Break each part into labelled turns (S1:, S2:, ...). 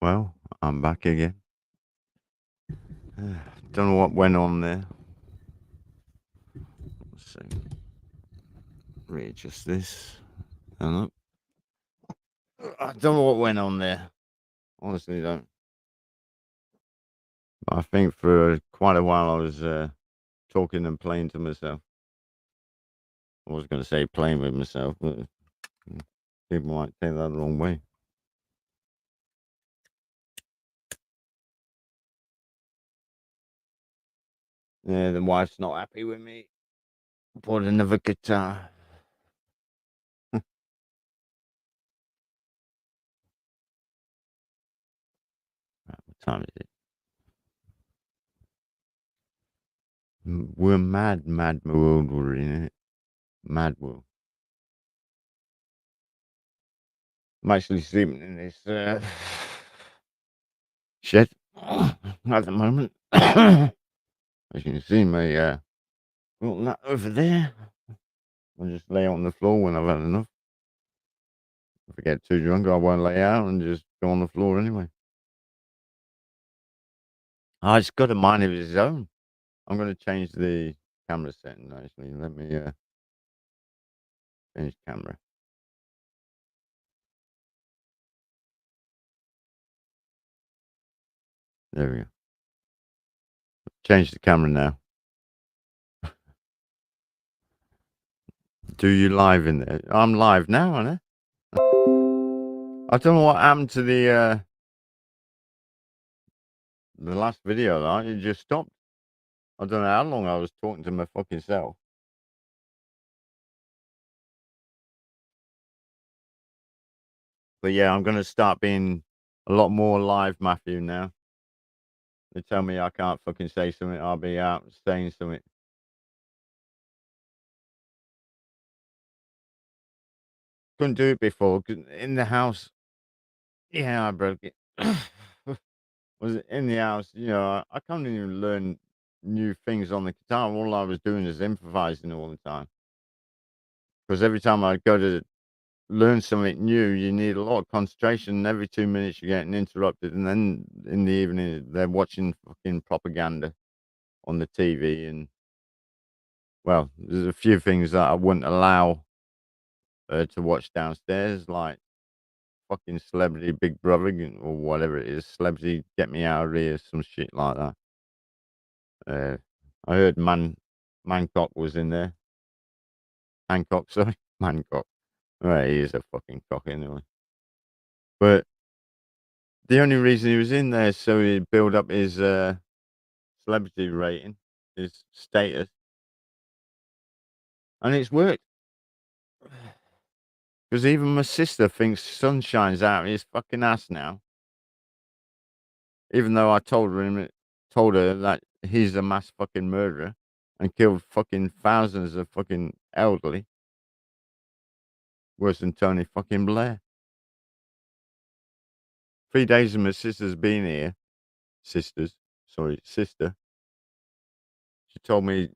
S1: Well, I'm back again. Don't know what went on there. Let's see. Readjust this. Hang I don't know what went on there. Honestly, don't. I think for quite a while I was talking and playing to myself. I was going to say playing with myself, but people might take that the wrong way. Yeah, the wife's not happy with me. Bought another guitar. Right, what time is it? We're mad world we're in it. Mad world. I'm actually sleeping in this shed at the moment. As you can see, my little nut over there. I just lay on the floor when I've had enough. If I get too drunk, I won't lay out and just go on the floor anyway. It's got a mind of its own. I'm going to change the camera setting actually. Let me change camera. There we go. Change the camera now. Do you live in there? I'm live now, aren't I? I don't know what happened to the last video. Though. It just stopped. I don't know how long I was talking to my fucking self. But yeah, I'm gonna start being a lot more live, Matthew. Now they tell me I can't fucking say something. I'll be out saying something. Couldn't do it before 'cause in the house. Yeah, I broke it. Was in the house, I can't even learn new things on the guitar. All I was doing is improvising all the time. Because every time I go to learn something new, you need a lot of concentration. And every 2 minutes, you're getting interrupted. And then in the evening, they're watching fucking propaganda on the TV. And well, there's a few things that I wouldn't allow to watch downstairs, like fucking Celebrity Big Brother or whatever it is. Celebrity Get Me Out of Here, some shit like that. Uh, I heard Mancock was in there. Hancock, sorry, Mancock. Well, he is a fucking cock anyway. But the only reason he was in there so he'd build up his celebrity rating, his status, and it's worked. Because even my sister thinks sun shines out his fucking ass now. Even though I told her that he's a mass fucking murderer and killed fucking thousands of fucking elderly, worse than Tony fucking Blair. 3 days of my sister's been here. Sister. She told me,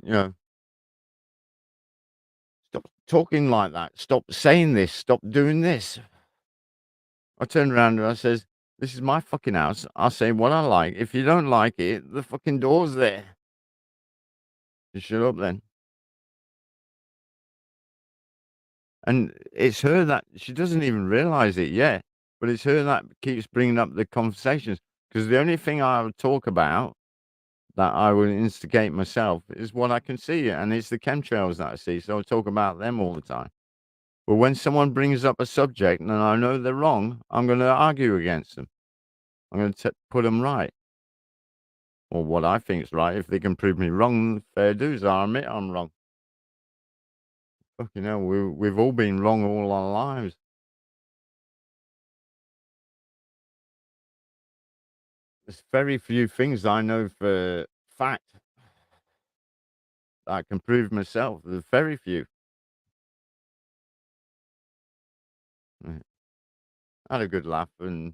S1: stop talking like that. Stop saying this. Stop doing this. I turned around and I says, "This is my fucking house. I'll say what I like. If you don't like it, the fucking door's there. You shut up then." And it's her that she doesn't even realize it yet, but it's her that keeps bringing up the conversations. Because the only thing I would talk about that I would instigate myself is what I can see, and it's the chemtrails that I see. So I talk about them all the time. But when someone brings up a subject and I know they're wrong, I'm going to argue against them. I'm going to put them right, or what I think is right. If they can prove me wrong, fair dues. I admit I'm wrong. Fucking hell, we've all been wrong all our lives. There's very few things I know for fact that I can prove myself. There's very few. Mm. I had a good laugh and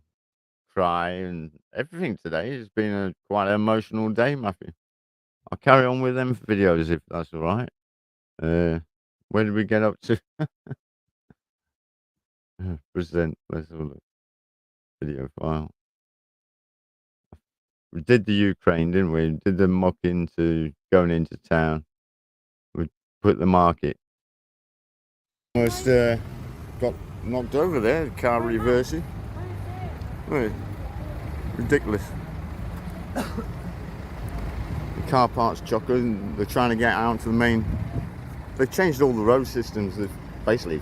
S1: cry and everything today. It's been a quite an emotional day, Matthew. I'll carry on with them videos if that's all right. Uh, where did we get up to? Present. Let's have a look. Video file. We did the Ukraine, didn't we? Did the muck into going into town. We put the market. Almost got knocked over there, car reversing. Oh, ridiculous. The car park's chocker and they're trying to get out to the main. They've changed all the road systems. They've basically.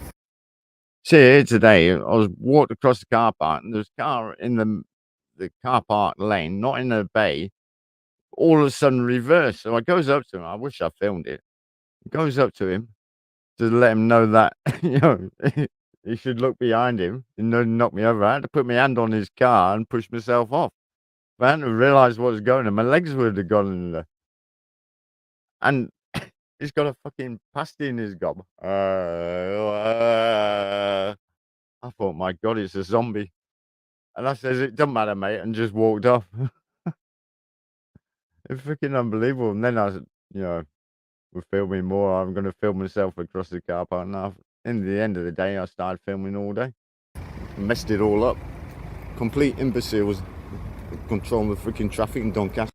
S1: See, here today, I was walked across the car park and there's a car in the car park lane, not in the bay, all of a sudden reversed. So I goes up to him. I wish I filmed it. Goes up to him to let him know that, you know, he should look behind him and not knock me over. I had to put my hand on his car and push myself off. If I hadn't realised what was going on, my legs would have gone in there. And he's got a fucking pasty in his gob. I thought, my God, it's a zombie. And I says, "It doesn't matter, mate," and just walked off. It's freaking unbelievable. And then I was, you know, we're filming more. I'm going to film myself across the car park now. In the end of the day, I started filming all day. Messed it all up. Complete imbeciles controlling the freaking traffic in Doncaster.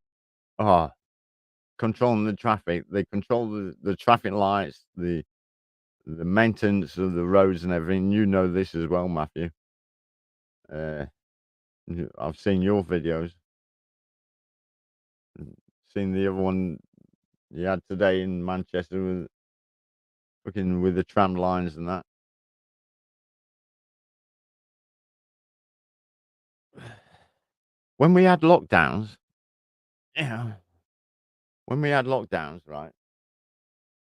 S1: Controlling the traffic. They control the traffic lights, the maintenance of the roads and everything. You know this as well, Matthew. I've seen your videos. Seen the other one you had today in Manchester with the tram lines and that. When we had lockdowns, yeah. When we had lockdowns, right,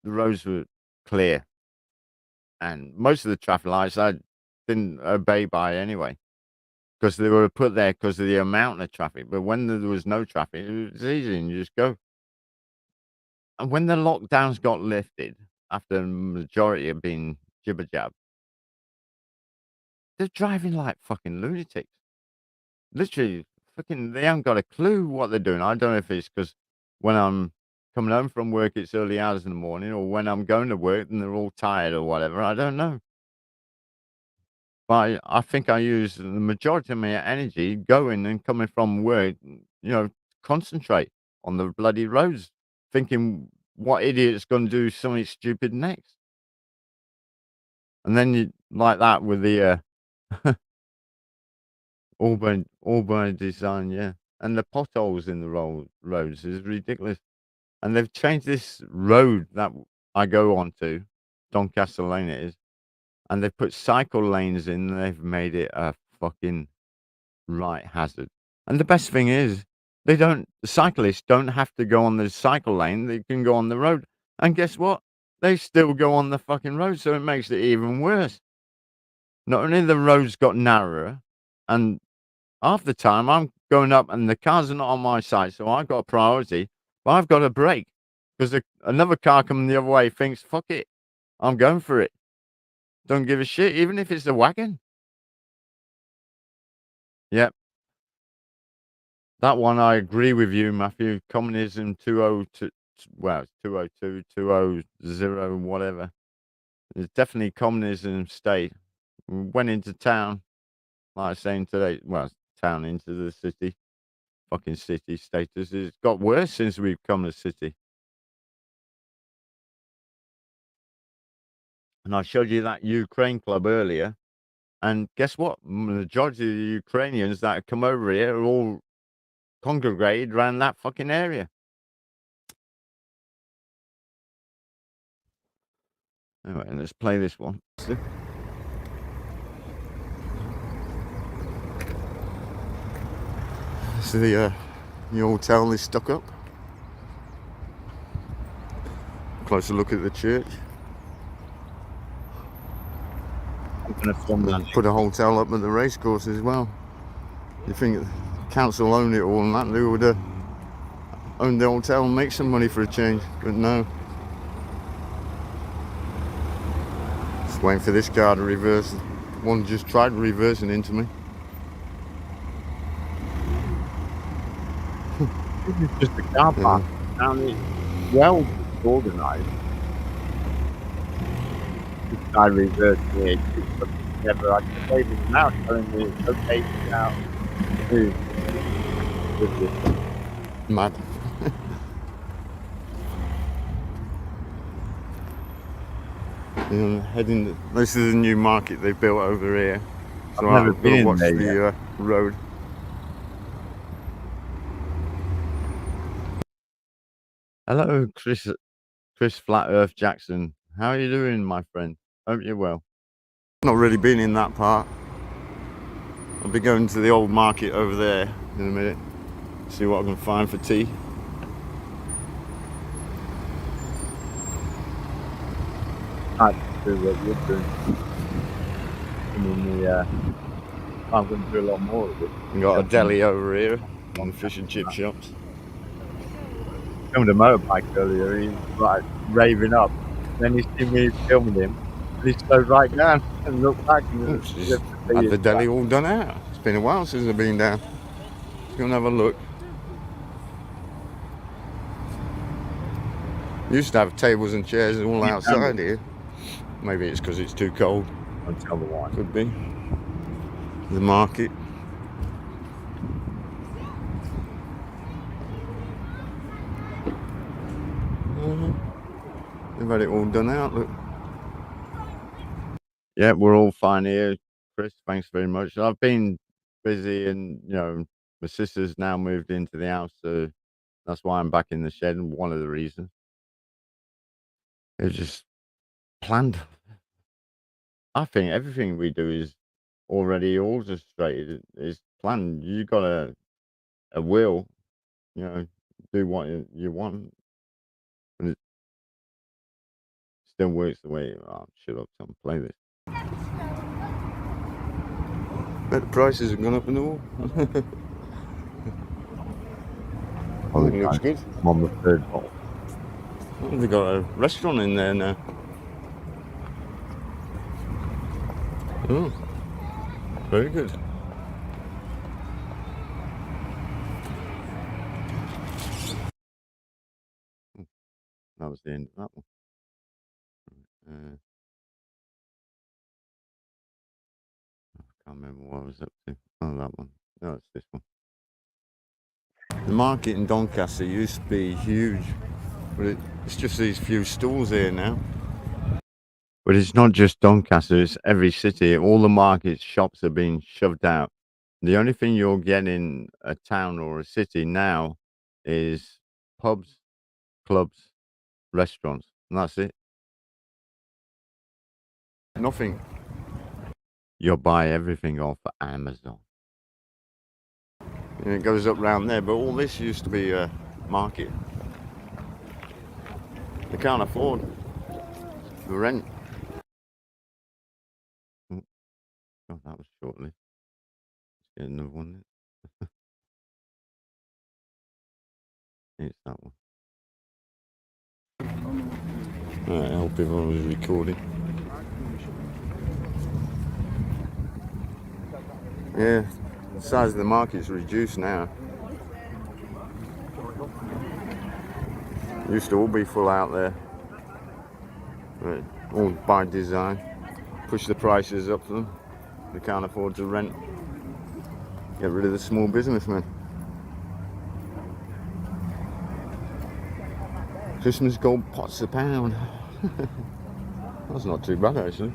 S1: the roads were clear, and most of the traffic lights I didn't obey by anyway, because they were put there because of the amount of traffic. But when there was no traffic, it was easy, and you just go. And when the lockdowns got lifted, after the majority of being jibber jab, they're driving like fucking lunatics. Literally, fucking, they haven't got a clue what they're doing. I don't know if it's because when I'm coming home from work, it's early hours in the morning, or when I'm going to work and they're all tired or whatever. I don't know. But I think I use the majority of my energy going and coming from work, concentrate on the bloody roads, thinking what idiot's going to do something stupid next. And then you like that with the Auburn design, yeah. And the potholes in the roads is ridiculous. And they've changed this road that I go on to, Doncaster Lane it is, and they've put cycle lanes in, and they've made it a fucking right hazard. And the best thing is, the cyclists don't have to go on the cycle lane, they can go on the road. And guess what? They still go on the fucking road, so it makes it even worse. Not only the roads got narrower, and half the time I'm going up and the cars are not on my side, so I've got a priority, but I've got to brake because another car coming the other way thinks, fuck it, I'm going for it. Don't give a shit, even if it's a wagon. Yep. That one, I agree with you, Matthew. Communism 202, well, it's 202, 200, whatever. It's definitely communism state. We went into town, like I was saying today, well, town into the city. Fucking city status. It's got worse since we've come to city. And I showed you that Ukraine club earlier. And guess what? Majority of the Ukrainians that have come over here are all congregated around that fucking area. Anyway, let's play this one. So the hotel is stuck up. Closer look at the church. I'm gonna film that. Put a hotel up at the racecourse as well. You think the council owned it all and that, they would own the hotel and make some money for a change, but no. Just waiting for this car to reverse. One just tried reversing into me. This is just a car park. And it's well organised. This guy reversed me. Never, I just waving him out, telling me it's okay now. Dude. Mad. Heading. This is a new market they built over here. So
S2: I've never
S1: I've got to
S2: been
S1: watch
S2: there
S1: the road. Hello, Chris Flat Earth Jackson. How are you doing, my friend? Hope you're well. Not really been in that part. I'll be going to the old market over there in a minute. See what I can find for tea.
S2: I do what you're doing. I mean, I'm going to do a lot more of it.
S1: We got a deli over here and the fish and chip shops.
S2: Filmed a motorbike earlier. He was like raving up. Then he see me filming him, and he slowed right down and looked back. And
S1: She's had the deli all done out. It's been a while since I've been down. Let's go and have a look. Used to have tables and chairs all outside here. Maybe it's because it's too cold.
S2: I'll tell the wine.
S1: Could be. The market. They've had it all done out, look. Yeah, we're all fine here. Chris, thanks very much. I've been busy and, my sister's now moved into the house, so that's why I'm back in the shed, and one of the reasons. It's just planned. I think everything we do is already orchestrated. It's planned. You got a will, do what you want, and it still works the way. Oh, shut up, Tom. Play this. But the prices have gone up and all.
S2: Oh,
S1: It looks good.
S2: I'm on the third bottle.
S1: They've got a restaurant in there now. Oh, very good. That was the end of that one. I can't remember what I was up to. Oh, that one. No, it's this one. The market in Doncaster used to be huge, but it's just these few stalls here now. But it's not just Doncaster, it's every city. All the markets, shops are being shoved out. The only thing you'll get in a town or a city now is pubs, clubs, restaurants, and that's it. Nothing. You'll buy everything off Amazon. And it goes up round there, but all this used to be a market. They can't afford the rent. Oh, God, that was short-lived. Let's get another one then. It's that one. Alright, I hope everyone was recording. Yeah, the size of the market's reduced now. Used to all be full out there. But all by design. Push the prices up for them. They can't afford to rent. Get rid of the small businessmen. Christmas gold pots a pound. That's not too bad actually.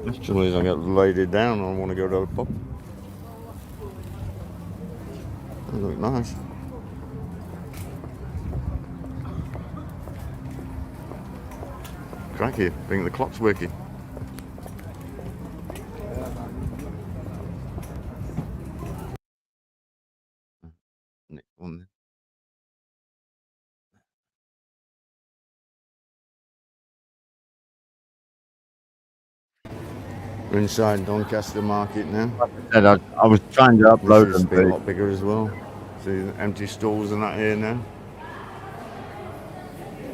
S1: Actually, as I get laid it down, I want to go to a pub. They look nice. Cracky, I think the clock's working. Next one then. We're inside Doncaster Market now.
S2: Like I said, I was trying to upload
S1: This used
S2: them,
S1: to be a
S2: but
S1: lot bigger as well. See empty stalls and that here now.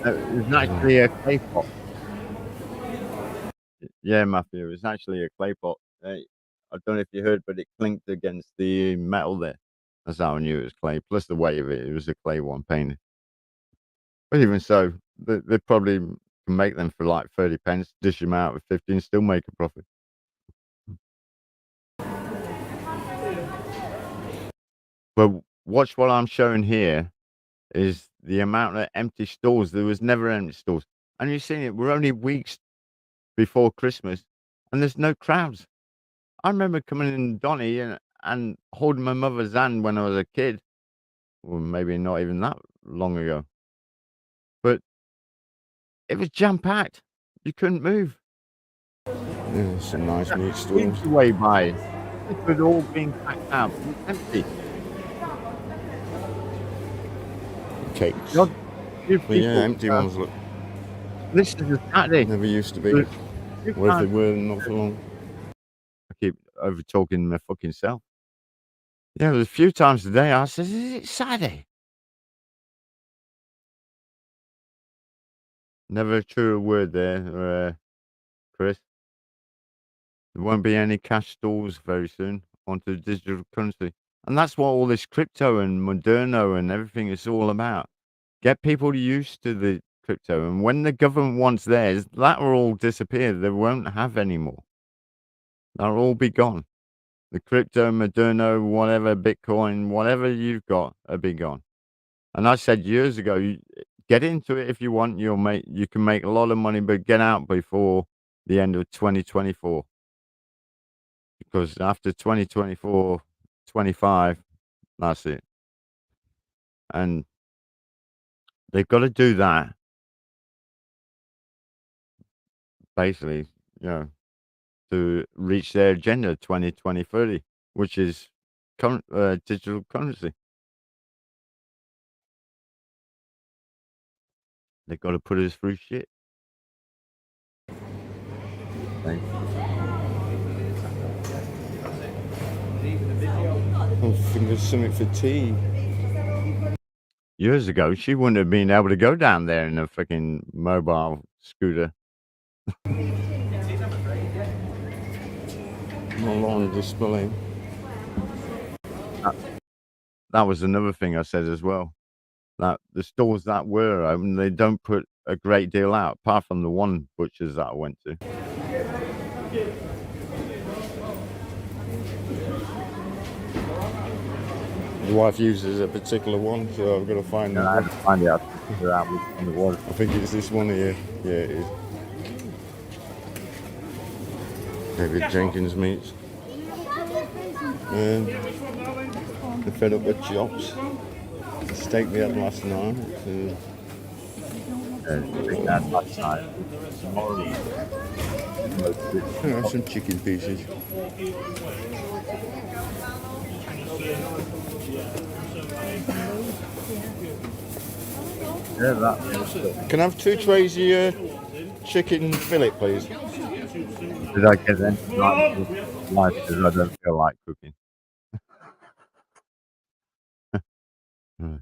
S2: it's actually a clay pot. Yeah, Matthew, it's actually a clay pot. I don't know if you heard, but it clinked against the metal there. That's how I knew it was clay. Plus the weight of it, it was a clay one painted. But even so, they probably can make them for like 30 pence, dish them out with 15, still make a profit.
S1: But watch what I'm showing here is the amount of empty stalls. There was never empty stalls. And you've seen it, we're only weeks before Christmas and there's no crowds. I remember coming in Donny and holding my mother's hand when I was a kid. Well, maybe not even that long ago. But it was jam packed. You couldn't move.
S2: Yeah, some nice meat
S1: Weeks
S2: stalls.
S1: away by it had all been packed out. It was empty.
S2: Cakes.
S1: God, few
S2: But yeah,
S1: people,
S2: empty ones look
S1: this is a Saturday.
S2: never used to be.
S1: But you
S2: What if they
S1: can't
S2: were not for long?
S1: I keep over talking my fucking self. Yeah, there's a few times today I says, "Is it Saturday?" Never a truer word there, Chris. There won't be any cash stalls very soon onto digital currency. And that's what all this crypto and Moderno and everything is all about. Get people used to the crypto. And when the government wants theirs, that will all disappear. They won't have any more. They'll all be gone. The crypto, Moderno, whatever, Bitcoin, whatever you've got, will be gone. And I said years ago, get into it if you want. You can make a lot of money, but get out before the end of 2024. Because after 2024, 25, that's it. And they've got to do that basically, you know, to reach their agenda 2030, which is digital currency. They've got to put us through shit. Right?
S2: I think there's something for tea.
S1: Years ago, she wouldn't have been able to go down there in a freaking mobile scooter.
S2: All on display.
S1: That was another thing I said as well. That the stores that were open, they don't put a great deal out, apart from the one butcher's that I went to.
S2: The wife uses a particular one, so I've got to find
S1: And I
S2: that
S1: had
S2: one.
S1: to find out to figure out which one it was.
S2: I think it's this one here. Yeah, it is. David Jenkins meats. The fed up with chops. The steak we had last night.
S1: I think that last night.
S2: Some chicken pieces.
S1: Yeah, that.
S2: Can I have 2 trays of chicken fillet, please?
S1: Did I get them tonight? Because I don't feel like cooking. Right.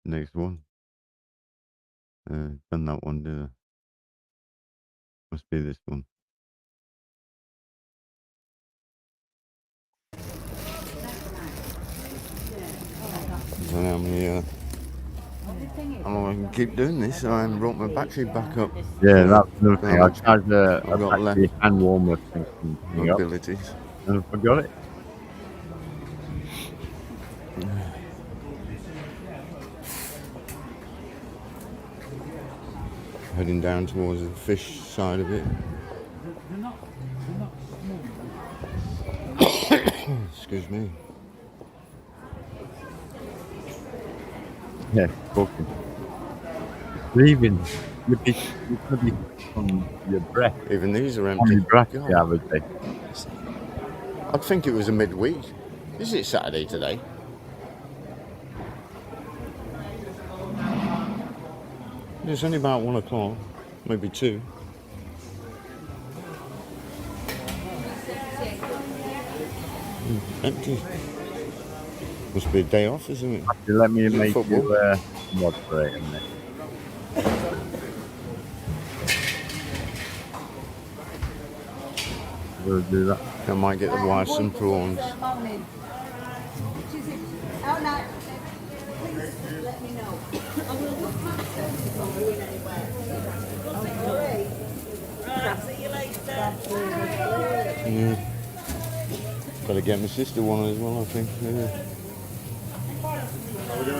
S1: Next one. Done that one, did I? Must be this one.
S2: I don't know how many, how long I can keep doing this. I haven't brought my battery back up.
S1: Yeah, that's another thing. I
S2: much
S1: tried a
S2: I've got
S1: battery
S2: left.
S1: hand warmer thing up,
S2: Abilities.
S1: and I forgot it.
S2: Heading down towards the fish side of it. Excuse me.
S1: Yeah, cooking. Breathing. You'd be on your breath.
S2: Even these are
S1: On
S2: empty.
S1: your breath
S2: God.
S1: the other day.
S2: I'd think it was a midweek. Is it Saturday today? It's only about 1 o'clock, maybe 2. Empty. Must be a day off, isn't it?
S1: You let me
S2: Is it
S1: make
S2: football?
S1: you mod for it, isn't it? We'll do that.
S2: I might get the wife some prawns.
S3: Oh, no. Please let me know. I will look past it if I'm going anywhere. Okay. Right, see you later.
S2: Yeah. Better get my sister one as well, I think. Yeah.
S3: Can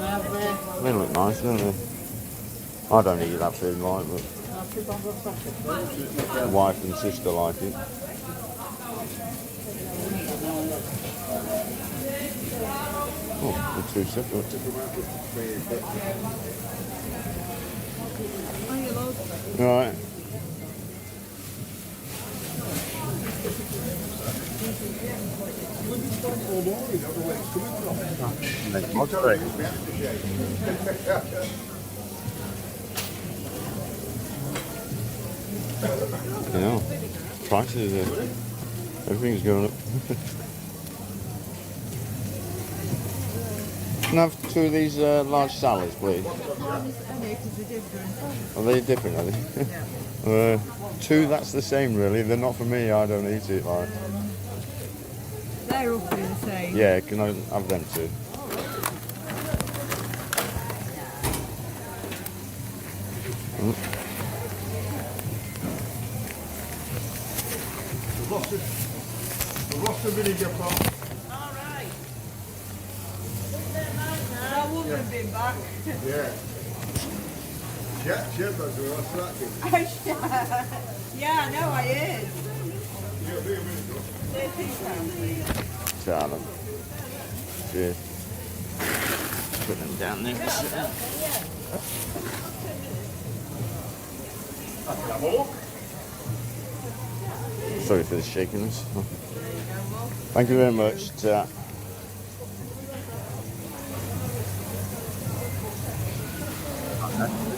S3: I have
S1: They look nice, don't they? I don't eat that food like, but the wife and sister like it. Oh, they're two separate. Right. Yeah, prices, everything's going up. Can I have two of these large salads, please? Are they different, are they? Two, that's the same, really. They're not for me, I don't eat it, like.
S3: They're roughly the same.
S1: Yeah, can I have them too?
S4: We've lost a vinegar pot.
S3: All right. That woman have been back.
S4: Yeah. Chef, that's what I was thinking.
S3: Yeah, I know I is.
S4: Yeah, be a minute.
S3: £13, please.
S1: Salad. Cheers. Put them down there.
S4: Have a look.
S1: Sorry for the shakiness. Thank you very much. Ta.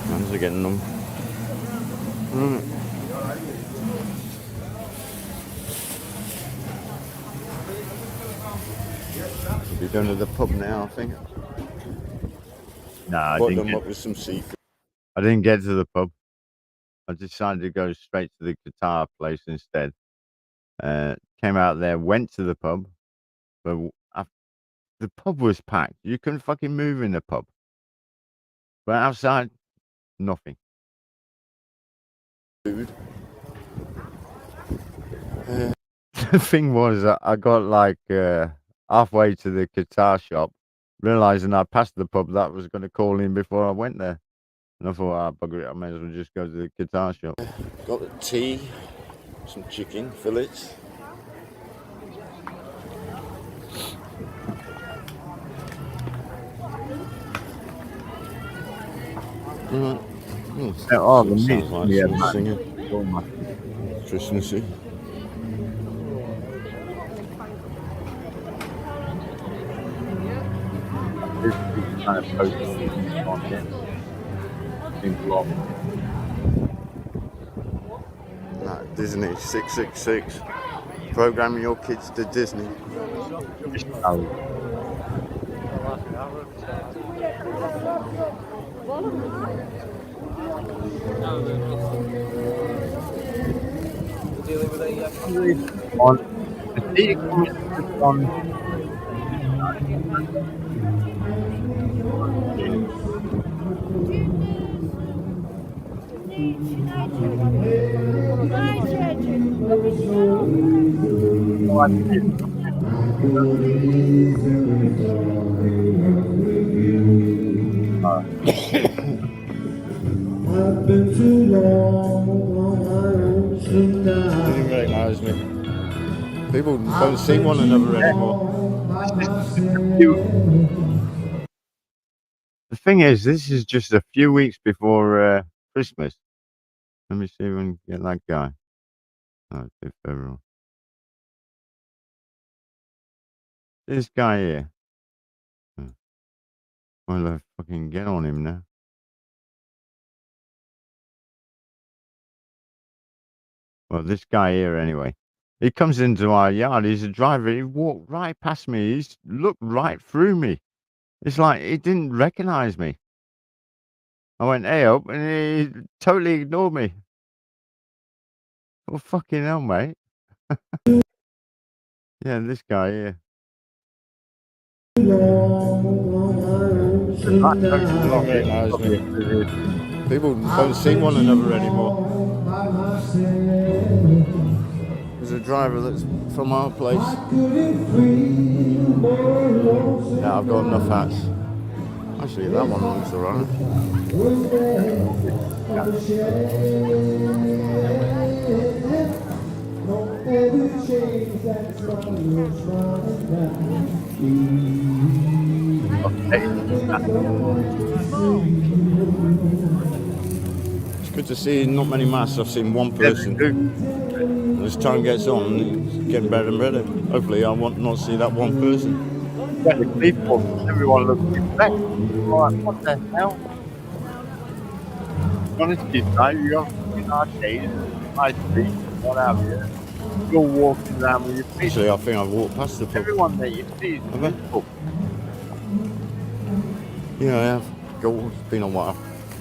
S1: Hands are getting numb. Right. We'll be going to the pub now, I think.
S2: No, I
S1: Put
S2: didn't
S1: them
S2: get,
S1: up with some seafood.
S2: I didn't get to the pub. I decided to go straight to the guitar place instead. Came out there, went to the pub, but the pub was packed. You couldn't fucking move in the pub. But outside, nothing.
S1: Food.
S2: The thing was, I got like halfway to the guitar shop, realizing I passed the pub that was going to call in before I went there. And I thought, ah, bugger it, I may as well just go to the guitar shop.
S1: Got the tea, some chicken fillets. Right.
S2: Oh, the
S1: Sounds
S2: meat.
S1: like
S2: Yeah,
S1: someone
S2: man.
S1: singing.
S2: Oh, my.
S1: Christmassy.
S2: This is kind of posted on it. Seems long.
S1: Disney 666. Programming your kids to Disney.
S2: On the tea comes on.
S5: I've been too long on my own tonight.
S1: Didn't recognise me. People don't see one another anymore.
S2: The thing is, this is just a few weeks before Christmas. Let me see if we can get that guy. Oh, it's a bit further on. This guy here. Well, I fucking get on him now. Well, this guy here, anyway. He comes into our yard. He's a driver. He walked right past me. He's looked right through me. It's like he didn't recognize me. I went, hey up, and he totally ignored me. Oh, fucking hell, mate. Yeah, this guy here.
S1: Didn't recognise me. People don't see one another anymore.
S2: There's
S1: there's a driver that's from our place. Yeah, I've got enough hats. Actually, that one looks alright. It's good to see not many masks. I've seen one person. As time gets on, it's getting better and better. Hopefully, I want not see that one person.
S2: Yeah, the people, everyone looks respect. Like, what the hell? Honestly, right? You got fucking arcades, high street, what have you. You're walking around with your feet.
S1: Actually, I think I've walked past the pub.
S2: Everyone that you see is
S1: Have I?
S2: miserable.
S1: Yeah, I have. Go. It's been a while.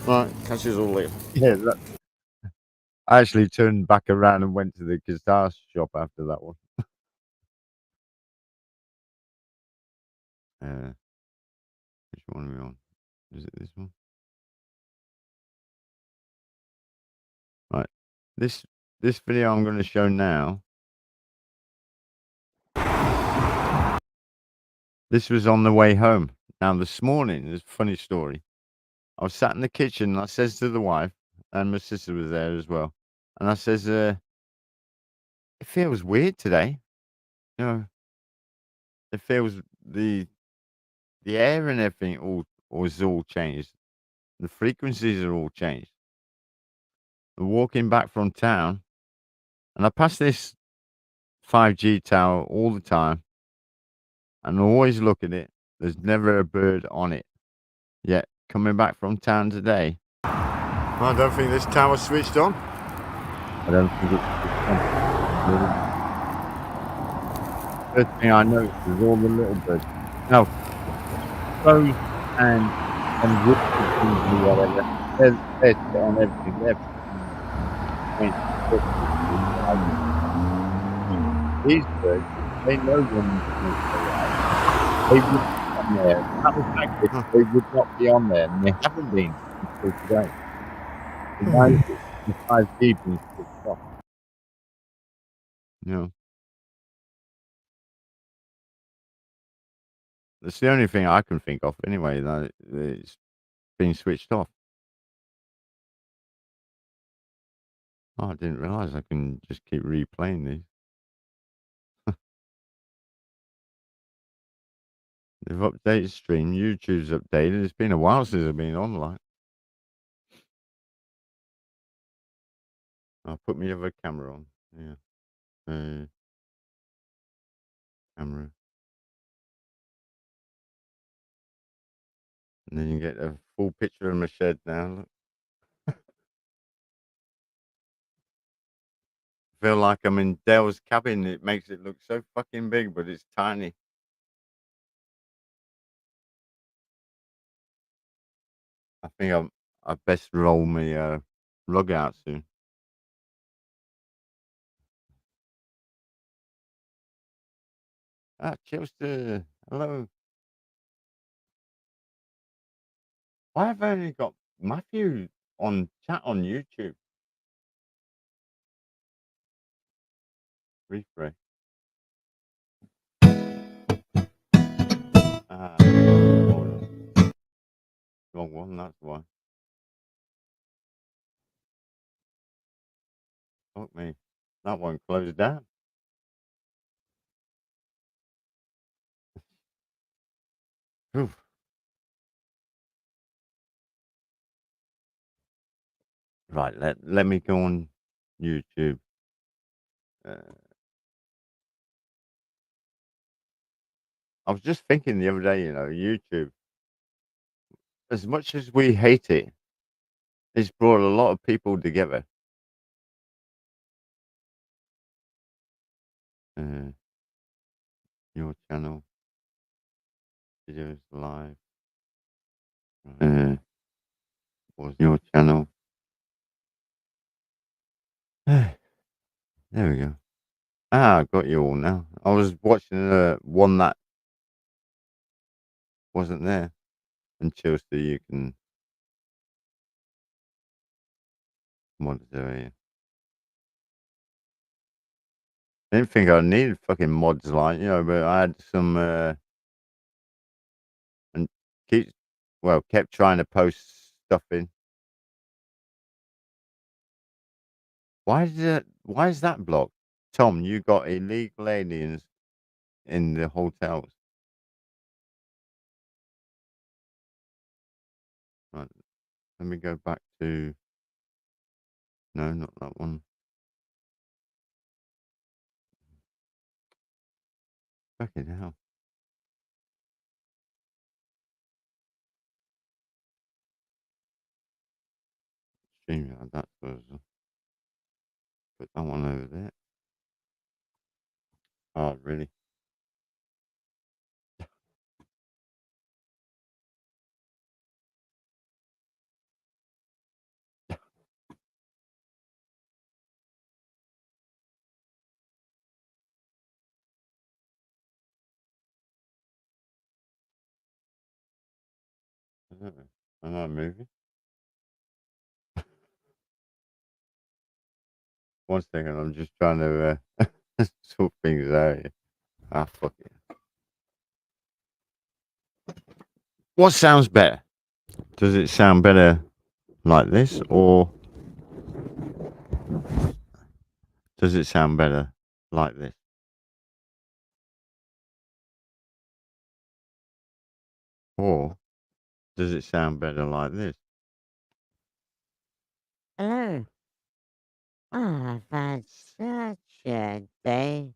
S1: Right, catch you all later.
S2: Yeah, that, I actually turned back around and went to the guitar shop after that one.
S1: Which one are we on? Is it this one? Right. This video I'm going to show now. This was on the way home. Now this morning, there's a funny story. I was sat in the kitchen and I says to the wife, and my sister was there as well. And I says, it feels weird today. You know, it feels the air and everything is all changed. The frequencies are all changed. I'm walking back from town and I pass this 5G tower all the time and I always look at it. There's never a bird on it. Yet coming back from town today, I don't think this tower's switched on.
S2: I don't think it's first thing I noticed is all the little birds. Now, crows and woodpeckers and whatever, they're on everything. These birds, they know when they would be on there. Matter of fact, they would not be on there, and they haven't been until today. The 5G being switched off.
S1: You know, that's the only thing I can think of anyway, that it's been switched off. Oh, I didn't realize I can just keep replaying these. They've updated stream. YouTube's updated. It's been a while since I've been online. I'll put my other camera on. Yeah. Camera. And then you get a full picture of my shed now. Look. Feel like I'm in Dale's cabin. It makes it look so fucking big, but it's tiny. I think I best roll my rug out soon. Ah, Chelsea. Hello. Why have I only got Matthew on chat on YouTube? Refresh. Ah, hold on. Wrong one, that's why. Fuck me. That one closed down. Oof. Right, let me go on YouTube. I was just thinking the other day, YouTube, as much as we hate it, it's brought a lot of people together. Your channel, videos live. Was your channel? There we go. I got you all now. I was watching one that wasn't there until so you can monitor it. I didn't think I needed fucking mods like, but I had some, and keep kept trying to post stuff in. Why is that blocked? Tom, you got illegal aliens in the hotels. Right, let me go back to no, not that one. Fucking hell. StreamYard, that's was put that one over there. Oh, really? I don't know. I know I'm moving. One second, I'm just trying to sort things out here. Ah, fuck it. What sounds better? Does it sound better like this, or does it sound better like this? Or does it sound better like this?
S5: Hello. Oh, I've had such a day.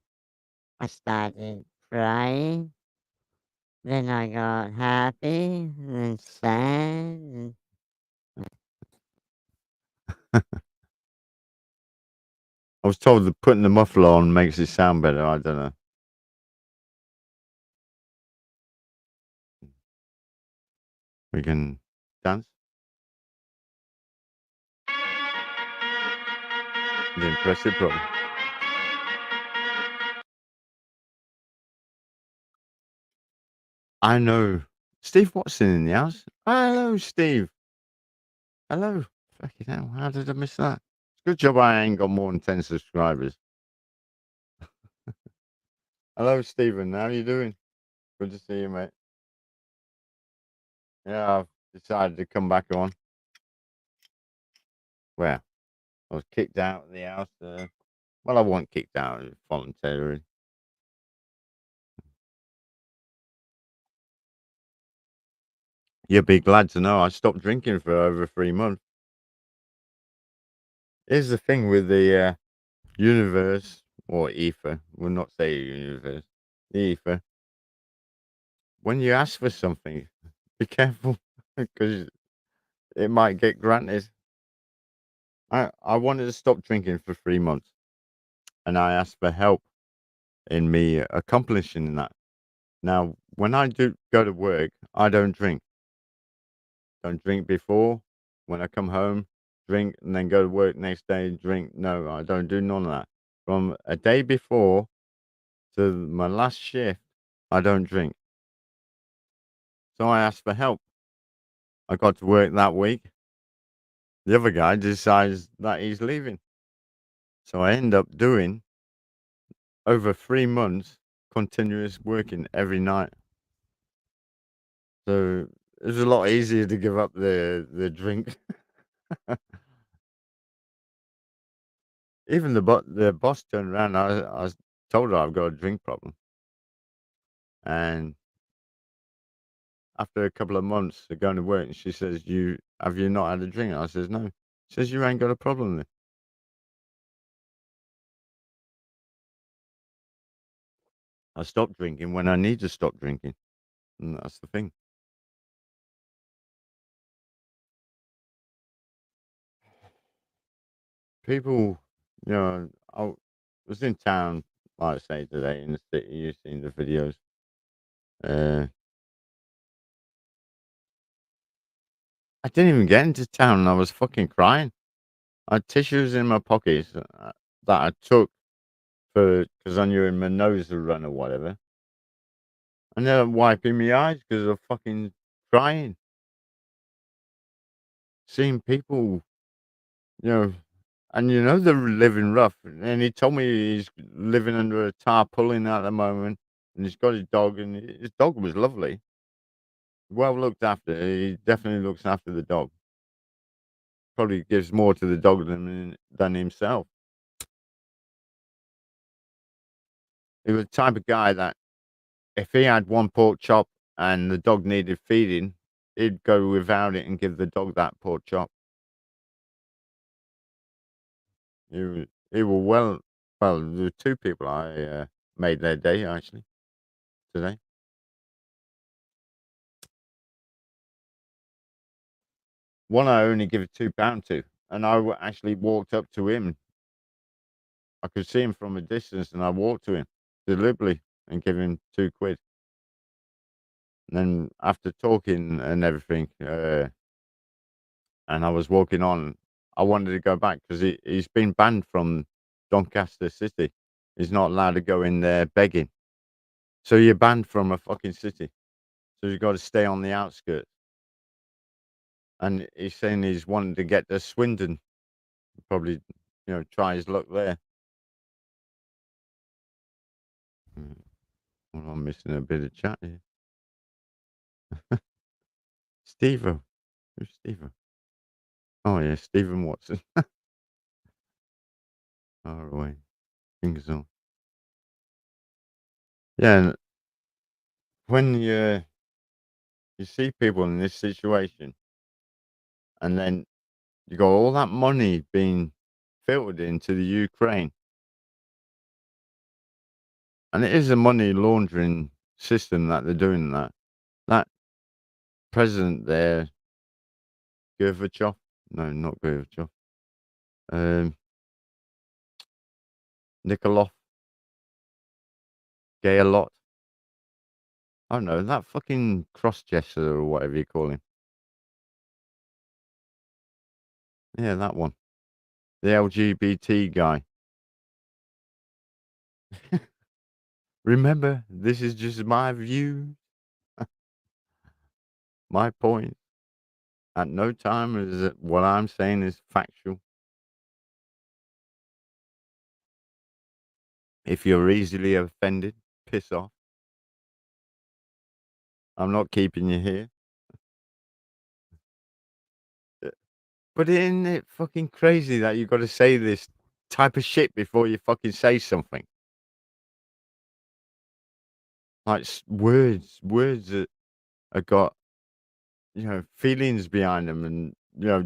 S5: I started crying, then I got happy, then sad, and
S1: I was told that putting the muffler on makes it sound better. I don't know. We can dance. Didn't press it properly. I know. Steve Watson in the house. Hello, Steve. Hello. Fucking hell. How did I miss that? Good job I ain't got more than 10 subscribers. Hello, Stephen. How you doing? Good to see you, mate. Yeah, I've decided to come back on. Well, I was kicked out of the house. Well, I wasn't kicked out. It was voluntary. You'd be glad to know I stopped drinking for over 3 months. Here's the thing with the universe or ether. We'll not say universe. The ether. When you ask for something, be careful because it might get granted. I wanted to stop drinking for 3 months, and I asked for help in me accomplishing that. Now, when I do go to work, I don't drink. Don't drink before. When I come home, drink, and then go to work next day, drink. No, I don't do none of that. From a day before to my last shift, I don't drink. So I asked for help. I got to work that week. The other guy decides that he's leaving. So I end up doing over 3 months continuous working every night. So it was a lot easier to give up the drink. Even the boss turned around. I told her I've got a drink problem, and after a couple of months of going to work, she says, "You have you not had a drink?" I says, "No." She says, "You ain't got a problem then." I stopped drinking when I need to stop drinking, and that's the thing. People, I was in town, like I say today, in the city. You've seen the videos. Uh, I didn't even get into town, and I was fucking crying. I had tissues in my pockets that I took because I knew my nose would run or whatever, and then I'm wiping my eyes because I'm fucking crying. Seeing people, you know, And you know they're living rough. And he told me he's living under a tarpaulin at the moment, and he's got his dog, and his dog was lovely, well looked after. He definitely looks after the dog. Probably gives more to the dog than himself. He was the type of guy that if he had one pork chop and the dog needed feeding, he'd go without it and give the dog that pork chop. He were well, there were 2 people I, made their day actually today. One I only give £2 to, and actually walked up to him. I could see him from a distance, and I walked to him deliberately and give him 2 quid. And then after talking and everything, and I was walking on, I wanted to go back because he's been banned from Doncaster City. He's not allowed to go in there begging. So you're banned from a fucking city. So you've got to stay on the outskirts. And he's saying he's wanting to get to Swindon. Probably, try his luck there. Well, I'm missing a bit of chat here. Steve-O. Who's Steve-O? Oh, yeah, Stephen Watson. Far away. Fingers on. Yeah, and when you see people in this situation, and then you got all that money being filtered into the Ukraine, and it is a money laundering system that they're doing that. That president there, Gorbachev, no, not Gorbachev, Nikolov, Gayalot, I don't know, that fucking cross-dresser or whatever you call him. Yeah, that one. The LGBT guy. Remember, this is just my view, my point. At no time is it what I'm saying is factual. If you're easily offended, piss off. I'm not keeping you here. But isn't it fucking crazy that you got to say this type of shit before you fucking say something? Like words that have got feelings behind them, and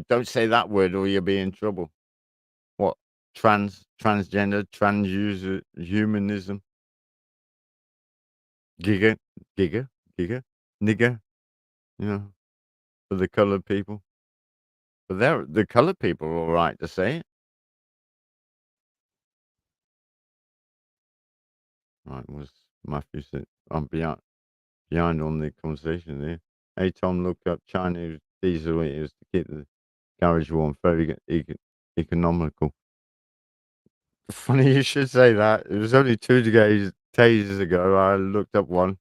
S1: don't say that word or you'll be in trouble. What transgender, transuser, humanism, giga, nigger, for the colored people. But the colored people are all right to say it. Right, was Matthew said I'm behind on the conversation there. Hey Tom, look up Chinese diesel heaters to keep the garage warm. Very economical. Funny you should say that. It was only 2 days ago. I looked up one.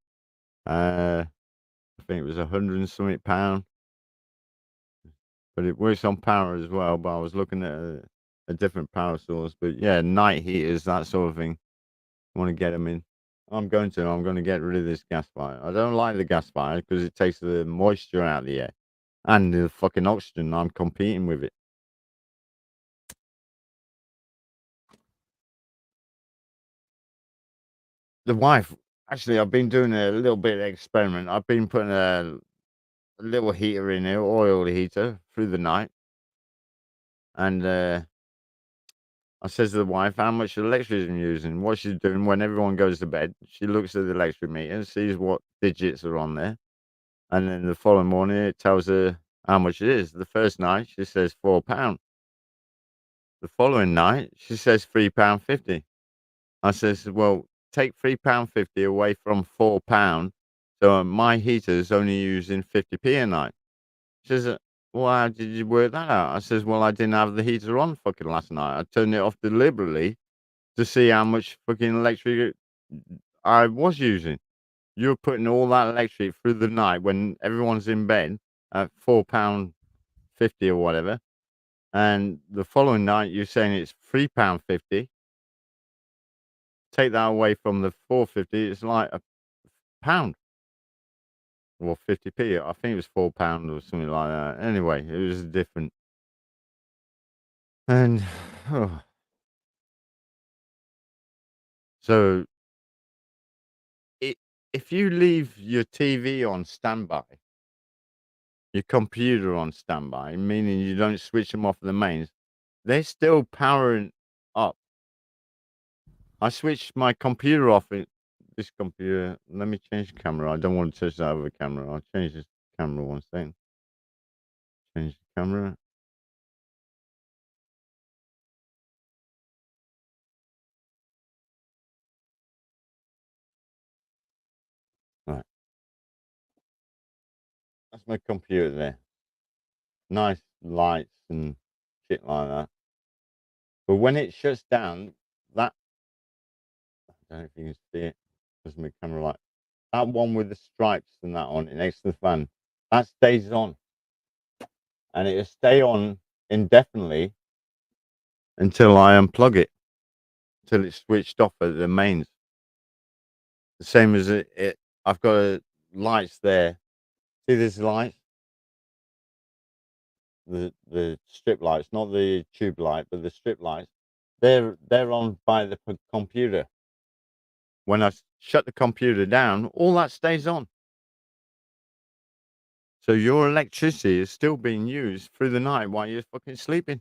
S1: I think it was 100 and something pound, but it works on power as well. But I was looking at a different power source. But yeah, night heaters, that sort of thing. Want to get them in. I'm going to get rid of this gas fire. I don't like the gas fire because it takes the moisture out of the air and the fucking oxygen. I'm competing with it. The wife, actually, I've been doing a little bit of experiment. I've been putting a little heater in there, oil heater, through the night. And I says to the wife, how much electricity I'm using, what she's doing when everyone goes to bed. She looks at the electric meter, sees what digits are on there. And then the following morning, it tells her how much it is. The first night, she says £4. The following night, she says £3.50. I says, well, take £3.50 away from £4. So my heater is only using 50p a night. She says, well, how did you work that out? I says, well, I didn't have the heater on fucking last night. I turned it off deliberately to see how much fucking electric I was using. You're putting all that electric through the night when everyone's in bed at £4.50 or whatever. and the following night you're saying it's £3.50. Take that away from the 4.50, it's like a pound or 50p. I think it was £4 or something like that. Anyway, it was different. And so if you leave your TV on standby, your computer on standby, meaning you don't switch them off the mains, they're still powering up. I switched my computer off in this computer. Let me change the camera. I don't want to touch that other camera. I'll change this camera one second. Change the camera. Right. That's my computer there. Nice lights and shit like that. But when it shuts down, that I don't know if you can see it. There's my camera light. That one with the stripes and that on it next to the fan, that stays on. And it'll stay on indefinitely until I unplug it, till it's switched off at the mains. The same as I've got lights there. See this light? The strip lights, not the tube light, but the strip lights. They're on by the computer. When I shut the computer down, all that stays on. So your electricity is still being used through the night while you're fucking sleeping.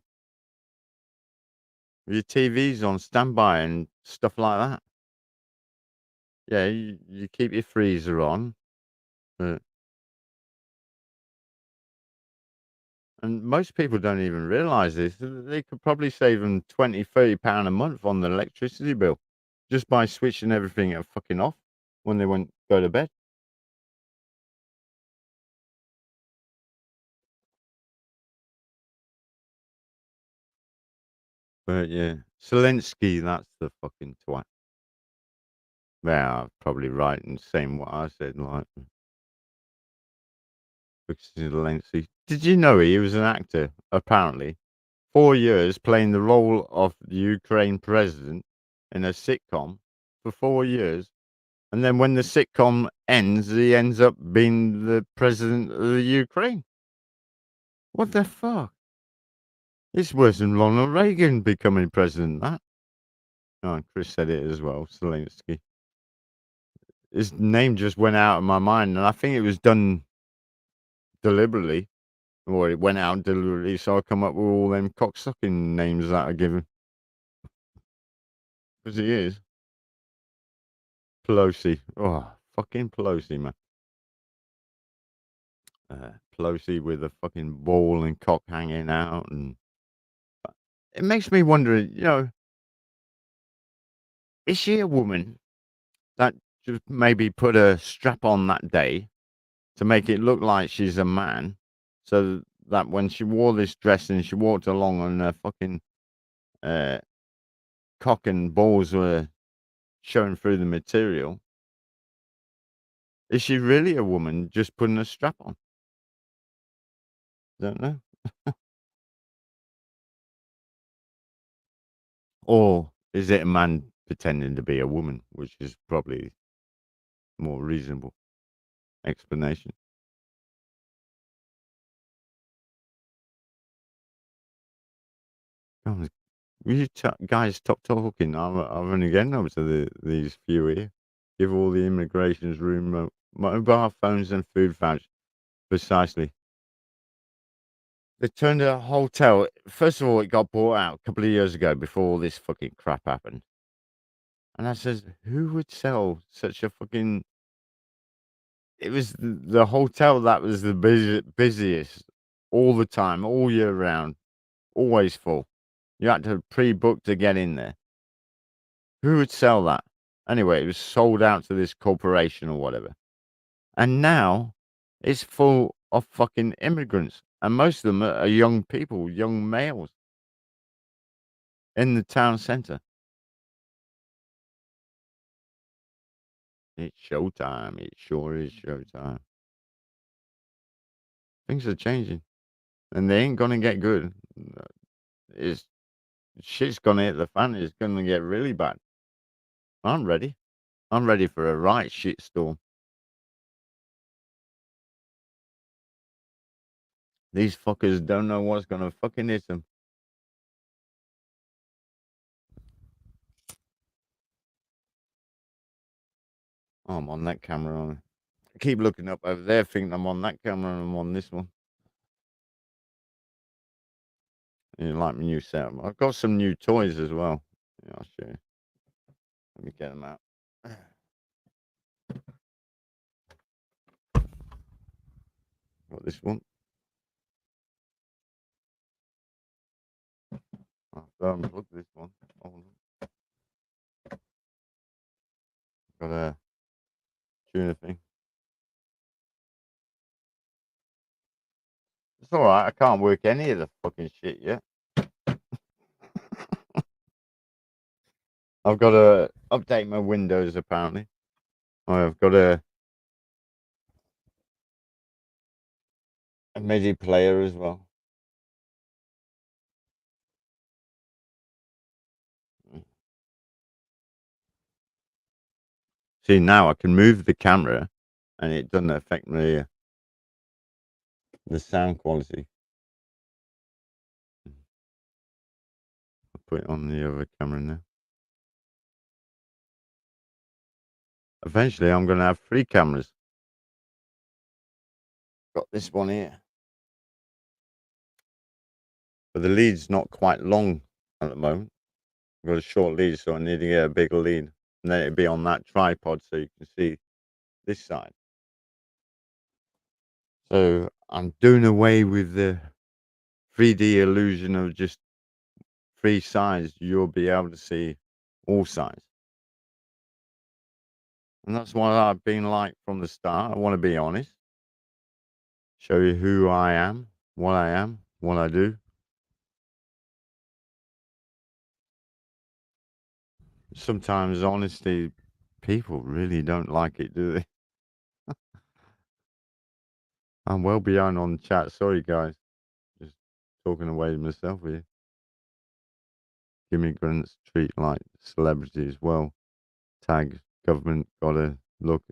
S1: Your TV's on standby and stuff like that. Yeah, you keep your freezer on. And most people don't even realize this. They could probably save them £20-30 a month on the electricity bill just by switching everything fucking off when they go to bed. But yeah, Zelensky, that's the fucking twat. Yeah, I'm probably right in saying what I said, like Zelensky. Did you know he was an actor, apparently? 4 years playing the role of the Ukraine president in a sitcom for 4 years. And then when the sitcom ends, he ends up being the president of the Ukraine. What the fuck? It's worse than Ronald Reagan becoming president, that. Oh, Chris said it as well, Zelensky. His name just went out of my mind, and I think it was done deliberately. Or it went out deliberately, so I come up with all them cocksucking names that I give him. Because he is. Pelosi. Oh, fucking Pelosi, man. Pelosi with a fucking ball and cock hanging out, and it makes me wonder, is she a woman that just maybe put a strap on that day to make it look like she's a man, so that when she wore this dress and she walked along and her fucking cock and balls were showing through the material? Is she really a woman just putting a strap on? Don't know. Or is it a man pretending to be a woman, which is probably more reasonable explanation. God, will you guys stop talking? I'm only getting up to these few here. Give all the immigrations room, mobile phones and food vouchers. Precisely. They turned a hotel. First of all, it got bought out a couple of years ago before all this fucking crap happened. And I says, who would sell such a fucking... It was the hotel that was the busiest all the time, all year round, always full. You had to pre-book to get in there. Who would sell that? Anyway, it was sold out to this corporation or whatever. And now it's full of fucking immigrants. And most of them are young people, young males in the town center. It's showtime. It sure is showtime. Things are changing. And they ain't going to get good. it's shit's gonna hit the fan. It's gonna get really bad. I'm ready. I'm ready for a right shit storm. These fuckers don't know what's gonna fucking hit them. Oh, I'm on that camera. I keep looking up over there, thinking I'm on that camera and I'm on this one. You like my new setup? I've got some new toys as well. Yeah, I'll show you. Let me get them out. Got this one. Look this one. Hold on. Got a tuna thing. It's all right. I can't work any of the fucking shit yet. I've got to update my Windows apparently. I've got a MIDI player as well. See, now I can move the camera and it doesn't affect the sound quality. I'll put it on the other camera now. Eventually, I'm going to have 3 cameras. Got this one here. But the lead's not quite long at the moment. I've got a short lead, so I need to get a bigger lead. And then it'll be on that tripod so you can see this side. So I'm doing away with the 3D illusion of just 3 sides. You'll be able to see all sides. And that's what I've been like from the start. I want to be honest. Show you who I am, what I do. Sometimes, honestly, people really don't like it, do they? I'm well behind on the chat. Sorry, guys. Just talking away to myself here. Immigrants treat like celebrities. Well, tag government gotta look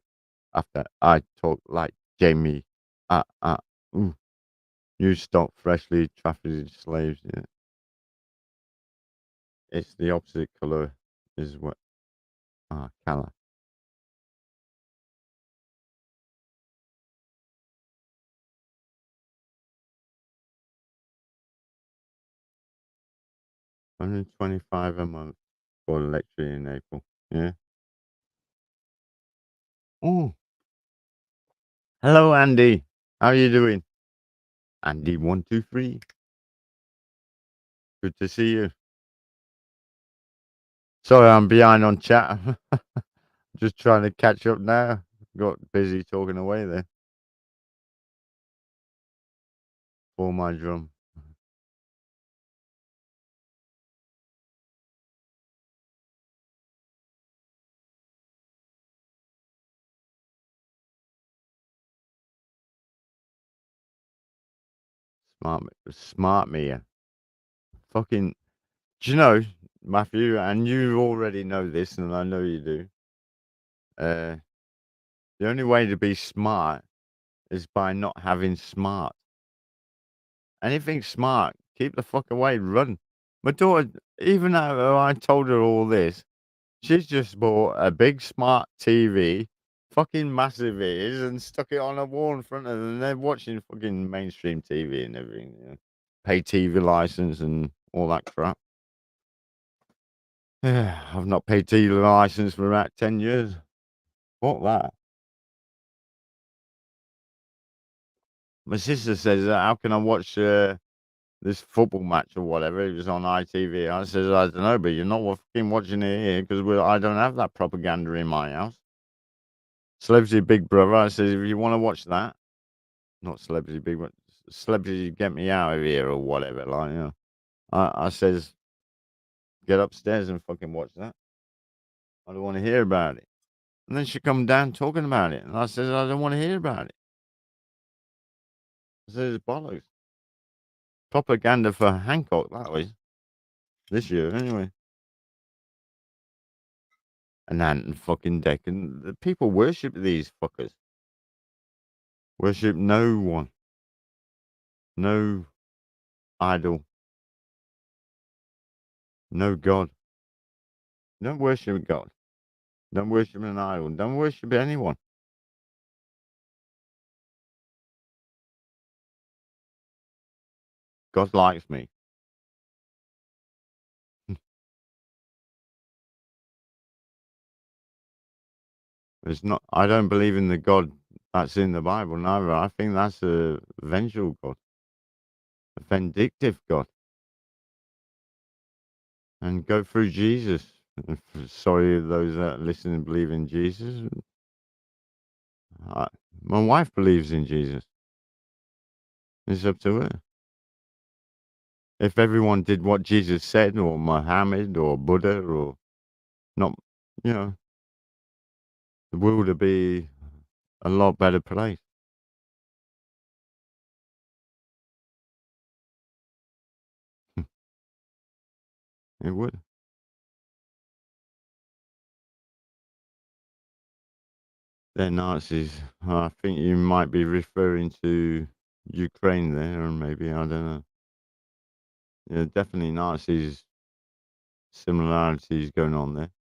S1: after. I talk like Jamie. Ooh. You stock freshly trafficked slaves. Yeah. It's the opposite color, is what. Color. $125 a month for electricity in April. Yeah. Oh, hello, Andy. How are you doing? Andy123. Good to see you. Sorry, I'm behind on chat. Just trying to catch up now. Got busy talking away there. For my drum. Smart me. Fucking, do you know, Matthew, and you already know this, and I know you do. The only way to be smart is by not having smart. Anything smart, keep the fuck away, run. My daughter, even though I told her all this, she's just bought a big smart TV, fucking massive it is, and stuck it on a wall in front of them. And they're watching fucking mainstream TV and everything. You know, pay TV license and all that crap. Yeah, I've not paid TV license for about 10 years. What that? My sister says, how can I watch this football match or whatever? It was on ITV. I says, I don't know, but you're not fucking watching it here because I don't have that propaganda in my house. Celebrity Big Brother. I says, if you want to watch that, not Celebrity Big Brother, Celebrity Get Me Out of Here or whatever. Like, you know, I says, get upstairs and fucking watch that. I don't want to hear about it. And then she come down talking about it. And I says, I don't want to hear about it. I says, it's bollocks. Propaganda for Hancock, that was. this year anyway. And Ant fucking Deck, and the people worship these fuckers. Worship no one, no idol, no God. Don't worship God. Don't worship an idol. Don't worship anyone. God likes me. It's not. I don't believe in the God that's in the Bible. Neither. I think that's a vengeful God, a vindictive God, and go through Jesus. Sorry, those that listen and believe in Jesus. I, my wife believes in Jesus. It's up to her. If everyone did what Jesus said, or Muhammad, or Buddha, or not, you know, the world would be a lot better place. It would. They're Nazis. I think you might be referring to Ukraine there, or maybe, I don't know. Yeah, definitely Nazis, similarities going on there.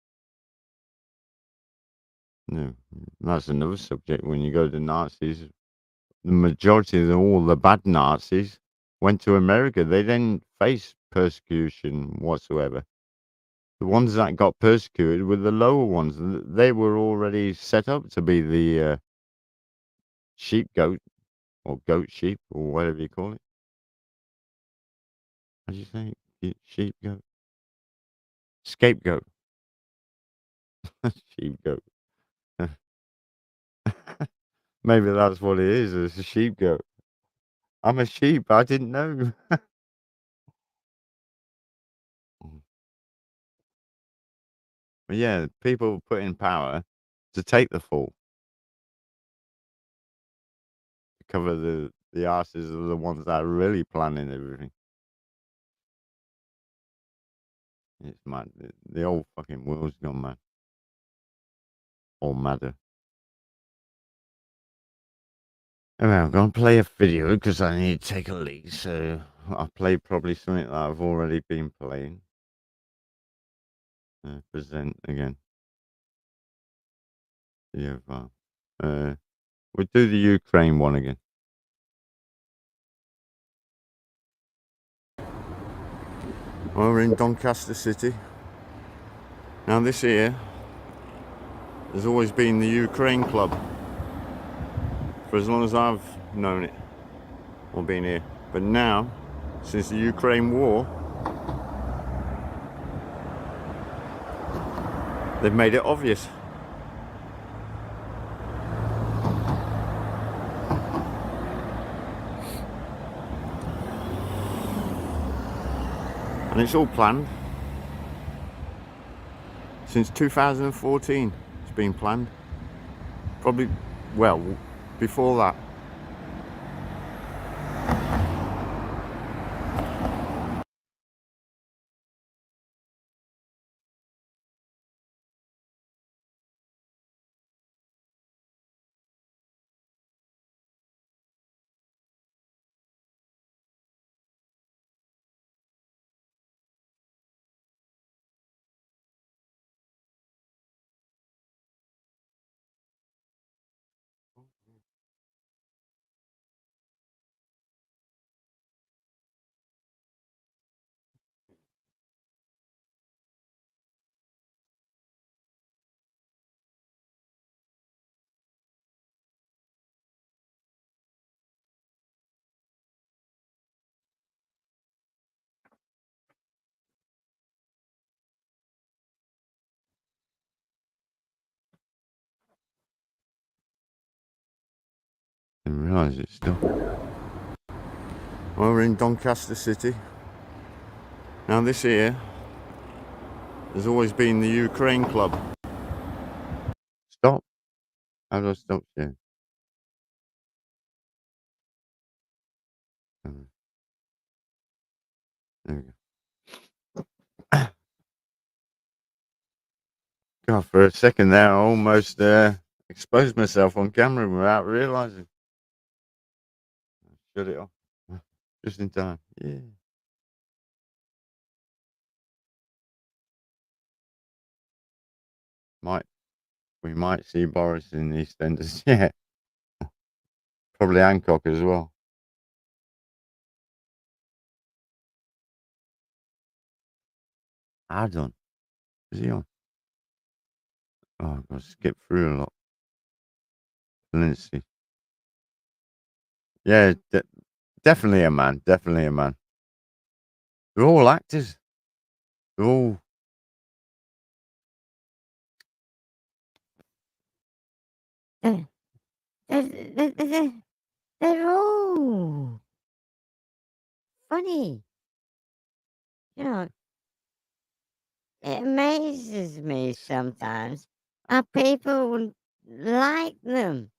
S1: Yeah, that's another subject. When you go to Nazis, the majority of all the bad Nazis went to America. They didn't face persecution whatsoever. The ones that got persecuted were the lower ones. They were already set up to be the sheep goat, or goat sheep, or whatever you call it. How do you say it? Sheep goat? Scapegoat. Sheep goat. Maybe that's what it is. It's a sheep goat. I'm a sheep. I didn't know. But yeah, people put in power to take the fall, to cover the asses of the ones that are really planning everything. It's mad. The whole fucking world's gone mad. Or madder. Anyway, I'm going to play a video because I need to take a leak. So I'll play probably something that I've already been playing. Present again. Yeah, we'll do the Ukraine one again. Well, we're in Doncaster City. Now this here has always been the Ukraine club for as long as I've known it or been here. But now, since the Ukraine war, they've made it obvious. And it's all planned. Since 2014, it's been planned. Probably, well, before that. I didn't realise it's still. Well, we're in Doncaster City. Now this here has always been the Ukraine club. Stop. How do I stop sharing? There we go. God, for a second there, I almost exposed myself on camera without realizing. Shut it off. Just in time. Yeah. We might see Boris in EastEnders. Yeah. Probably Hancock as well. Ardon. Is he on? Oh, I've got to skip through a lot. Lindsay. Yeah, definitely a man. Definitely a man. They're all actors. They're all.
S6: They're, they're all funny. You know, it amazes me sometimes how people would like them.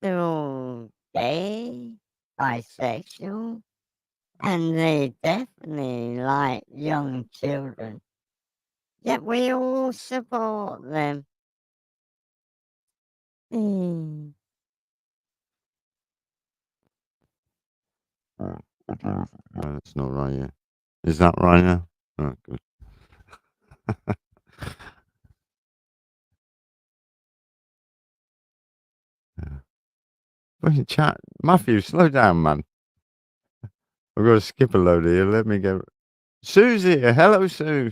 S6: They're all gay, bisexual, and they definitely like young children. Yet we all support them. Mm.
S1: No, that's not right yet. Is that right now? Oh, good. Yeah. Fucking chat. Matthew, slow down, man. I've got to skip a load here. Let me go. Sue's here. Hello, Sue.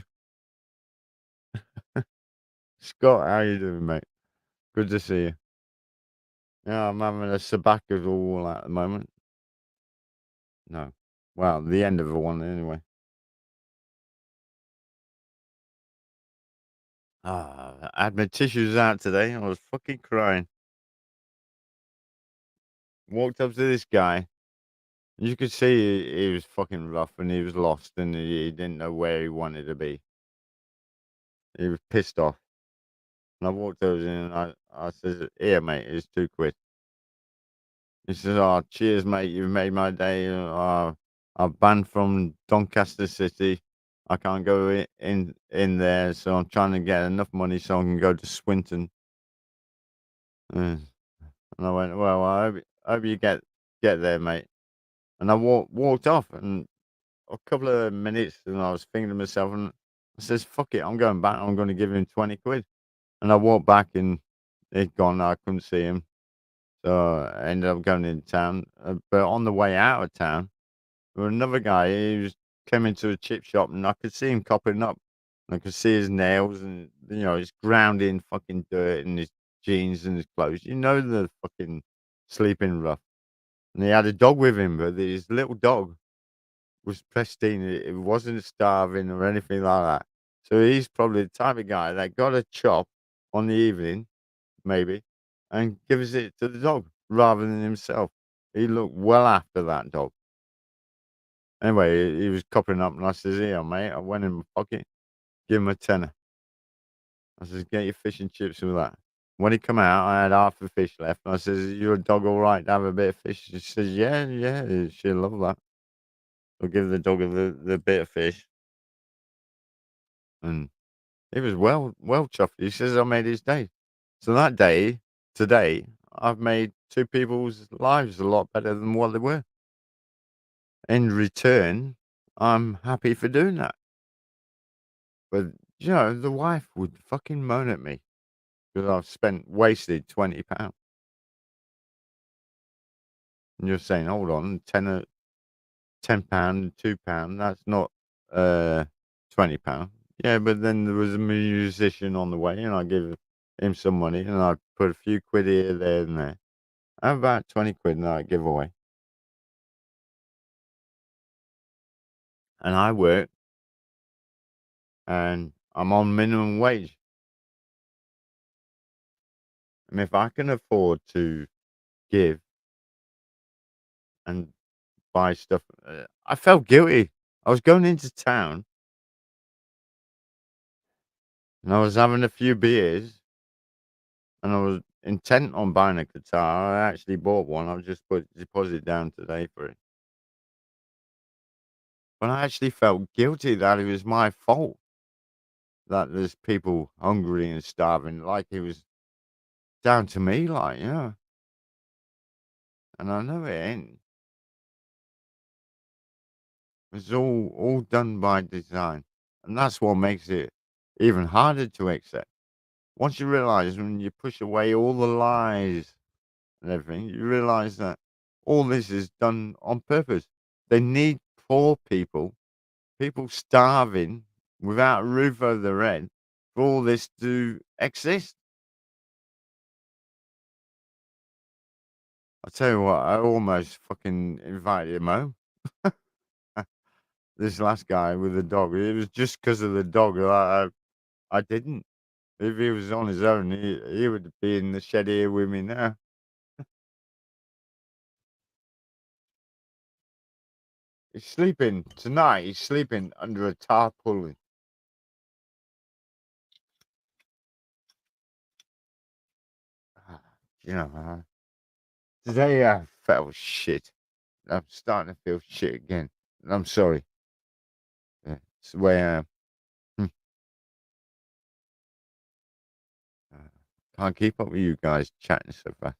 S1: Scott, how you doing, mate? Good to see you. Yeah, I'm having a sabbatical at the moment. No. Well, the end of one anyway. I had my tissues out today. I was fucking crying. Walked up to this guy. You could see he was fucking rough and he was lost and he didn't know where he wanted to be. He was pissed off. And I walked over to him and I said, "Here, mate, it's £2." He says, "Oh, cheers, mate. You've made my day. I'm banned from Doncaster City. I can't go in there, so I'm trying to get enough money so I can go to Swinton." And I went, "Well, I hope you get there, mate." And I walked off, and a couple of minutes, and I was thinking to myself, and I says, "Fuck it, I'm going back. I'm going to give him 20 quid." And I walked back, and he'd gone. I couldn't see him, so I ended up going into town. But on the way out of town, there was another guy. Came into a chip shop, and I could see him copping up. And I could see his nails, and he's ground in fucking dirt in his jeans and his clothes. The fucking sleeping rough. And he had a dog with him, but his little dog was pristine. It wasn't starving or anything like that. So he's probably the type of guy that got a chop on the evening, maybe, and gives it to the dog rather than himself. He looked well after that dog. Anyway, he was copping up, and I says, "Here, mate." I went in my pocket, give him a tenner. I says, "Get your fish and chips with that." When he come out, I had half a fish left, and I says, "Is your dog all right to have a bit of fish?" She says, "Yeah, yeah, she'll love that." I'll give the dog the bit of fish, and he was well chuffed. He says, "I made his day." So that day, today, I've made two people's lives a lot better than what they were. In return, I'm happy for doing that. But the wife would fucking moan at me because I've wasted £20. And you're saying, hold on, £10, £2, that's not £20. Yeah, but then there was a musician on the way, and I give him some money, and I put a few quid here, there, and there. I have about 20 quid, and I give away. And I work, and I'm on minimum wage. And if I can afford to give and buy stuff, I felt guilty. I was going into town, and I was having a few beers, and I was intent on buying a guitar. I actually bought one. I've just put deposit down today for it. But I actually felt guilty that it was my fault that there's people hungry and starving, like it was down to me, like, yeah. And I know it ain't. It's all done by design, and that's what makes it even harder to accept. Once you realize when you push away all the lies and everything, you realize that all this is done on purpose. They need poor people, people starving without a roof over their head, for all this to exist. I tell you what, I almost fucking invited him home. This last guy with the dog. It was just because of the dog that I didn't. If he was on his own, he would be in the shed here with me now. He's sleeping tonight. He's sleeping under a tarpaulin. Ah, You know, today I felt shit. I'm starting to feel shit again. And I'm sorry. Yeah, it's the way I am. Hmm. Uh, Can't keep up with you guys chatting so fast.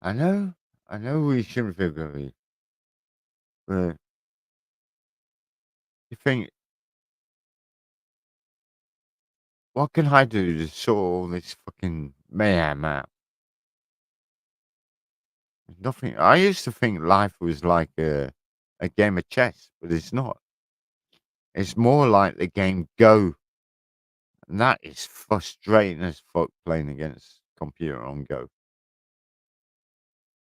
S1: I know. I know we shouldn't feel good. But you think, what can I do to sort all this fucking mayhem out? Nothing. I used to think life was like a game of chess, but it's not. It's more like the game Go, and that is frustrating as fuck playing against computer on Go.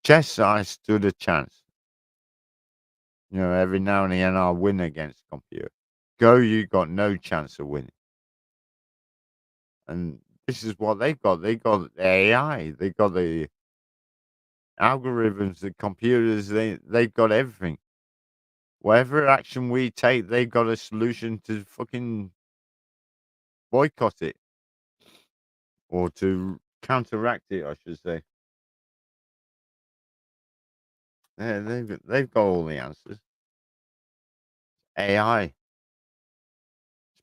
S1: Chess, I stood a chance. Every now and again I'll win against computer. Go, you got no chance of winning. And this is what they've got. They got the AI. They got the algorithms, the computers. They've got everything. Whatever action we take, they've got a solution to fucking boycott it or to counteract it, I should say. Yeah, they've got all the answers. AI. It's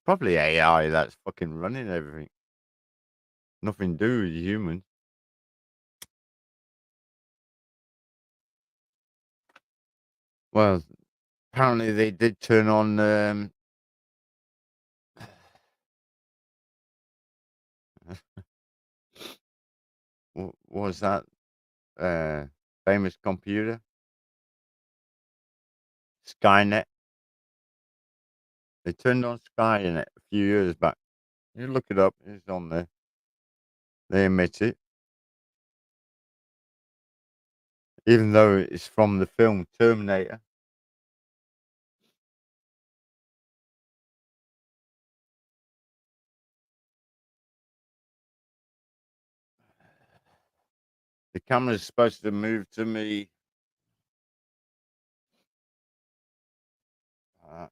S1: probably AI that's fucking running everything. Nothing to do with humans. Well, apparently they did turn on what was that famous computer? Skynet. They turned on Skynet a few years back. You look it up, it's on there. They admit it. Even though it's from the film Terminator. The camera's supposed to move to me. Uh,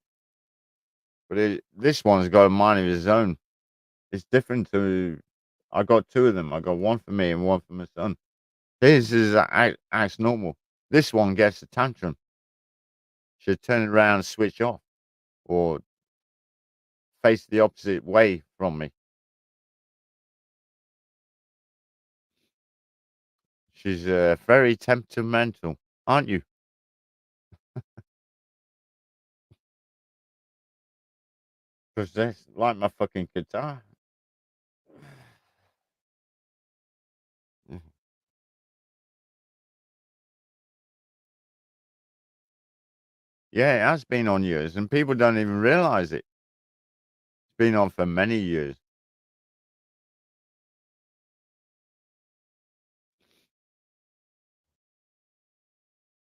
S1: but this one's got a mind of his own. It's different to. I got two of them. I got one for me and one for my son. His is acts normal. This one gets a tantrum. Should turn it around and switch off, or face the opposite way from me. She's very temperamental, aren't you? Because that's like my fucking guitar. Mhm. Yeah, it has been on years, and people don't even realize it. It's been on for many years.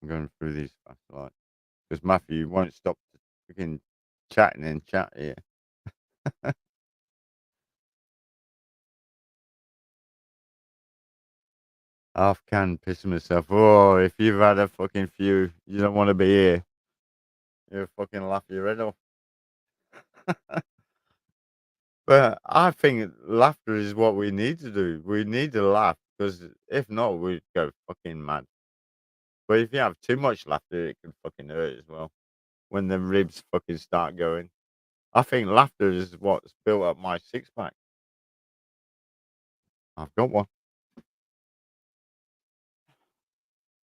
S1: I'm going through these fast, like, because Matthew won't stop fucking chatting and chat here. Half can pissing myself. Oh, if you've had a fucking few, you don't want to be here. You'll fucking laugh your head off. But I think laughter is what we need to do. We need to laugh because if not, we go fucking mad. But if you have too much laughter, it can fucking hurt as well. When the ribs fucking start going. I think laughter is what's built up my six pack. I've got one.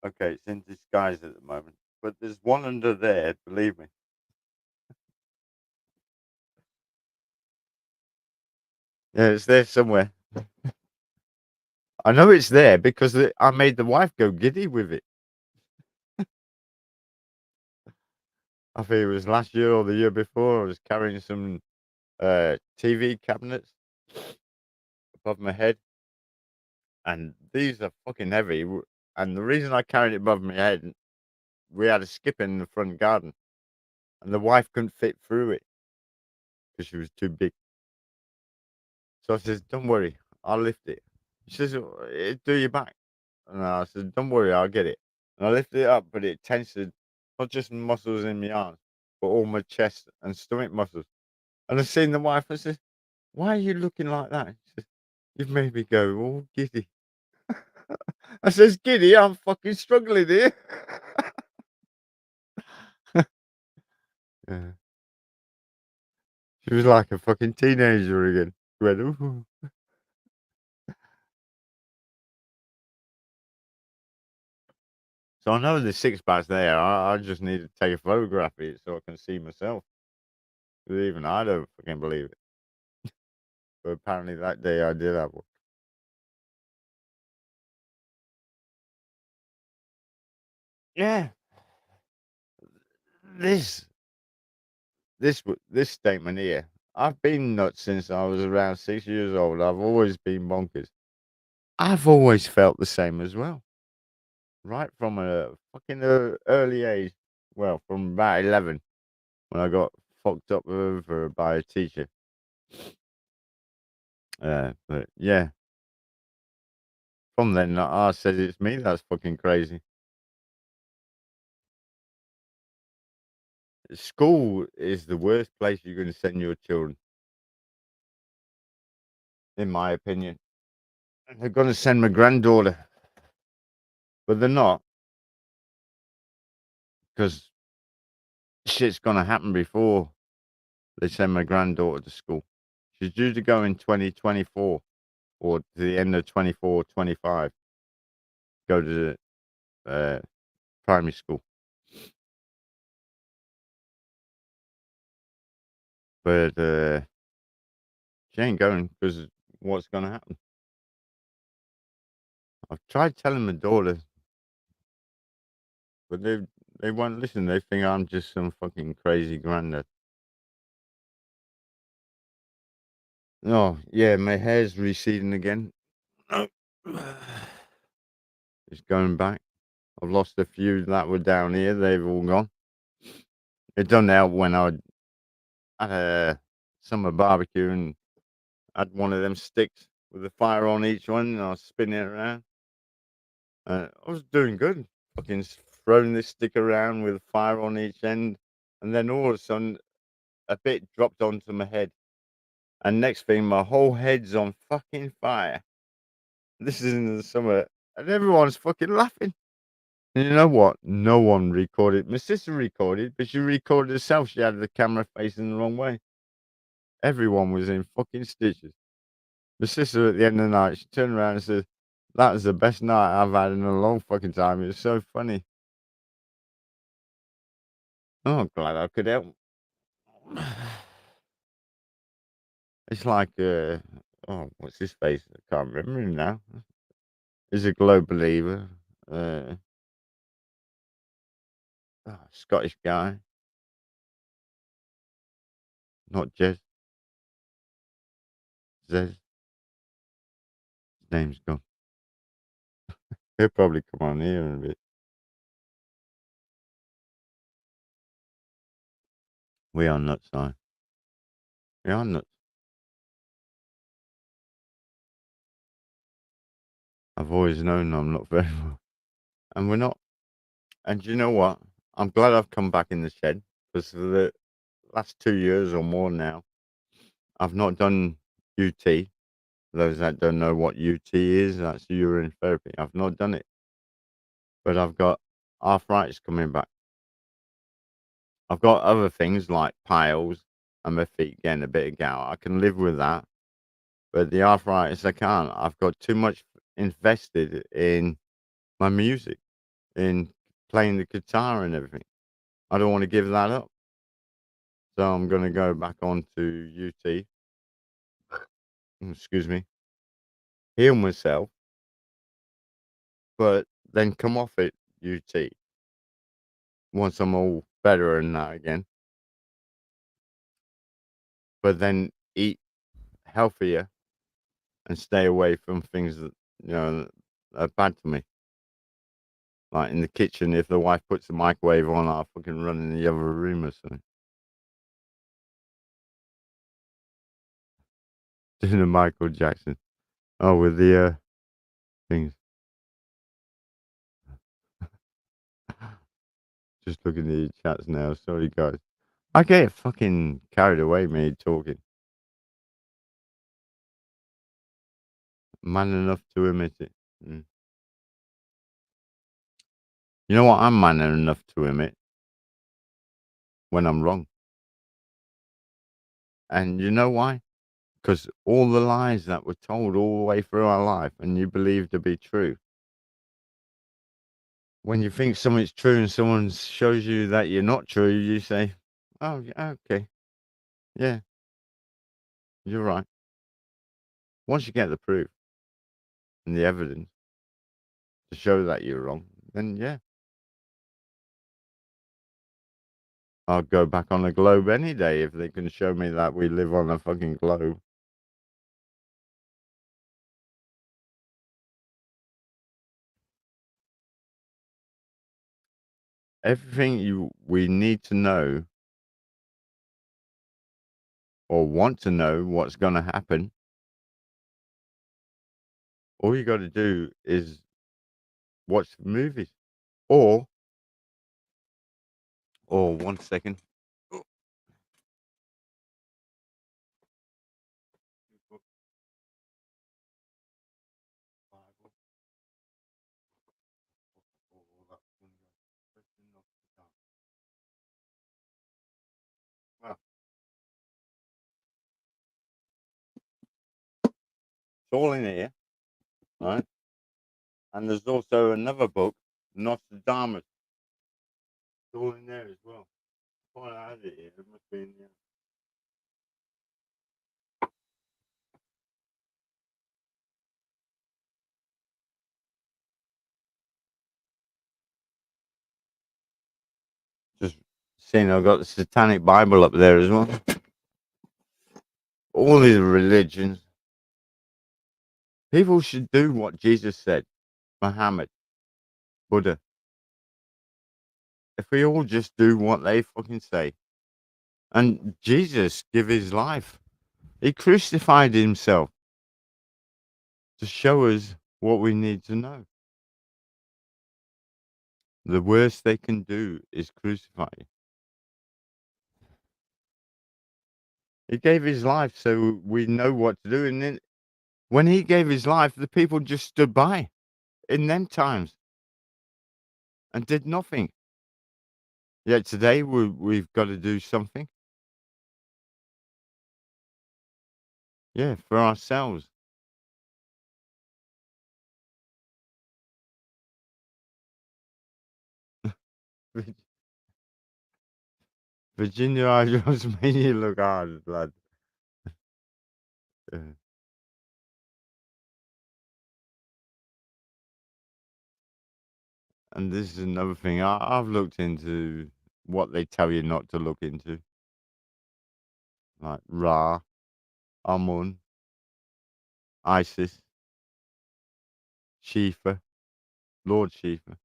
S1: Okay, it's in disguise at the moment. But there's one under there, believe me. Yeah, it's there somewhere. I know it's there because I made the wife go giddy with it. I think it was last year or the year before. I was carrying some TV cabinets above my head, and these are fucking heavy. And the reason I carried it above my head, we had a skip in the front garden, and the wife couldn't fit through it because she was too big. So I says, "Don't worry, I'll lift it." She says, "It'll do your back." And I said, "Don't worry, I'll get it." And I lifted it up, but it tensed not just muscles in my arms, but all my chest and stomach muscles. And I seen the wife. I said, "Why are you looking like that?" She says, "You've made me go all giddy." I says, "Giddy? I'm fucking struggling here." Yeah. She was like a fucking teenager again. She went, "Ooh." So I know the six pack's there. I just need to take a photograph of it so I can see myself. 'Cause even I don't fucking believe it. But apparently that day I did have one. Yeah. This this statement here. I've been nuts since I was around 6 years old. I've always been bonkers. I've always felt the same as well. Right from a fucking early age. Well, from about 11 when I got fucked up over by a teacher. But yeah, from then I said it's me that's fucking crazy. School is the worst place you're going to send your children, in my opinion. And they're going to send my granddaughter, but they're not because shit's going to happen before they send my granddaughter to school. She's due to go in 2024 or to the end of 24, 25, go to primary school. But she ain't going because what's going to happen? I've tried telling my daughter, but they won't listen. They think I'm just some fucking crazy granddad. Oh, yeah, my hair's receding again. It's going back. I've lost a few that were down here. They've all gone. It done help when I had a summer barbecue and had one of them sticks with a fire on each one, and I was spinning it around. I was doing good. Fucking throwing this stick around with fire on each end, and then all of a sudden, a bit dropped onto my head. And next thing, my whole head's on fucking fire. This is in the summer, and everyone's fucking laughing. And you know what? No one recorded. My sister recorded, but she recorded herself. She had the camera facing the wrong way. Everyone was in fucking stitches. My sister at the end of the night, she turned around and said, "That was the best night I've had in a long fucking time. It was so funny." Oh, I'm glad I could help. It's like, oh, what's his face? I can't remember him now. He's a Globe believer. Scottish guy, not Jez. Zez. His name's gone. He'll probably come on here in a bit. We are nuts, I. We are nuts. I've always known I'm not very well, and we're not. And you know what? I'm glad I've come back in the shed because for the last 2 years or more now, I've not done UT. For those that don't know what UT is, that's urine therapy. I've not done it, but I've got
S2: arthritis coming back. I've got other things like piles and my feet getting a bit of gout. I can live with that, but the arthritis I can't. I've got too much invested in my music, in playing the guitar and everything. I don't want to give that up. So I'm going to go back on to UT, excuse me, heal myself, but then come off it UT once I'm all better and that again. But then eat healthier and stay away from things that, that are bad for me. Like in the kitchen, if the wife puts the microwave on, I'll fucking run in the other room or something. Doing a Michael Jackson. Oh, with the things. Just looking at the chats now. Sorry, guys. I get fucking carried away, me talking. Man enough to admit it. Mm. You know what? I'm man enough to admit when I'm wrong. And you know why? Because all the lies that were told all the way through our life and you believe to be true. When you think something's true and someone shows you that you're not true, you say, oh, yeah, okay. Yeah, you're right. Once you get the proof and the evidence to show that you're wrong, then yeah. I'll go back on a globe any day if they can show me that we live on a fucking globe. Everything we need to know or want to know what's going to happen, all you got to do is watch the movies or 1 second. Well, it's all in here, right? And there's also another book, Nostradamus. It's all in there as well. I thought I had it here. It must be in there. Just seeing I've got the Satanic Bible up there as well. All these religions. People should do what Jesus said. Muhammad, Buddha. If we all just do what they fucking say. And Jesus give his life. He crucified himself to show us what we need to know. The worst they can do is crucify you. He gave his life so we know what to do. And then when he gave his life, the people just stood by in them times and did nothing. Yet today we've got to do something. Yeah, for ourselves. Virginia, I just made you look hard, blood. And this is another thing. I've looked into what they tell you not to look into. Like Ra, Amun, Isis, Shifa, Lord Shifa.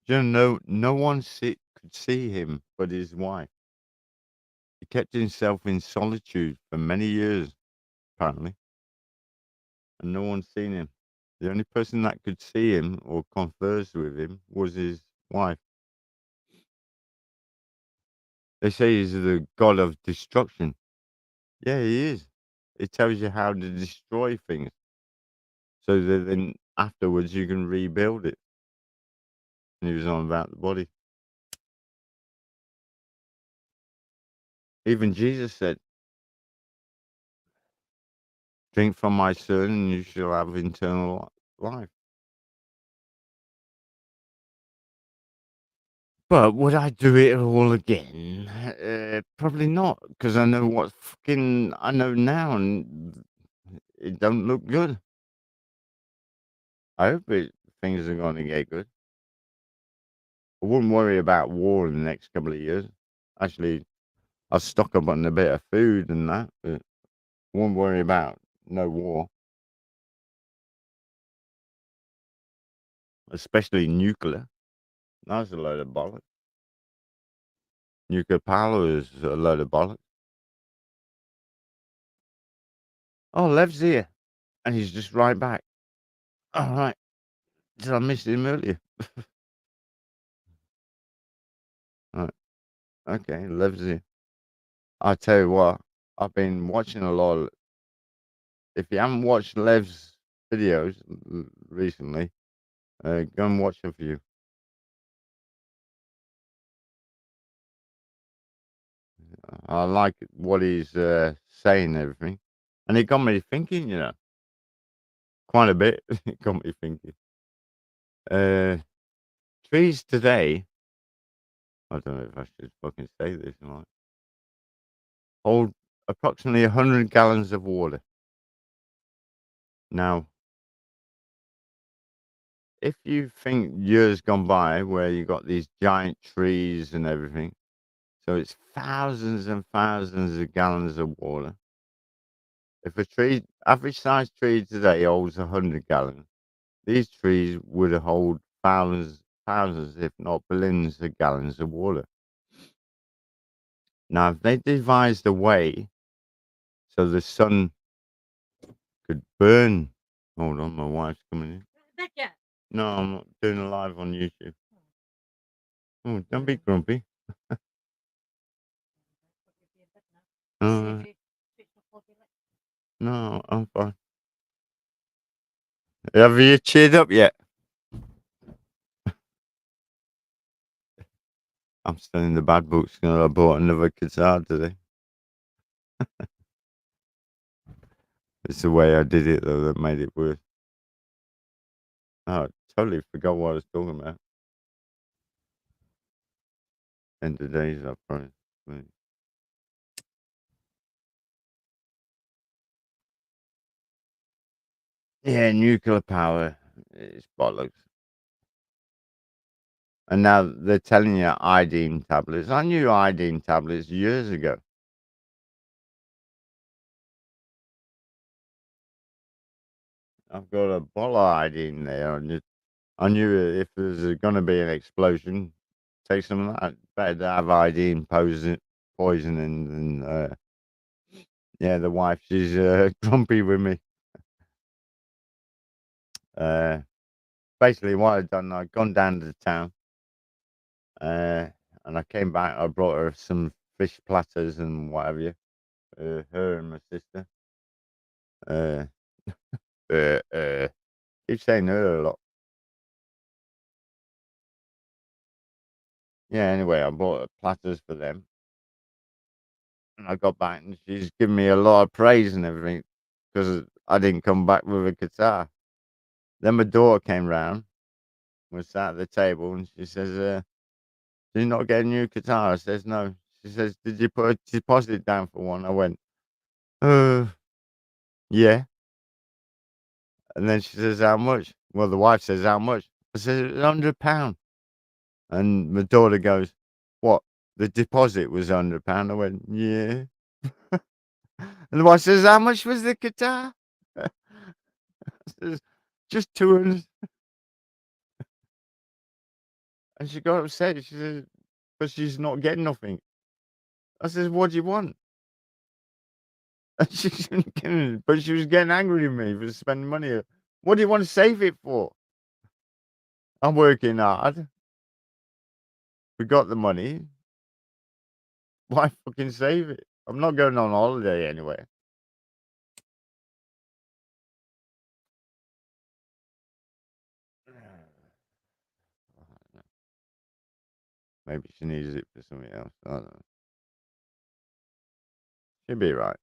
S2: You know, no one could see him but his wife. He kept himself in solitude for many years, apparently. And no one's seen him. The only person that could see him or converse with him was his wife. They say he's the god of destruction. Yeah, he is. It tells you how to destroy things so that then afterwards you can rebuild it. And he was on about the body. Even Jesus said, "Drink from my son, and you shall have eternal life." But would I do it all again? Probably not, because I know what I know now, and it don't look good. I hope things are going to get good. I wouldn't worry about war in the next couple of years. Actually, I'll stock up on a bit of food and that, but I wouldn't worry about no war, especially nuclear. That's a load of bollocks. Nuclear power is a load of bollocks. Oh, Lev's here, and he's just right back. All right. Did I miss him earlier? Right. Okay, Lev's here. I tell you what, I've been watching a lot. If you haven't watched Lev's videos recently, go and watch a few. I like what he's saying and everything, and it got me thinking. Quite a bit. It got me thinking. Trees today. I don't know if I should fucking say this. Right? Hold approximately 100 gallons of water. Now, if you think years gone by where you got these giant trees and everything, so it's thousands and thousands of gallons of water. If a average size tree today holds 100 gallons, these trees would hold thousands, if not billions of gallons of water. Now, if they devised a way so the sun could burn. Hold on, my wife's coming in. No, I'm not doing a live on YouTube. Oh, don't be grumpy. No, I'm fine. Have you cheered up yet? I'm still in the bad books. I bought another guitar today. It's the way I did it, though, that made it worse. Oh, I totally forgot what I was talking about. And today's up front. Yeah, nuclear power is bollocks. And now they're telling you iodine tablets. I knew iodine tablets years ago. I've got a bottle of iodine there. I knew if there's going to be an explosion, take some of that. Better to have iodine poisoning than, yeah, the wife, she's grumpy with me. Basically, what I'd done, I'd gone down to the town, and I came back. I brought her some fish platters and whatever you. Her and my sister. Uh, keep saying her a lot. Yeah. Anyway, I bought platters for them, and I got back, and she's giving me a lot of praise and everything because I didn't come back with a guitar. Then my daughter came round, was sat at the table, and she says, "Did you not get a new guitar?" I says, "No." She says, "Did you put a deposit down for one?" I went, "Uh, yeah." And then she says, "How much?" Well, the wife says, "How much?" I said, £100. And my daughter goes, "What? The deposit was £100?" I went, "Yeah." And the wife says, "How much was the guitar?" I says, "Just 200." And she got upset. She says, "But she's not getting nothing." I says, "What do you want?" And she shouldn't get it, but she was getting angry with me for spending money. What do you want to save it for? I'm working hard. We got the money. Why fucking save it? I'm not going on holiday anyway.
S1: Maybe she needs it for something else. I don't know. She'll be right.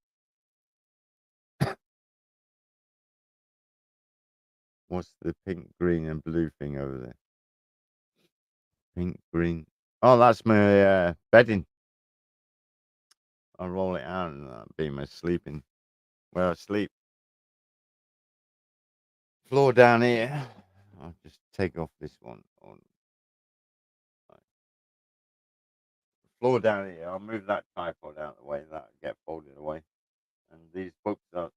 S1: What's the pink, green, and blue thing over there? Pink, green. Oh, that's my bedding. I roll it out and that'd be my sleeping. Where I sleep. Floor down here. I'll just take off this one. Floor down here. I'll move that tripod out of the way. That'll get folded away. And these books are.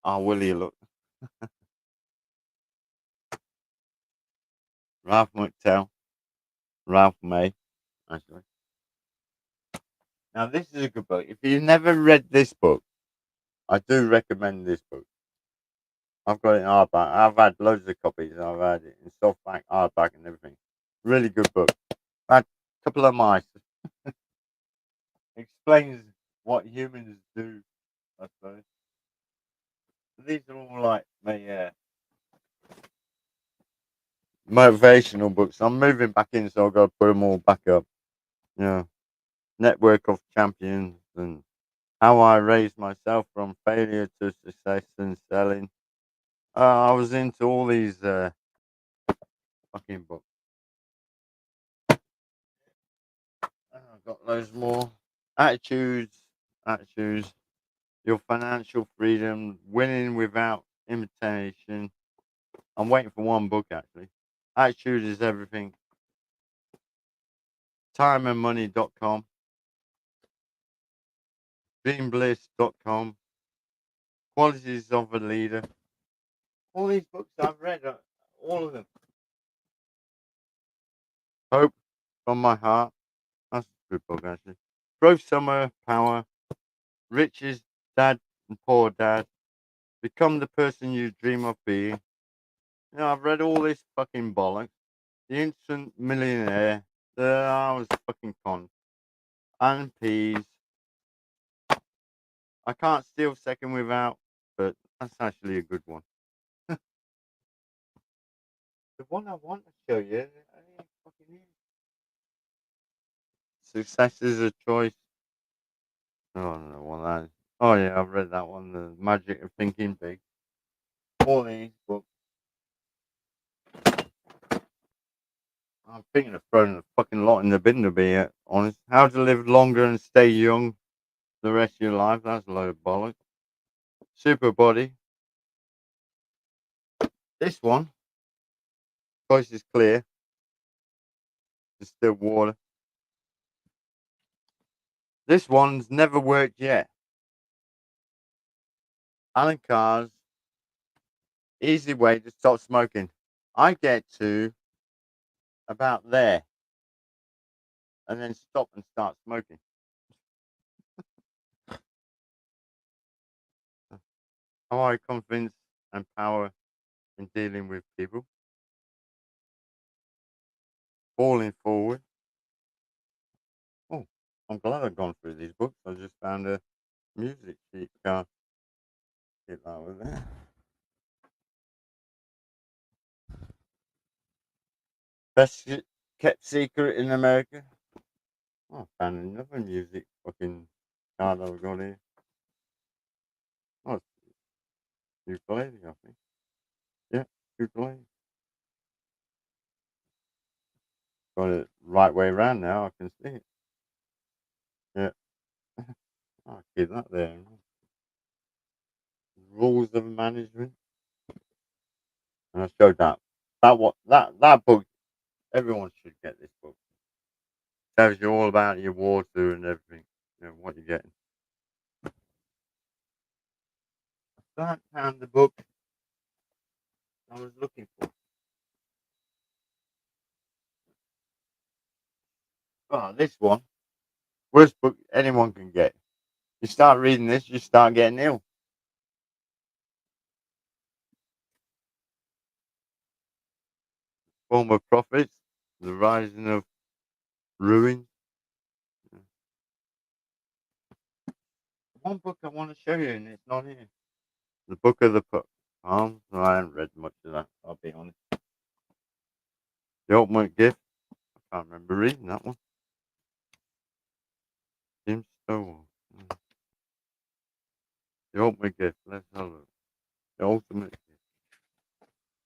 S1: Oh, will you look? Ralph McTell. Ralph May. Actually. Now, this is a good book. If you've never read this book, I do recommend this book. I've got it in hardback. I've had loads of copies. I've had it in softback, hardback, and everything. Really good book. Had a couple of mice. Explains what humans do, I suppose. These are all like my motivational books. I'm moving back in, so I've got to put them all back up. Network of Champions and how I raised myself from failure to success and selling. I was into all these fucking books. I've got loads more. Attitudes, your financial freedom, winning without imitation. I'm waiting for one book actually. Attitude is everything. Timeandmoney.com. Dreambliss.com. Qualities of a Leader. All these books I've read, all of them. Hope from My Heart. That's a good book actually. Growth Summer Power. Riches Dad and Poor Dad. Become the person you dream of being. I've read all this fucking bollocks. The Instant Millionaire. I was fucking con. And Peas. I Can't Steal Second Without, but that's actually a good one. The one I want to show you, I ain't fucking here. Success is a Choice. Oh, I don't know what that is. Oh yeah, I've read that one. The Magic of Thinking Big. All these books. I'm thinking of throwing a fucking lot in the bin, to be honest. How to Live Longer and Stay Young the Rest of Your Life. That's a load of bollocks. Super Body. This one. Choice is clear. Distilled water. This one's never worked yet. Alan Carr's Easy Way to Stop Smoking. I get to about there and then stop and start smoking. How I convince and power in dealing with people. Falling Forward. Oh, I'm glad I've gone through these books. I just found a music sheet card. Get that over there. Best Kept Secret in America. Oh, I found another music fucking card I've got here. Oh, it's ukulele, I think. Yeah, ukulele. Got it right way around now. I can see it. Yeah. I'll keep that there. Rules of Management. And I showed that. That book. Everyone should get this book. Tells you all about your water and everything. What you're getting. I found the book I was looking for. Oh, this one. Worst book anyone can get. You start reading this, you start getting ill. Former Prophets, The Rising of Ruin. One book I want to show you, and it's not here. The Book of the Palms. I haven't read much of that, I'll be honest. The Ultimate Gift.
S2: Can't remember reading that one. Jim Stovall. The ultimate gift. Let's have a look. The ultimate gift.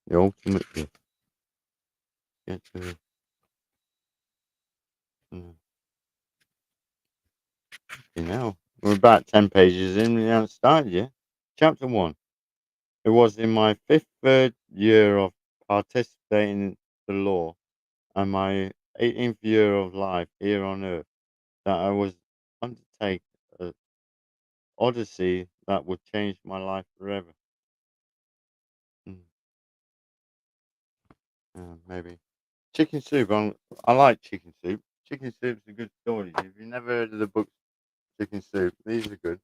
S2: The ultimate gift. Get to. You know, we're about 10 pages in. We haven't started yet. Chapter 1. It was in my fifth year of participating in the law and my 18th year of life here on earth that I was undertake an odyssey that would change my life forever. Maybe chicken soup. I like chicken soup. Chicken soup's a good story. If you've never heard of the book Chicken Soup, these are good.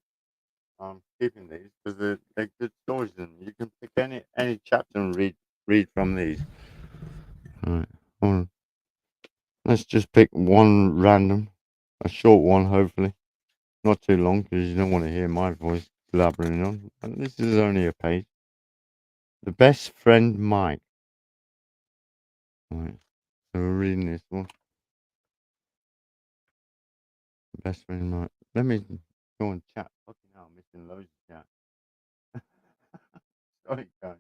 S2: I'm keeping these because they're good stories in them. You can pick any chapter and read from these. All right. Hold on. Let's just pick one random, a short one, hopefully. Not too long because you don't want to hear my voice blabbering on. And this is only a page. The best friend Mike. All right. So we're reading this one. The best friend Mike. Let me go and chat. Fucking hell, I'm missing loads of chat. Sorry, guys.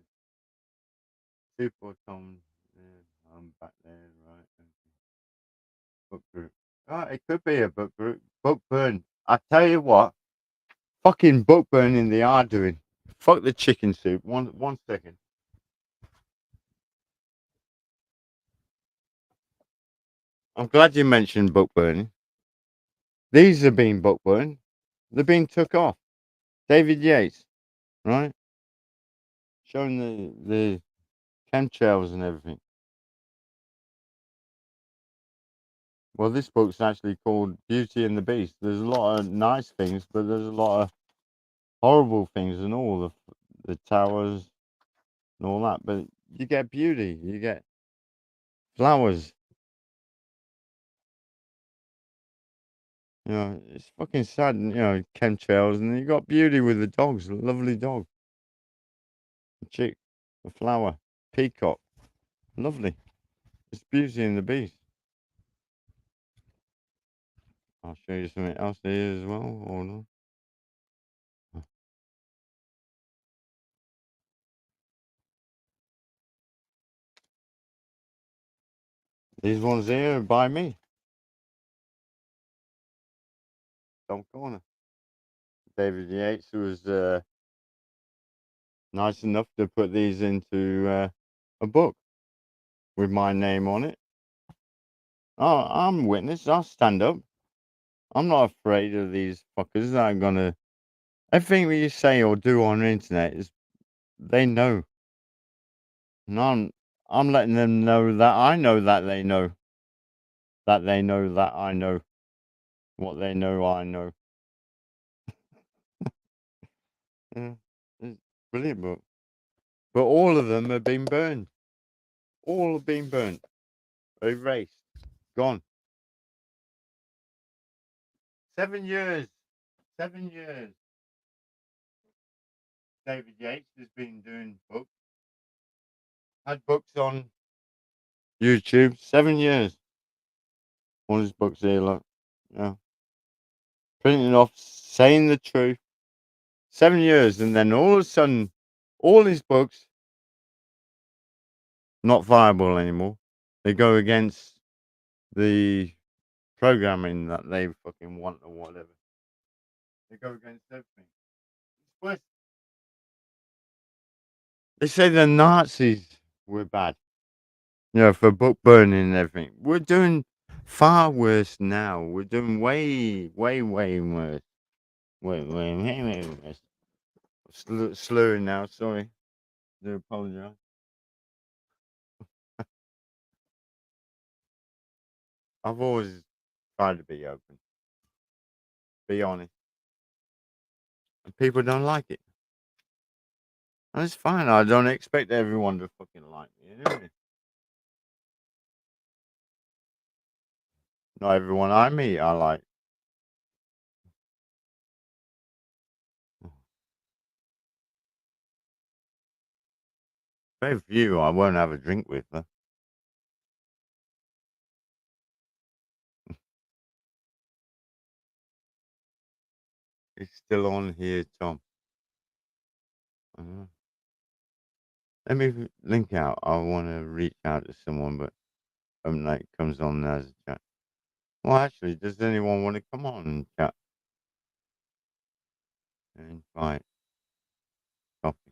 S2: Super Tom. Yeah, I'm back there, right? Book group. Oh, it could be a book group. Book burn. I tell you what, fucking book burning they are doing. Fuck the chicken soup. One second. I'm glad you mentioned book burning. These are being book burned. They're being took off. David Yates, right? Showing the chemtrails and everything. Well, this book's actually called Beauty and the Beast. There's a lot of nice things, but there's a lot of horrible things and all the towers and all that. But you get beauty, you get flowers. You know, it's fucking sad, you know, chemtrails, and you got beauty with the dogs, a lovely dog. A chick, a flower, peacock, lovely. It's Beauty and the Beast. I'll show you something else here as well. Hold on. These ones here are by me. Tom Corner. David Yates was nice enough to put these into a book with my name on it. Oh, I'm witness. I'll stand up. I'm not afraid of these fuckers that are gonna. Everything that you say or do on the internet is they know. And I'm letting them know that I know that they know. That they know that I know. What they know I know. Yeah. It's a brilliant book. But all of them have been burned. All have been burnt. Erased. Gone. 7 years. 7 years. David Yates has been doing books. Had books on YouTube. 7 years. One of his books here, look. Yeah. Printing off, saying the truth. 7 years, and then all of a sudden, all his books not viable anymore. They go against the programming that they fucking want or whatever. They go against everything. But they say the Nazis were bad, you know, for book burning and everything. We're doing far worse now. We're doing way, way, way worse. Way worse. Slurring now, sorry. I do apologize. I've always tried to be open, be honest, and people don't like it. And it's fine. I don't expect everyone to fucking like me. Anyway. Not everyone I meet I like. Very few I won't have a drink with, though. It's still on here, Tom. Uh, Let me link out. I want to reach out to someone, but like comes on as a chat. Well, actually, does anyone want to come on and chat? Invite. Copy.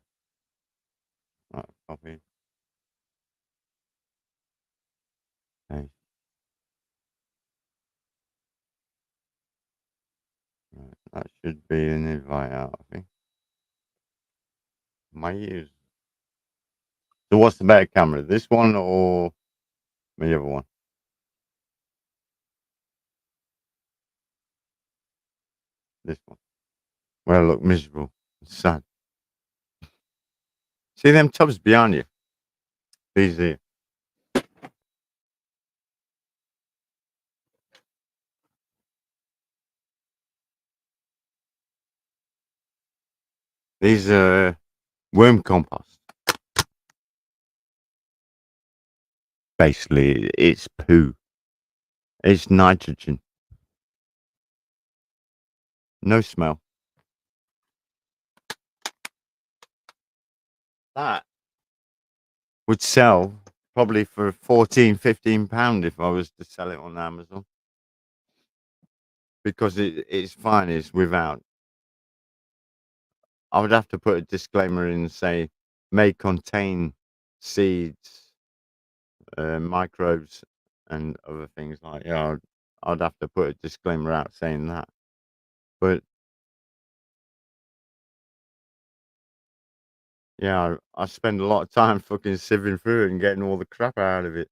S2: Right, copy. Paste. Right, that should be an invite out, I think. My ears. So, what's the better camera? This one or the other one? This one. Well, I look miserable. It's sad. See them tubs behind you? These here. These are worm compost. Basically, it's poo. It's nitrogen. No smell. That would sell probably for £14-15 if I was to sell it on Amazon. Because it's fine, it's without. I would have to put a disclaimer in and say, may contain seeds, microbes, and other things like that. I'd have to put a disclaimer out saying that. But yeah, I spend a lot of time fucking sieving through it and getting all the crap out of it.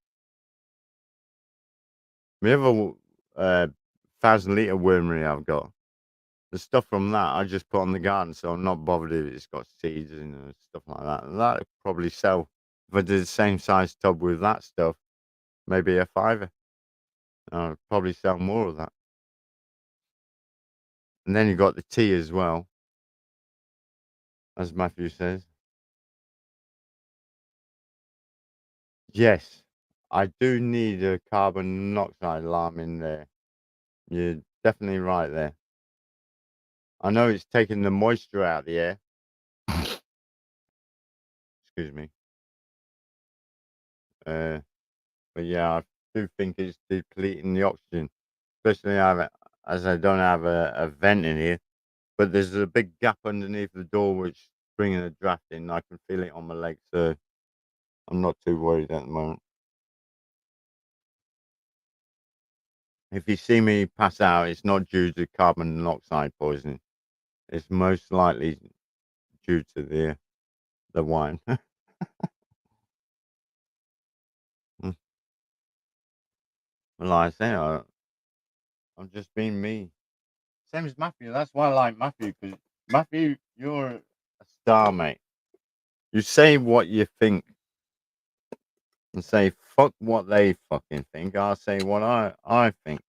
S2: The other 1,000-litre wormery I've got, the stuff from that I just put on the garden, so I'm not bothered if it's got seeds and stuff like that. And that would probably sell. If I did the same size tub with that stuff, maybe a £5. I'd probably sell more of that. And then you got the tea as well, as Matthew says. Yes, I do need a carbon monoxide alarm in there. You're definitely right there. I know it's taking the moisture out of the air. Excuse me. But yeah, I do think it's depleting the oxygen, especially as I don't have a vent in here. But there's a big gap underneath the door which is bringing a draft in. I can feel it on my legs, so I'm not too worried at the moment. If you see me pass out, it's not due to carbon monoxide poisoning. It's most likely due to the wine. Mm. Well, like I say, I'm just being me. Same as Matthew. That's why I like Matthew, because Matthew, you're a star, mate. You say what you think and say fuck what they fucking think. I'll say what I think.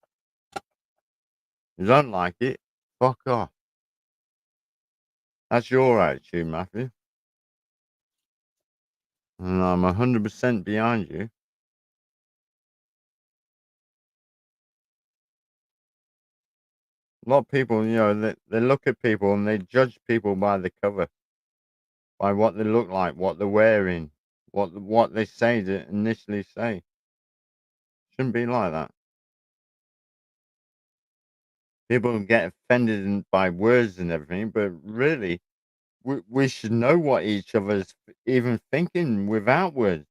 S2: You don't like it, fuck off. That's your attitude, Matthew. And I'm 100% behind you. A lot of people, they look at people and they judge people by the cover, by what they look like, what they're wearing, what they say to initially say. Shouldn't be like that. People get offended by words and everything, but really, we should know what each other's even thinking without words.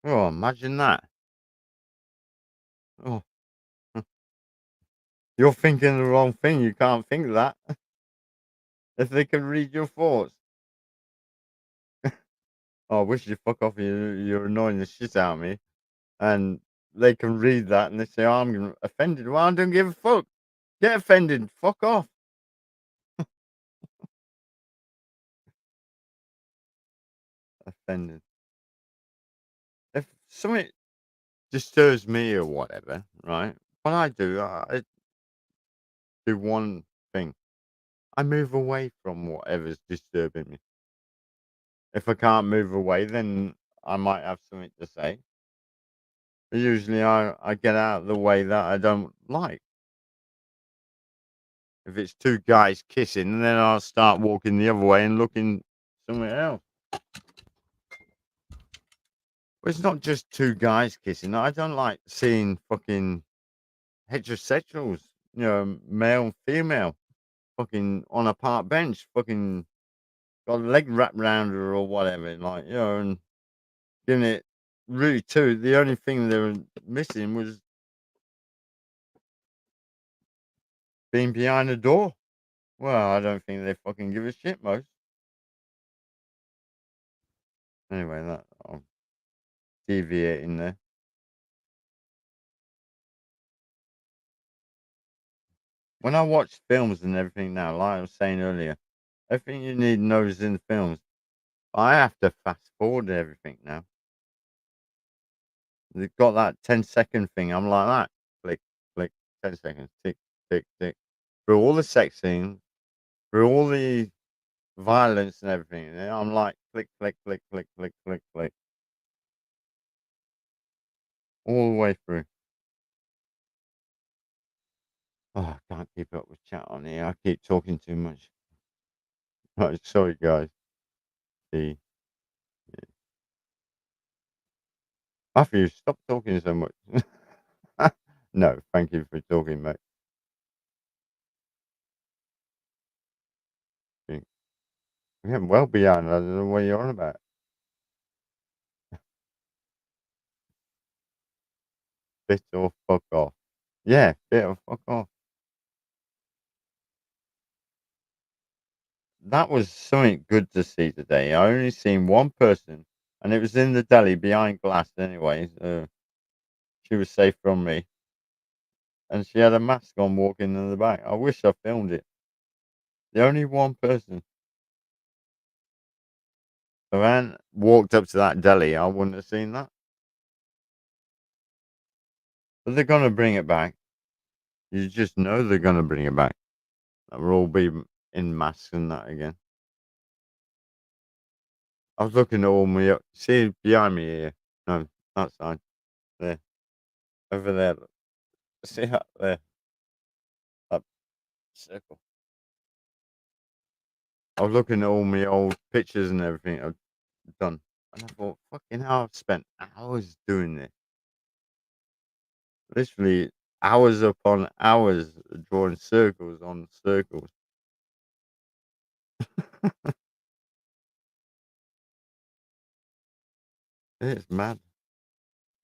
S2: Oh, imagine that. Oh, you're thinking the wrong thing. You can't think that. If they can read your thoughts. Oh, I wish you fuck off. You're annoying the shit out of me. And they can read that and they say, oh, I'm offended. Well, I don't give a fuck. Get offended. Fuck off. Offended. If something disturbs me or whatever, right? What I do one thing. I move away from whatever's disturbing me. If I can't move away, then I might have something to say. But usually I get out of the way that I don't like.
S1: if it's two guys kissing, and then I'll start walking the other way and looking somewhere else. Well, it's not just two guys kissing. I don't like seeing fucking heterosexuals, male and female, fucking on a park bench, fucking got a leg wrapped around her or whatever, like, and giving it really too. The only thing they were missing was being behind the door. Well, I don't think they fucking give a shit most. Anyway, that I'll deviate in there. When I watch films and everything now, like I was saying earlier, everything you need to know is in the films. I have to fast forward everything now. They've got that 10-second thing. I'm like that. Click, click, 10 seconds. Tick, tick, tick. Through all the sex scenes, through all the violence and everything. And I'm like, click, click, click, click, click, click, click. All the way through. Oh, I can't keep up with chat on here. I keep talking too much. Right, sorry, guys. See. Matthew, stop talking so much. No, thank you for talking, mate. Yeah, well beyond. I don't know what you're on about. Bit or fuck off. Yeah, bit or fuck off. That was something good to see today. I only seen one person, and it was in the deli behind glass anyway. She was safe from me. And she had a mask on walking in the back. I wish I filmed it. The only one person. If I hadn't walked up to that deli, I wouldn't have seen that. But they're going to bring it back. You just know they're going to bring it back. We'll all be in masks and that again. I was looking at all my. See behind me here? No, that side. There. Over there. Look. See up there? That circle. I was looking at all my old pictures and everything I've done. And I thought, fucking hell, I've spent hours doing this. Literally hours upon hours drawing circles on circles. It's mad.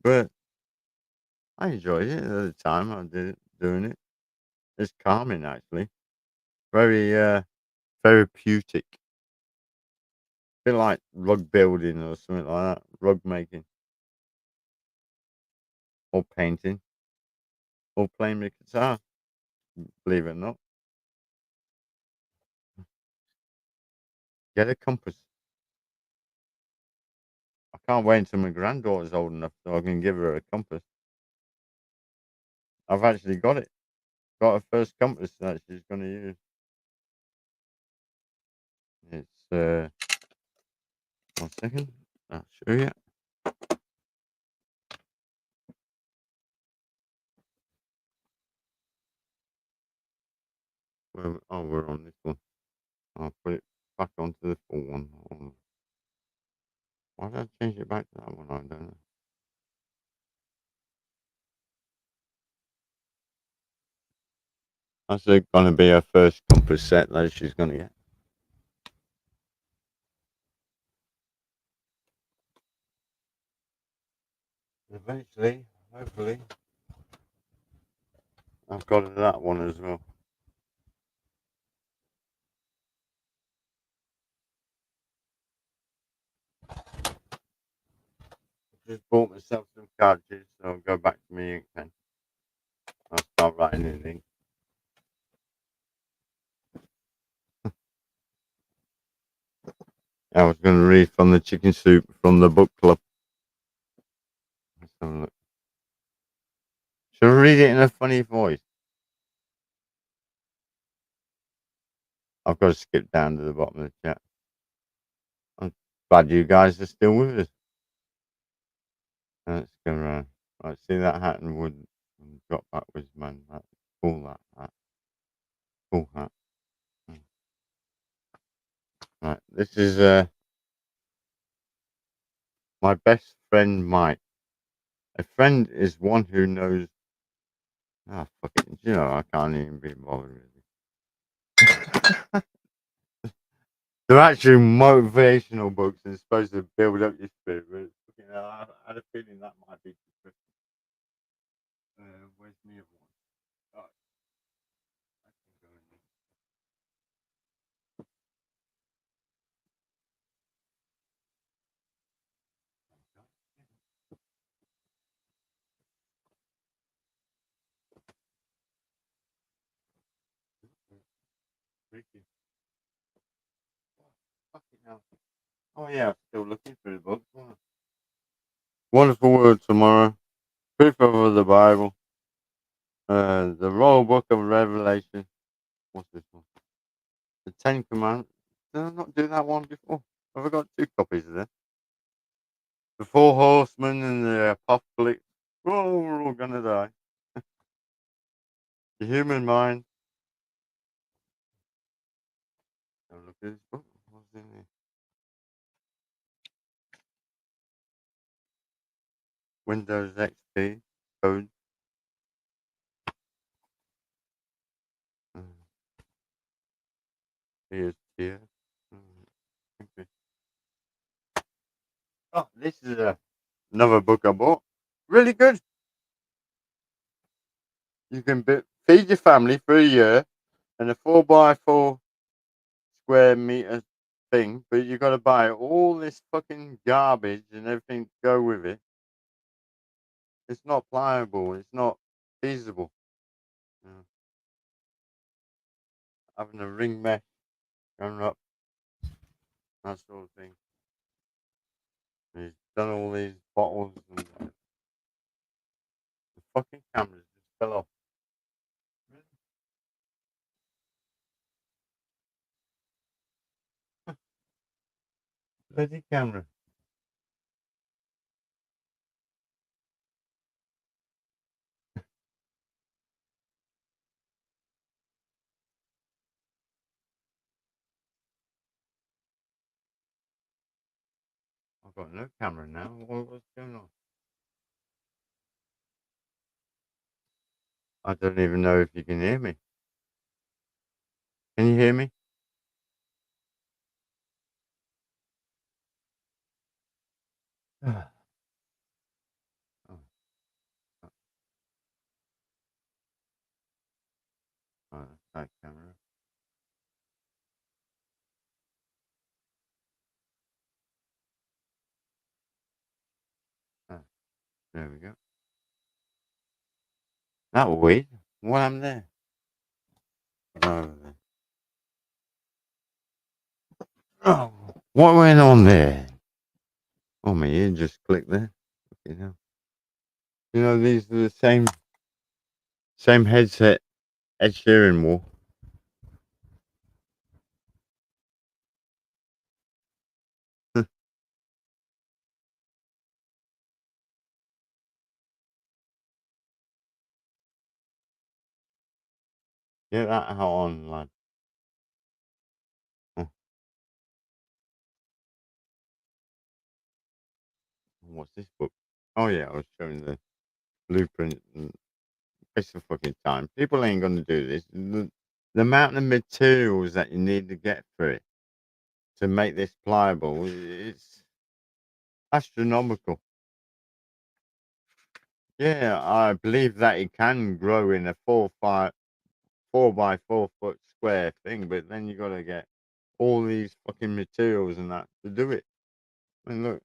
S1: But I enjoyed it at the time I did it, doing it. It's calming, actually. Very therapeutic. Bit like rug building or something like that. Rug making. Or painting. Or playing the guitar. Believe it or not. Get a compass. I can't wait until my granddaughter's old enough so I can give her a compass. I've actually got it. Got her first compass that she's going to use. It's 1 second. I'll show you. We're on this one. I'll put it back onto the full one. Why did I change it back to that one? I don't know. That's going to be her first compass set that she's going to get. Eventually, hopefully, I've got that one as well. Just bought myself some cartridges, so I'll go back to my ink pen. I'll start writing in ink. I was going to read from the chicken soup from the book club. Let's have a look. Should I read it in a funny voice? I've got to skip down to the bottom of the chat. I'm glad you guys are still with us. Let's go around. Right, see that hat and wood and drop backwards, man. That's cool, that hat.
S2: Cool hat. Right. This is my best friend Mike. A friend is one who knows. Ah, fuck it. You know, I can't even be bothered with it. They're actually motivational books and supposed to build up your spirit. But fucking hell, I had a feeling that might be too Christmas. Where's the other one? Oh, I can go in there. Freaky. Fucking hell. Oh yeah, I'm still looking for the book. Wonderful World Tomorrow. Proof of the Bible. The Royal Book of Revelation. What's this one? The Ten Commandments. Did I not do that one before? Have I got 2 copies of this? The Four Horsemen and the Apocalypse. Oh, we're all gonna die. The Human Mind. Have a look at this book. What's in here? Windows XP code. Here's here. Okay. Oh, this is another book I bought. Really good. You can feed your family for a year and a 4x4 square meter thing, but you got to buy all this fucking garbage and everything to go with it. It's not pliable. It's not feasible. You know, having a ring mesh going up, that sort of thing. And he's done all these bottles and the fucking cameras just fell off. Bloody camera. I've got no camera now. What's going on? I don't even know if you can hear me. Can you hear me? Oh, oh, that's that camera. Oh, there we go. That weird. What happened there? Oh, oh, what went on there? Oh, my ear just clicked there. You know, these are the same headset Ed Sheeran wore. Get that out on, lad. Oh, what's this book? Oh yeah, I was showing the blueprint. Waste of fucking time. People ain't gonna do this. The amount of materials that you need to get for it to make this pliable, it's astronomical. Yeah, I believe that it can grow in a 4x4 foot square thing, but then you gotta get all these fucking materials and that to do it. I mean, look,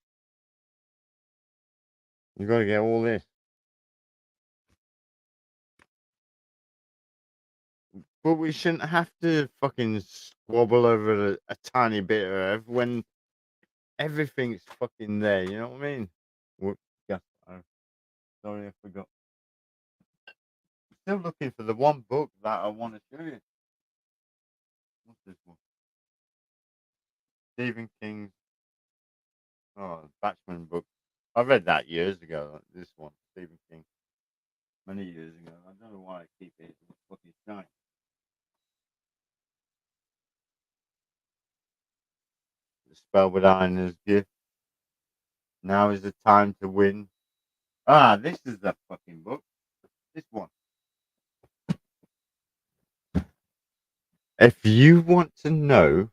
S2: you gotta get all this. But we shouldn't have to fucking squabble over a tiny bit of earth when everything's fucking there. You know what I mean? Whoops, yeah, sorry, I forgot. Still looking for the one book that I want to show you. What's this one? Stephen King's Batman book. I read that years ago. This one, Stephen King, many years ago. I don't know why I keep it. It's fucking shiny. The Spellbinder's gift. Now is the time to win. Ah, this is the fucking book. This one. If you want to know,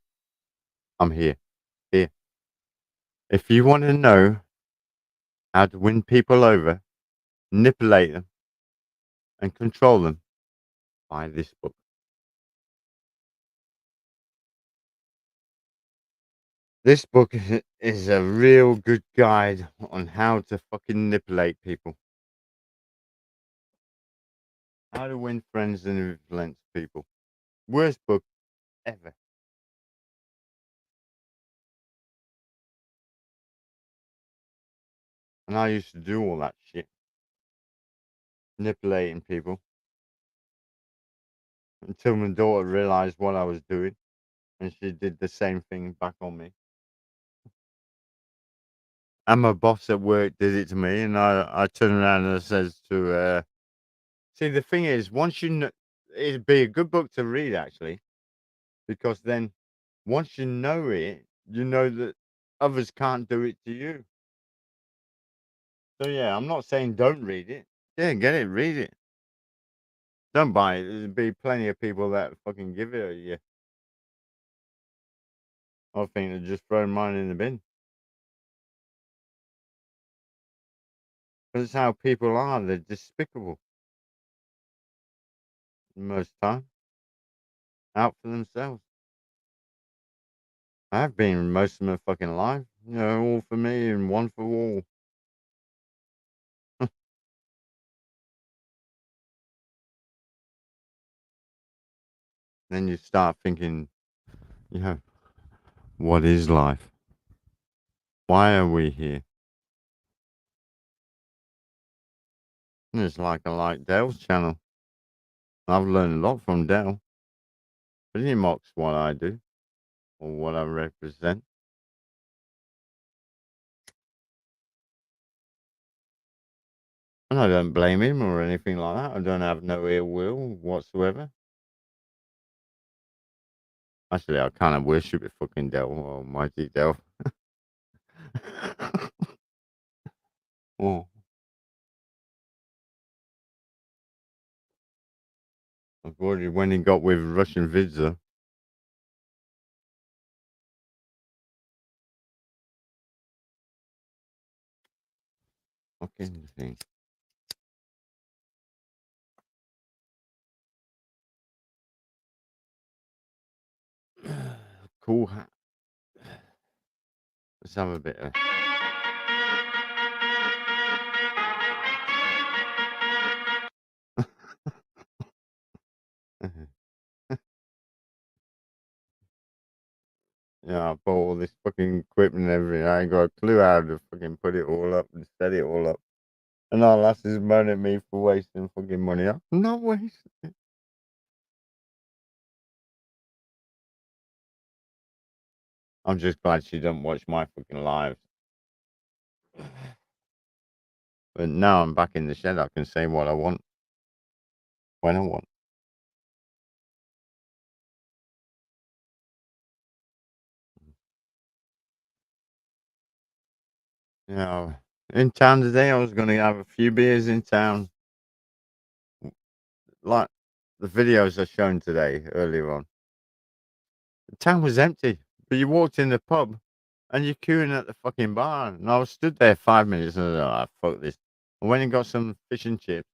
S2: I'm here. Here. If you want to know how to win people over, manipulate them, and control them, buy this book. This book is a real good guide on how to fucking manipulate people. How to win friends and influence people. Worst book ever. And I used to do all that shit. Manipulating people. Until my daughter realized what I was doing. And she did the same thing back on me. And my boss at work did it to me. And I turned around and I says to her, see, the thing is, once you know, it'd be a good book to read, actually. Because then, once you know it, you know that others can't do it to you. So, yeah, I'm not saying don't read it. Yeah, get it, read it. Don't buy it. There'll be plenty of people that fucking give it a you. I think they're just throwing mine in the bin. Because it's how people are. They're despicable. Most time. Out for themselves. I've been most of my fucking life. You know, all for me and one for all. Then you start thinking, you know, what is life? Why are we here? And it's like I like Dale's channel. I've learned a lot from Dale. But he mocks what I do or what I represent. And I don't blame him or anything like that. I don't have no ill will whatsoever. Actually, I kind of worship it, fucking Dale, almighty Dale. Oh, I've already went and got with Russian vids though. Fucking thing. Cool hat. Let's have a bit of. Yeah, I bought all this fucking equipment and everything. I ain't got a clue how to fucking put it all up and set it all up. And all that's is moaning at me for wasting fucking money. I'm not wasting it. I'm just glad she doesn't watch my fucking lives. But now I'm back in the shed. I can say what I want when I want. You know, in town today, I was going to have a few beers in town. Like the videos I shown today earlier on. The town was empty, but you walked in the pub and you're queuing at the fucking bar. And I was stood there 5 minutes and I was like, oh, fuck this. I went and got some fish and chips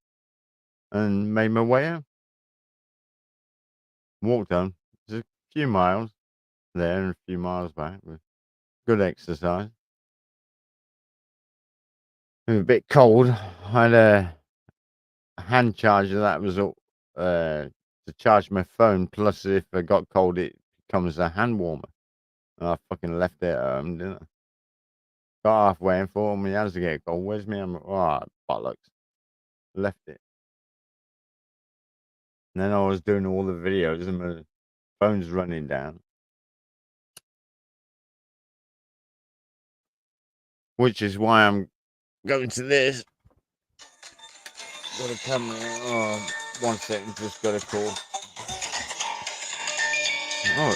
S2: and made my way home. Walked home. Just a few miles there and a few miles back. With good exercise. It was a bit cold. I had a hand charger that was to charge my phone. Plus, if I got cold, it becomes a hand warmer. And I fucking left it at home, didn't I? Got halfway and thought, my hands to get cold. Where's me? I'm bollocks. Left it. And then I was doing all the videos and my phone's running down. Which is why I'm going to this. Got a camera. Oh, 1 second, just got a call. Oh.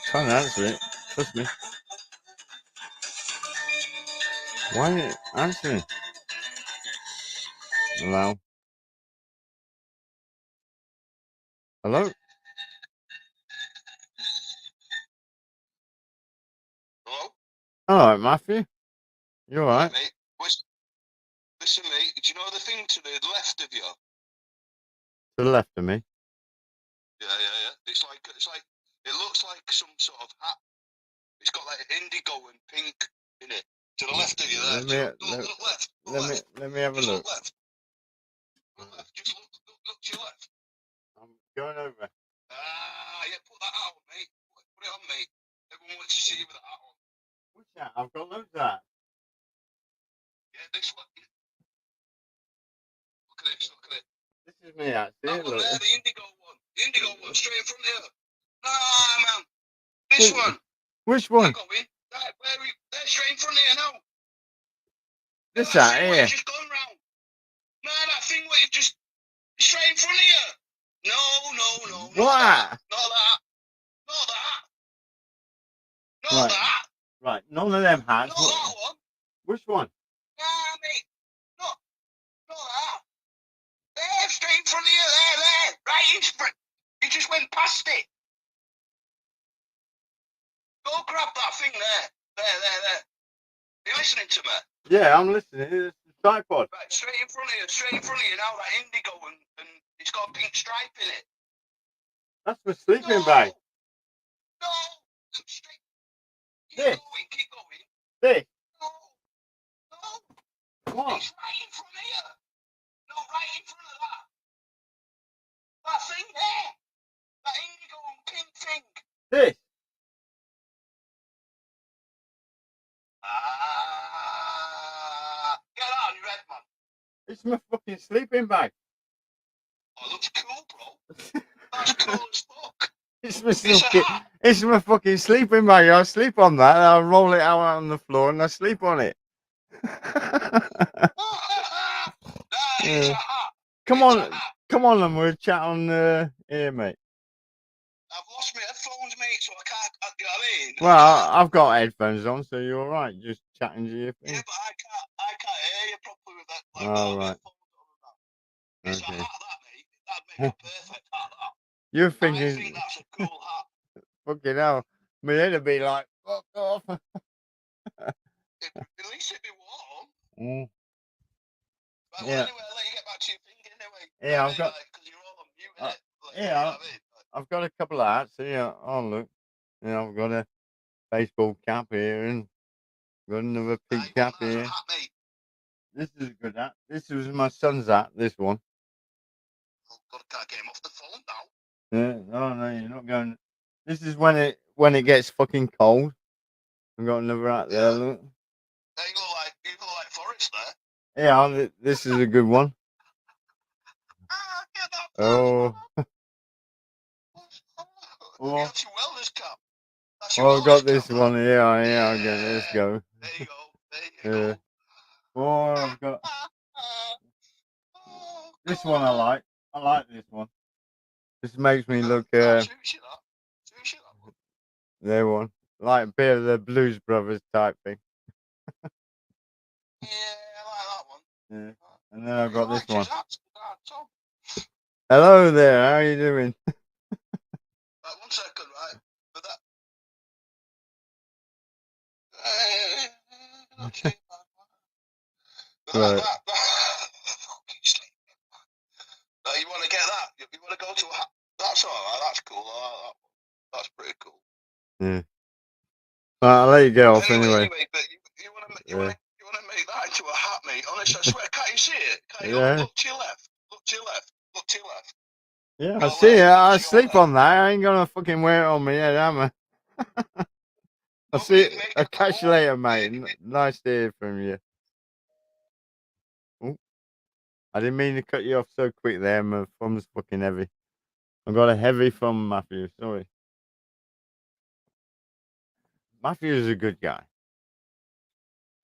S1: trying to answer it. Trust me. Why ain't it answering? Hello? Hello?
S7: Hello?
S1: Alright, Matthew. You
S7: Right,
S1: alright?
S7: mate. Listen, mate. Do you know the thing to the left of you?
S1: To the left of me.
S7: Yeah. It's like it looks like some sort of hat. It's got like indigo and pink in it. To the left of you there.
S1: Let me
S7: Look left. Look left.
S1: let me have a
S7: Just
S1: look.
S7: look left. Look left. Just look to your left.
S1: I'm going over.
S7: Yeah. Put that out, mate. Put it on, mate. Everyone wants to see you with that hat on.
S1: What's that? I've got loads of that.
S7: Yeah, this one. Look at this. Look at it.
S1: This is me actually.
S7: That one
S1: Look.
S7: there, the indigo one. The indigo one, straight in front of you. Nah, man. This one.
S1: Which one?
S7: They're going. They're straight in front of you now.
S1: This
S7: That
S1: hat
S7: thing where
S1: here.
S7: you've just gone round. No, that thing where you've just straight in front of you. No.
S1: What?
S7: Not that. Not
S1: Right.
S7: that.
S1: Right, none of them hats.
S7: Not that one.
S1: Which one?
S7: Nah, mate. Not that. There, straight in front of you. There. Right in front. You just went past it. Go grab that thing there. There. Are you listening to me?
S1: Yeah, I'm listening. It's the tripod.
S7: Right, straight in front of you now, that indigo, and it's got a pink stripe in it.
S1: That's my sleeping bag.
S7: No, look straight.
S1: This.
S7: Keep going.
S1: This.
S7: No.
S1: What?
S7: It's right in front of you. No, right in front of that. That thing there. That indigo and pink thing.
S1: This.
S7: Get out of your head, man.
S1: It's my fucking sleeping bag.
S7: Oh, it looks cool, bro. That's cool as fuck.
S1: It's my
S7: It's a
S1: fucking,
S7: hat.
S1: it's my fucking sleeping bag. I sleep on that. I'll roll it out on the floor and I sleep on it.
S7: Nah, it's a hat.
S1: Come
S7: It's
S1: on,
S7: a hat.
S1: come on, and we'll chat on here, mate.
S7: I've lost my headphones, mate, so I can't. You know what I mean?
S1: Well, I've got headphones on, so you're all right. Just chatting to your
S7: Yeah,
S1: thing.
S7: but I can't hear you properly with that. Like,
S1: Oh,
S7: without
S1: right.
S7: headphones on and that. It's a
S1: Okay.
S7: hat, that, mate. That'd make a perfect hat, that.
S1: You're
S7: I think
S1: thinking,
S7: that's a cool hat.
S1: fucking hell, my head would be like, fuck off.
S7: At least it'd be warm.
S1: Mm.
S7: Right, well,
S1: Yeah.
S7: anyway, I'll let you get back to your thing anyway.
S1: Yeah,
S7: I
S1: I've got.
S7: because you're all on mute,
S1: Uh,
S7: innit? Like,
S1: yeah,
S7: you know what I mean?
S1: I've got a couple of hats here. Oh look, I've got a baseball cap here and got another
S7: Nah,
S1: pig
S7: you
S1: cap
S7: want that as a
S1: here.
S7: hat, mate.
S1: This is a good hat. This was my son's hat. This one.
S7: Oh, God, I can't get him off the phone now.
S1: Yeah. Oh no, you're not going. This is when it gets fucking cold. I've got another hat there.
S7: Yeah.
S1: Look.
S7: There you look like Forrest there.
S1: Yeah, this is a good one.
S7: Get that
S1: Oh.
S7: Oh. That's your wellness cap. That's
S1: Oh,
S7: your
S1: I've got
S7: wellness
S1: this
S7: cap,
S1: one
S7: that.
S1: here. Yeah, again. Let's go.
S7: There you go. There you go.
S1: Oh, I've got
S7: Oh,
S1: this one. I like. I like this one. This makes me look.
S7: Suits you, that. Suits you, that one.
S1: There one. Like a bit of the Blues Brothers type thing.
S7: Yeah, I like that one.
S1: Yeah. And then I've got this one.
S7: Tom.
S1: Hello there. How are you doing?
S7: Right, 1 second, right? But that.
S1: Right.
S7: Fucking sleep. You want to get that? You want to go to a. That's alright. That's cool. I like that one. That's pretty cool.
S1: Yeah. Right, I'll let you get off anyway.
S7: But you want to make that into a hat, mate. Honestly, I swear, can't you see it? Can't you
S1: Yeah.
S7: look to your left? Look to your left. Look to your left.
S1: Yeah, I
S7: Go
S1: see it.
S7: left,
S1: I
S7: look to your
S1: sleep
S7: left.
S1: on that. I ain't gonna fucking wear it on my head, am I? I'll see it.
S7: Make
S1: I'll
S7: a
S1: catch you
S7: call.
S1: later, mate. Nice to hear from you. Oh, I didn't mean to cut you off so quick there. My thumb's fucking heavy. I got a heavy thumb, Matthew. Sorry. Matthew is a good guy.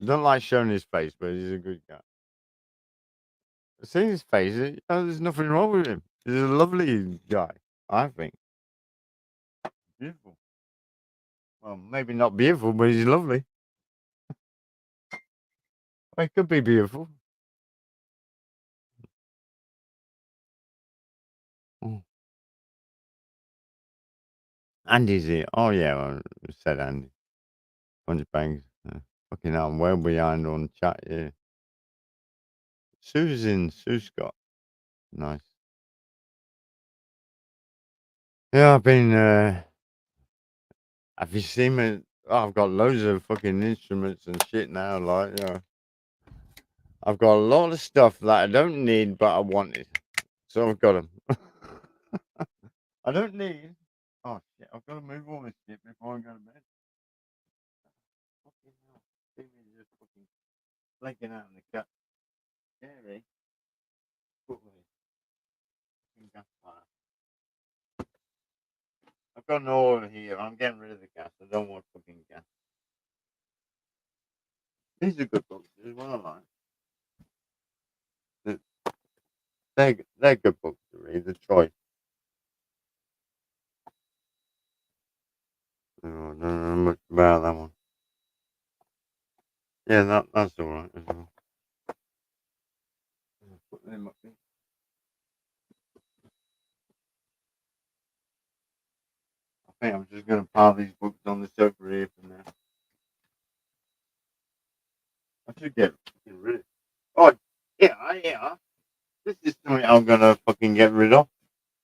S1: I don't like showing his face, but he's a good guy. Seeing his face, there's nothing wrong with him. He's a lovely guy, I think. Beautiful. Well, maybe not beautiful, but he's lovely. Well, he could be beautiful. Oh. Andy's here. Oh, yeah, I said Andy. Bunch of bangs. Fucking hell, I'm well behind on chat, yeah. Sue's in. Sue Scott. Nice. Yeah, I've been, have you seen me? Oh, I've got loads of fucking instruments and shit now, like, you know. I've got a lot of stuff that I don't need, but I wanted. So I've got them. I don't need. Oh, shit, I've got to move all this shit before I go to bed. Fucking hell. See me just fucking flaking out in the cut. Scary. Put me fucking gas fire. I've got an oil here. I'm getting rid of the gas. I don't want fucking gas. These are good books. This is what I like. They're good books to read. The Choice. Oh, I don't know much about that one. Yeah, that's all right as well. Put them up there. I think I'm just going to pile these books on the sofa here for now. I should get rid of it. Oh, yeah. This is something I'm going to fucking get rid of.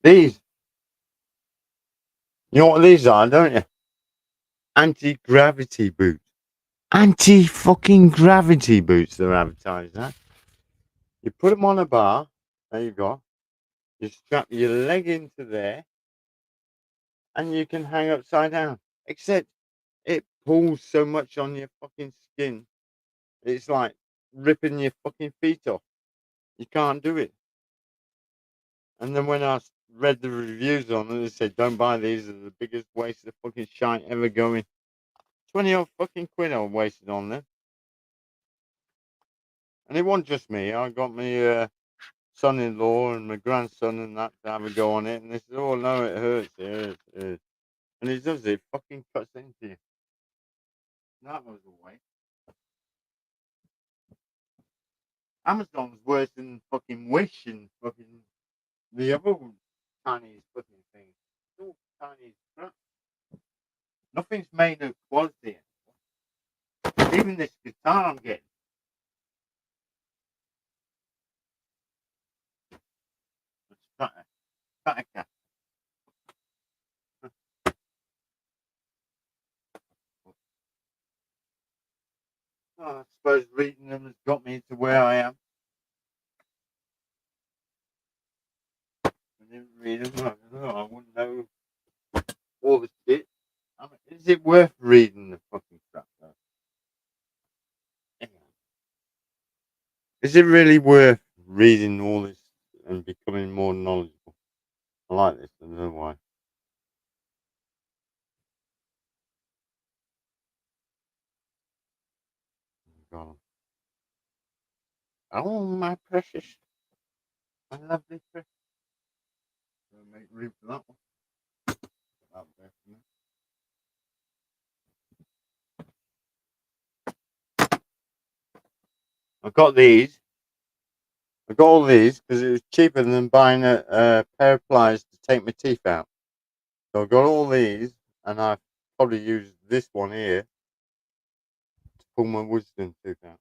S1: These. You know what these are, don't you? Anti-gravity boots. Anti-fucking gravity boots they're advertising that. You put them on a bar. There you go. You strap your leg into there. And you can hang upside down. Except it pulls so much on your fucking skin. It's like ripping your fucking feet off. You can't do it. And then when I read the reviews on it, they said, don't buy these. They're the biggest waste of fucking shite ever going. 20 odd fucking quid I wasted on them. And it wasn't just me. I got my son-in-law and my grandson and that to have a go on it. And they said, oh, no, it hurts. It hurts. And it does. It fucking cuts into you. That was a waste. Amazon's worse than fucking Wish and fucking the other Chinese fucking things. It's all Chinese crap. Nothing's made of quality anymore. Even this guitar I'm getting. Stratocaster. Oh, I suppose reading them has got me to where I am. I didn't read them. I don't know. I wouldn't know all the shit. I mean, is it worth reading the fucking crap though? Anyway. Is it really worth reading all this and becoming more knowledgeable? I like this. I don't know why. God. Oh, my precious. My lovely precious. I'll make room for that one. Put that there for now. I got these. I got all these because it was cheaper than buying a pair of pliers to take my teeth out. So I got all these, and I probably used this one here to pull my wisdom tooth out.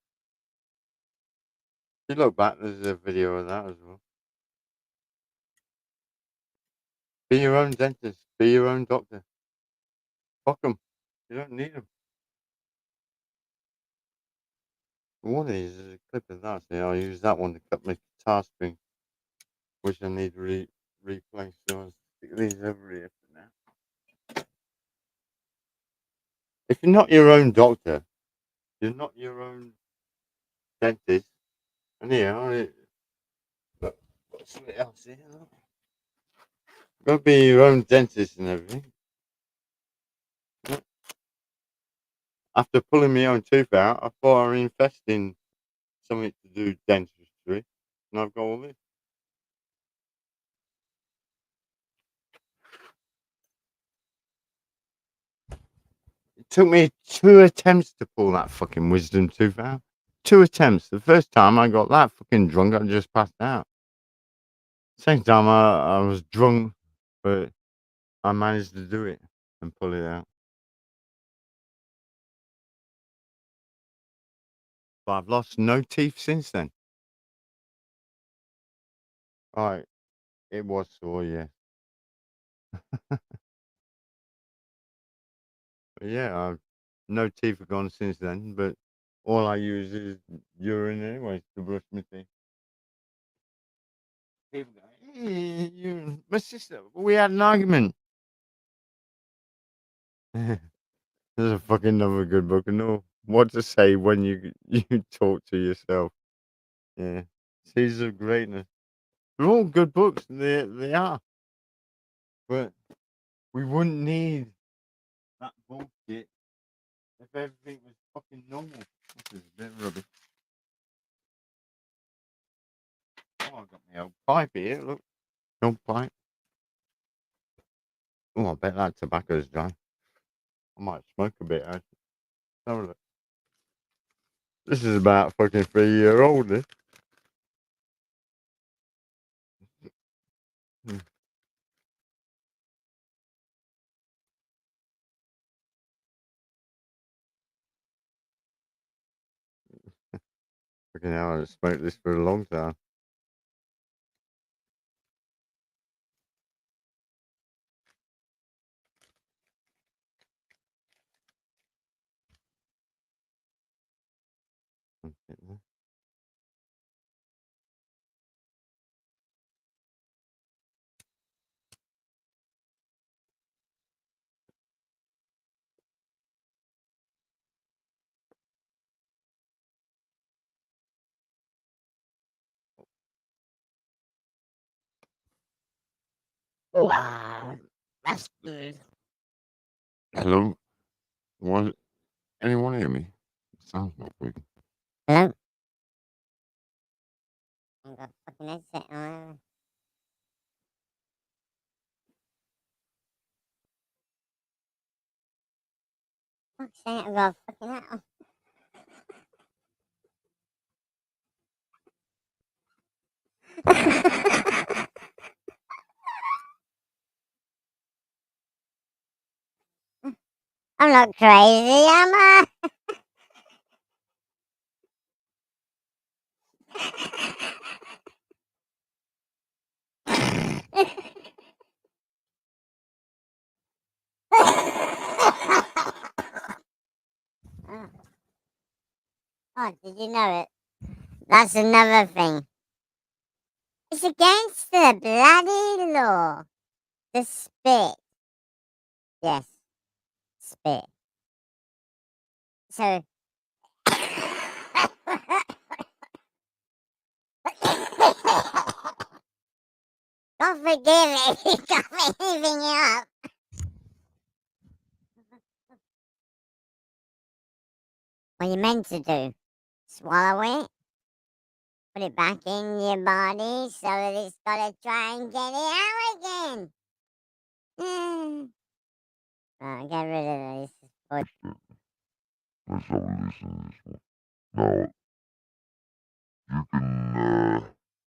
S1: If you look back, there's a video of that as well. Be your own dentist. Be your own doctor. Fuck them. You don't need them. One of these is a clip of that. See, I'll use that one to cut my guitar string, which I need to replace. So I'll stick these over here for now. If you're not your own doctor, you're not your own dentist. And here, look, what's something else here? Look. Gotta be your own dentist and everything. After pulling my own tooth out, I thought I'd invest in something to do dentistry, and I've got all this. took me 2 attempts to pull that fucking wisdom tooth out. 2 attempts. The first time I got that fucking drunk, I just passed out. Second time I was drunk, but I managed to do it and pull it out. But I've lost no teeth since then. Right. It was sore, yeah. But yeah, I've no teeth have gone since then, but all I use is urine anyway to brush my teeth. People go, "Eh, you my sister, we had an argument." There's a fucking another good book. I know what to say when you you talk to yourself. Yeah. Seeds of Greatness. They're all good books. They are. But we wouldn't need that bullshit if everything was fucking normal. This is a bit rubbish. Oh, I got my old pipe here. Look, old pipe. Oh, I bet that tobacco's dry. I might smoke a bit. Actually. Have a look. This is about fucking 3 year old. This. Hmm. Fucking hell, I haven't smoked this for a long time.
S6: Wow, that's good.
S1: Hello? Was anyone hear me? Sounds not good.
S6: Hello? I got fucking headset on. Fuck's sake, I got fucking hat on. I'm not crazy, am I? Oh, did you know it? That's another thing. It's against the bloody law to spit. Yes, spit. So. God forgive me if you got me leaving you up. What you meant to do? Swallow it? Put it back in your body so that it's gotta try and get it out again. Right, get rid of this.
S8: Let's have a listen to this one. Now, you can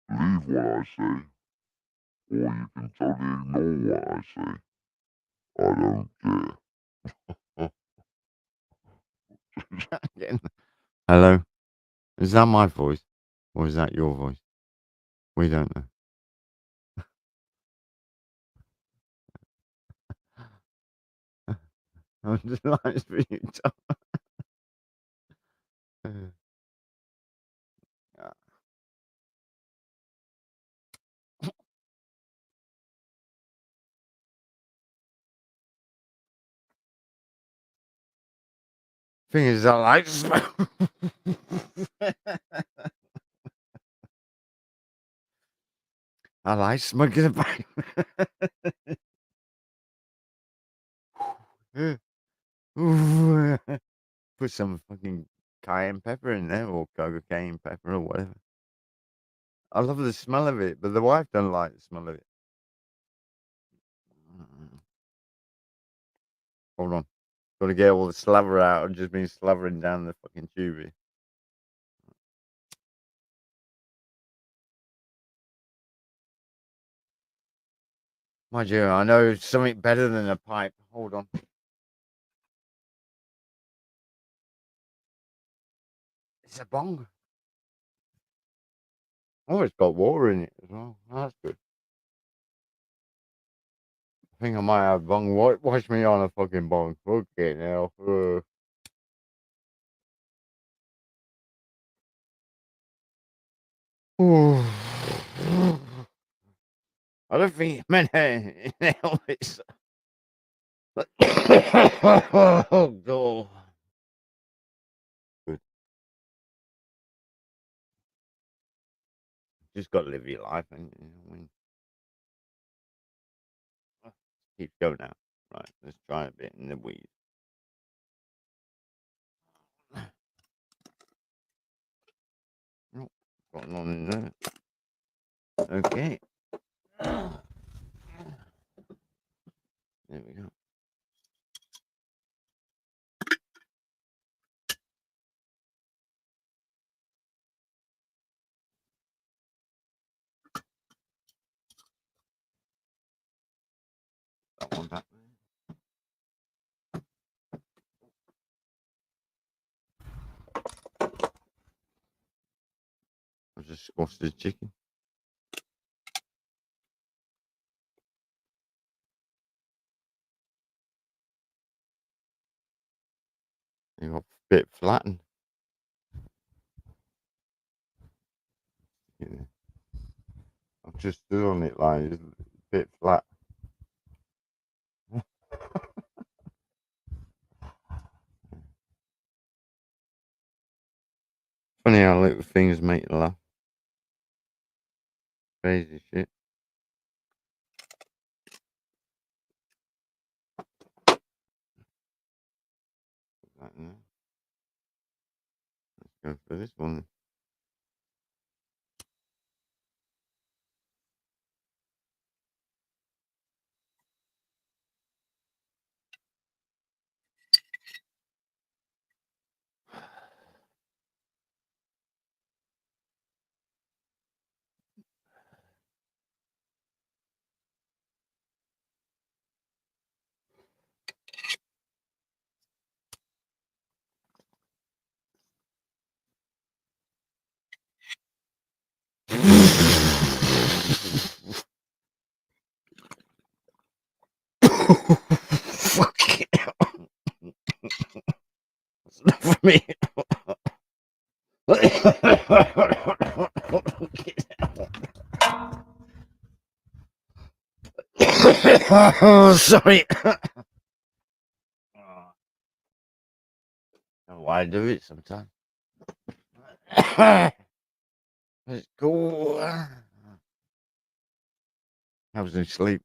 S8: believe what I say, or you can totally ignore what I say. I don't care.
S1: Again. Hello? Is that my voice? Or is that your voice? We don't know. I'm just like for you, Tom. Thing is, I like smoke. I like smoking a pipe. Put some fucking cayenne pepper in there, or cocaine pepper, or whatever. I love the smell of it, but the wife don't like the smell of it. Hold on. Got to get all the slaver out. I've just been slavering down the fucking tube here. Mind you, I know something better than a pipe. Hold on. It's a bong. Oh, it's got water in it as well. That's good. I think I might have bong. Watch me on a fucking bong. Okay, now. I don't think men helmets. Oh god. Good. Just got to live your life, and you know, I mean, keep going now. Right, let's try a bit in the weed. Oh, got none in there. Okay. There we go. That one back there. I just squashed the chicken. You got a bit flattened. Yeah. I've just stood on it like it's a bit flat. Funny how little things make you laugh. Crazy shit. Like that. Let's go for this one. Fuck it. It's not for me. Oh, sorry. Why I do it sometimes. Let's go. I was asleep.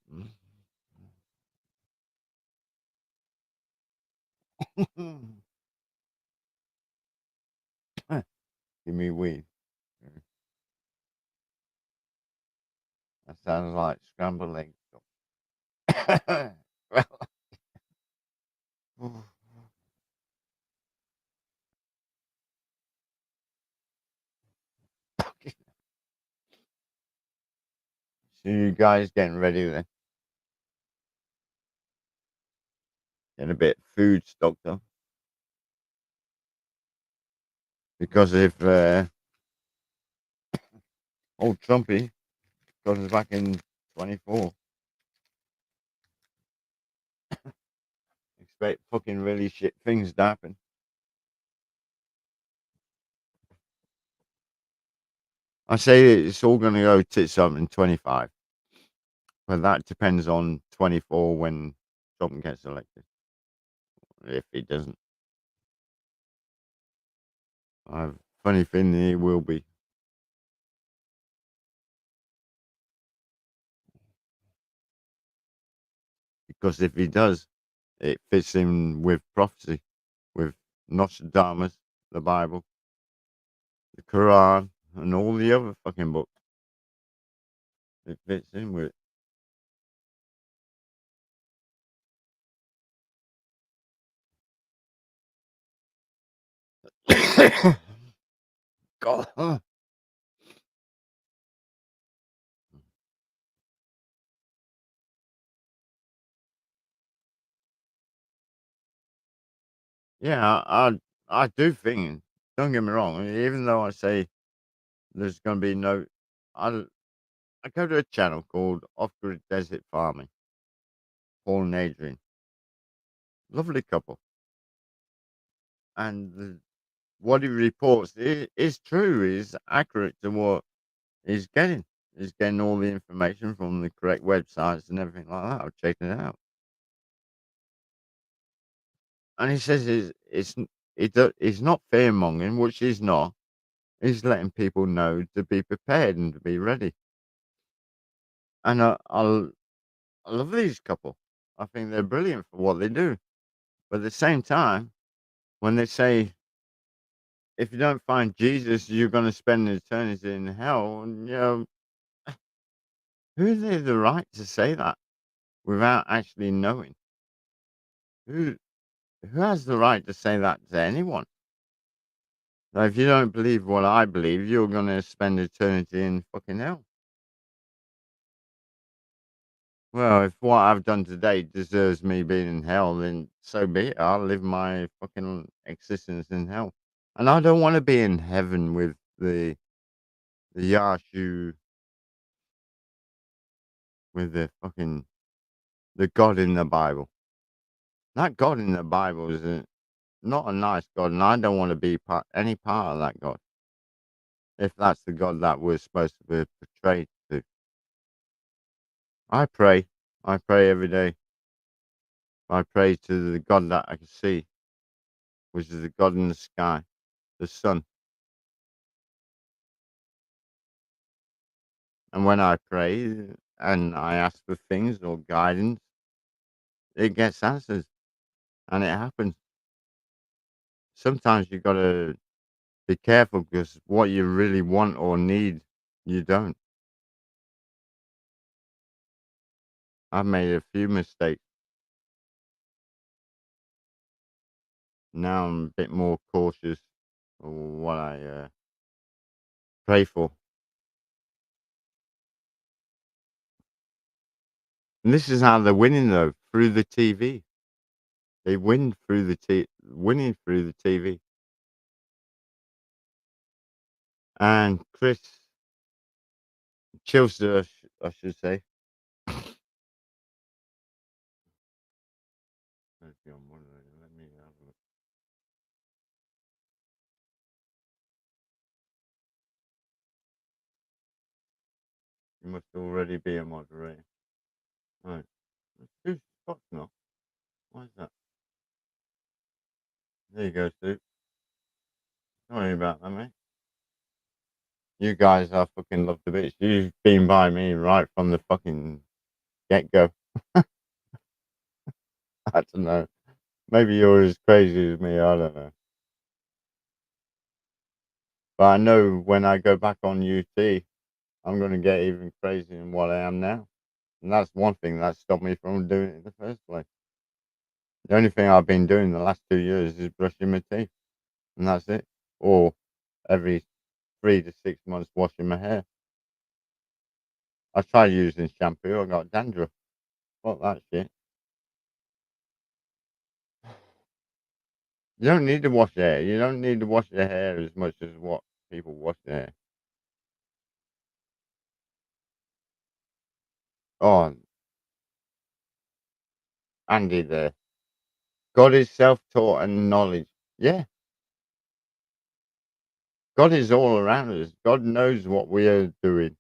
S1: Give me weed. That sounds like scrambled eggs. Well, so you guys getting ready then? Getting a bit of food stocked up. Because if old Trumpy got us back in 24, expect fucking really shit things to happen. I say it's all going to go tits up in 25. But that depends on 24 when Trump gets elected. If he doesn't. I have a funny feeling he will be. Because if he does, it fits in with prophecy, with Nostradamus, the Bible, the Quran, and all the other fucking books. It fits in with it. God. Yeah, I do think. Don't get me wrong. Even though I say there's going to be no, I I go to a channel called Off Grid Desert Farming. Paul and Adrian, lovely couple, and what he reports is true. Is accurate to what he's getting. He's getting all the information from the correct websites and everything like that. I've checked it out, and he says it's not fear mongering, which he's not. He's letting people know to be prepared and to be ready. And I love these couple. I think they're brilliant for what they do. But at the same time, when they say if you don't find Jesus, you're going to spend eternity in hell, and who has they the right to say that without actually knowing? Who who has the right to say that to anyone? Like, if you don't believe what I believe, you're going to spend eternity in fucking hell. Well, if what I've done today deserves me being in hell, then so be it. I'll live my fucking existence in hell. And I don't want to be in heaven with the Yashu, with the God in the Bible. That God in the Bible is not a nice God, and I don't want to be any part of that God. If that's the God that we're supposed to be portrayed to. I pray. I pray every day. I pray to the God that I can see, which is the God in the sky, the sun. And when I pray and I ask for things or guidance, it gets answers and it happens. Sometimes you got to be careful because what you really want or need, you don't. I've made a few mistakes. Now I'm a bit more cautious of what I pray for. And this is how they're winning though, through the TV. They win through winning through the TV. And Chris Chilster, I should say. Let's be on moderator. Let me have a look. You must already be a moderator. Right. Who's Scott's not? Why is that? There you go, Sue. Sorry about that, mate. You guys are fucking love the bitch. You've been by me right from the fucking get go. I don't know. Maybe you're as crazy as me. I don't know. But I know when I go back on UT, I'm going to get even crazier than what I am now. And that's one thing that stopped me from doing it in the first place. The only thing I've been doing the last 2 years is brushing my teeth. And that's it. Or every 3 to 6 months washing my hair. I tried using shampoo. I got dandruff. Fuck that shit. You don't need to wash your hair. You don't need to wash your hair as much as what people wash their hair. Oh, Andy there. God is self-taught and knowledge. Yeah. God is all around us. God knows what we are doing.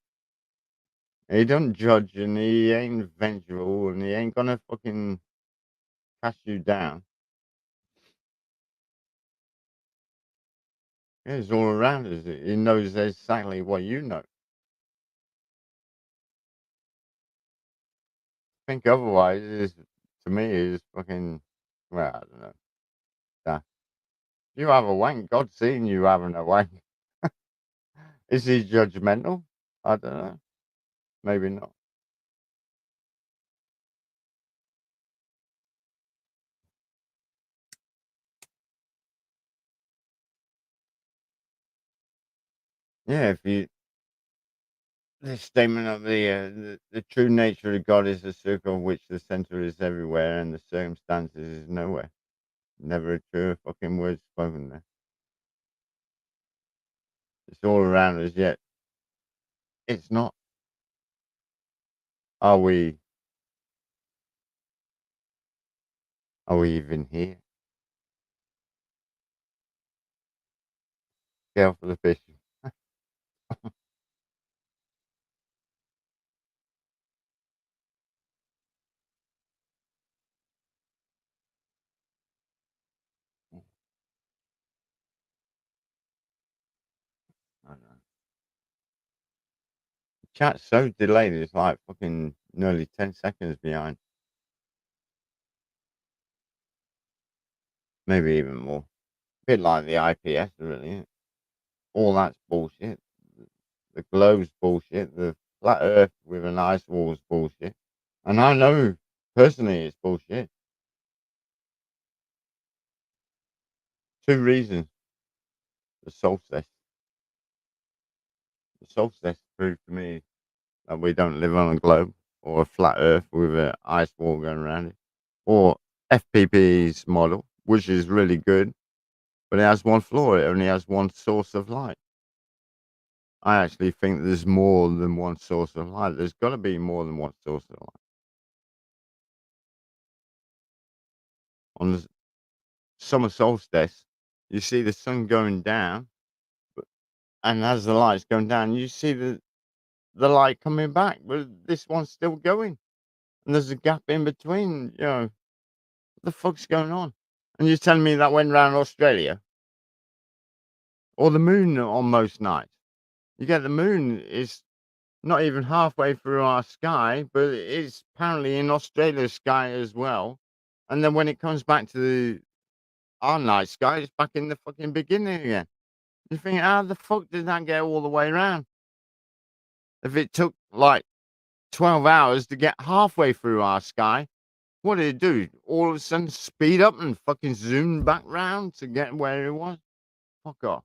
S1: He don't judge and he ain't vengeful and he ain't gonna fucking cast you down. He's all around us. He knows exactly what you know. Think otherwise is to me is fucking well, I don't know. Yeah. You have a wank, God's seen you having a wank. Is he judgmental? I don't know. Maybe not. Yeah, if you the statement of the true nature of God is a circle of which the center is everywhere and the circumstances is nowhere. Never a true fucking word spoken there. It's all around us, yet it's not. Are we? Are we even here? Scale for the fish. I don't know. Chat's so delayed. It's like fucking nearly 10 seconds behind. Maybe even more. Bit like the IPS, really. Isn't it? All that's bullshit. The globe's bullshit. The flat Earth with an ice wall is bullshit. And I know personally it's bullshit. 2 reasons. The solstice. The solstice proved to me that we don't live on a globe or a flat Earth with an ice wall going around it. Or FPP's model, which is really good, but it has one flaw. It only has one source of light. I actually think there's more than one source of light. There's got to be more than one source of light. On the summer solstice, you see the sun going down, and as the light's going down, you see the light coming back, but this one's still going, and there's a gap in between. What the fuck's going on? And you're telling me that went round Australia or the moon on most nights? You get the moon is not even halfway through our sky, but it's apparently in Australia's sky as well. And then when it comes back to our night sky, it's back in the fucking beginning again. You think, how the fuck did that get all the way around? If it took like 12 hours to get halfway through our sky, what did it do? All of a sudden speed up and fucking zoom back round to get where it was? Fuck off.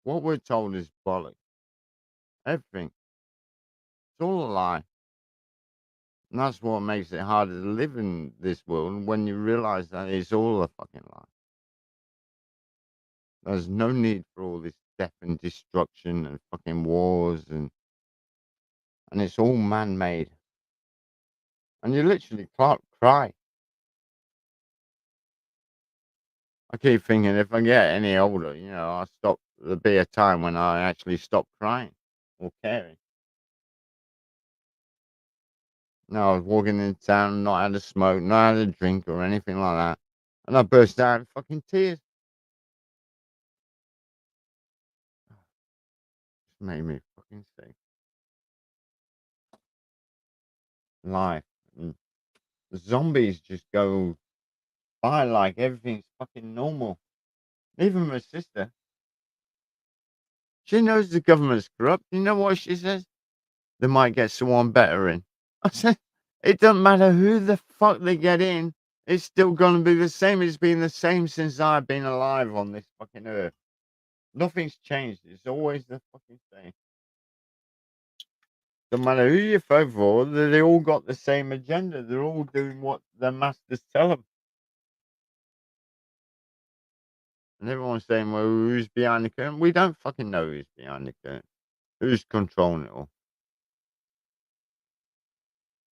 S1: What we're told is bollocks. Everything. It's all a lie. And that's what makes it harder to live in this world when you realize that it's all a fucking lie. There's no need for all this death and destruction and fucking wars and it's all man made. And you literally can't cry. I keep thinking if I get any older, there'll be a time when I actually stop crying or caring. No, I was walking in town, not had a smoke, not had a drink or anything like that. And I burst out in fucking tears. Just made me fucking sick. Life. And the zombies just go by like everything's fucking normal. Even my sister. She knows the government's corrupt. You know what she says? They might get someone better in. I said, it doesn't matter who the fuck they get in. It's still going to be the same. It's been the same since I've been alive on this fucking earth. Nothing's changed. It's always the fucking same. No matter who you vote for, they all got the same agenda. They're all doing what their masters tell them. And everyone's saying, well, who's behind the curtain? We don't fucking know who's behind the curtain. Who's controlling it all?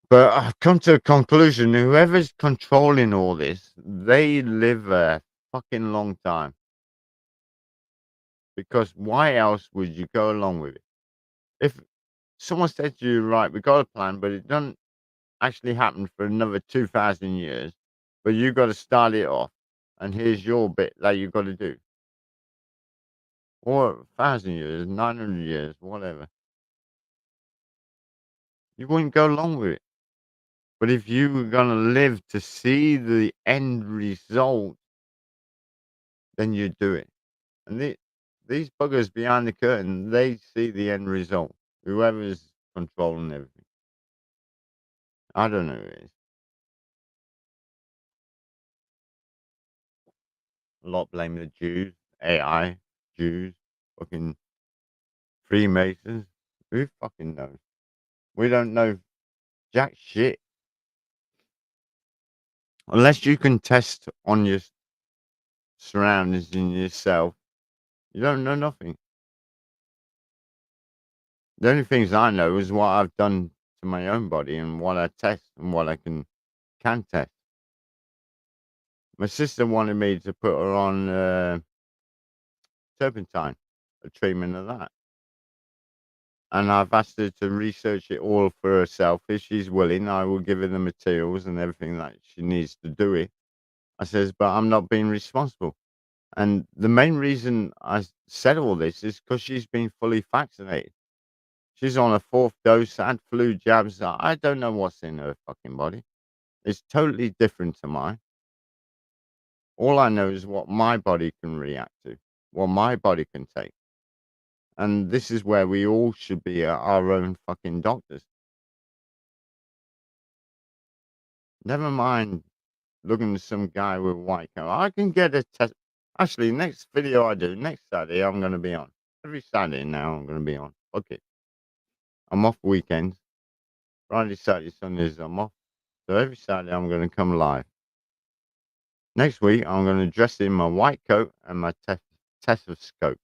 S1: But I've come to a conclusion, whoever's controlling all this, they live a fucking long time. Because why else would you go along with it? If someone said to you, right, we got a plan, but it doesn't actually happen for another 2,000 years, but you got to start it off, and here's your bit that you got to do. Or 1,000 years, 900 years, whatever. You wouldn't go along with it. But if you were going to live to see the end result, then you do it. And these buggers behind the curtain, they see the end result. Whoever's controlling everything. I don't know who it is. A lot blame the Jews, AI, Jews, fucking
S2: Freemasons. Who fucking knows? We don't know jack shit. Unless you can test on your surroundings and yourself, you don't know nothing. The only things I know is what I've done to my own body and what I test and what I can test. My sister wanted me to put her on turpentine, a treatment of that. And I've asked her to research it all for herself. If she's willing, I will give her the materials and everything that she needs to do it. I says, but I'm not being responsible. And the main reason I said all this is because she's been fully vaccinated. She's on a 4th dose, had flu jabs. I don't know what's in her fucking body. It's totally different to mine. All I know is what my body can react to, what my body can take. And this is where we all should be our own fucking doctors. Never mind looking at some guy with a white coat. I can get a test. Actually, next video I do, next Saturday, I'm going to be on. Every Saturday now, I'm going to be on. Fuck it. I'm off weekends. Friday, Saturday, Sundays, I'm off. So every Saturday, I'm going to come live. Next week, I'm going to dress in my white coat and my stethoscope.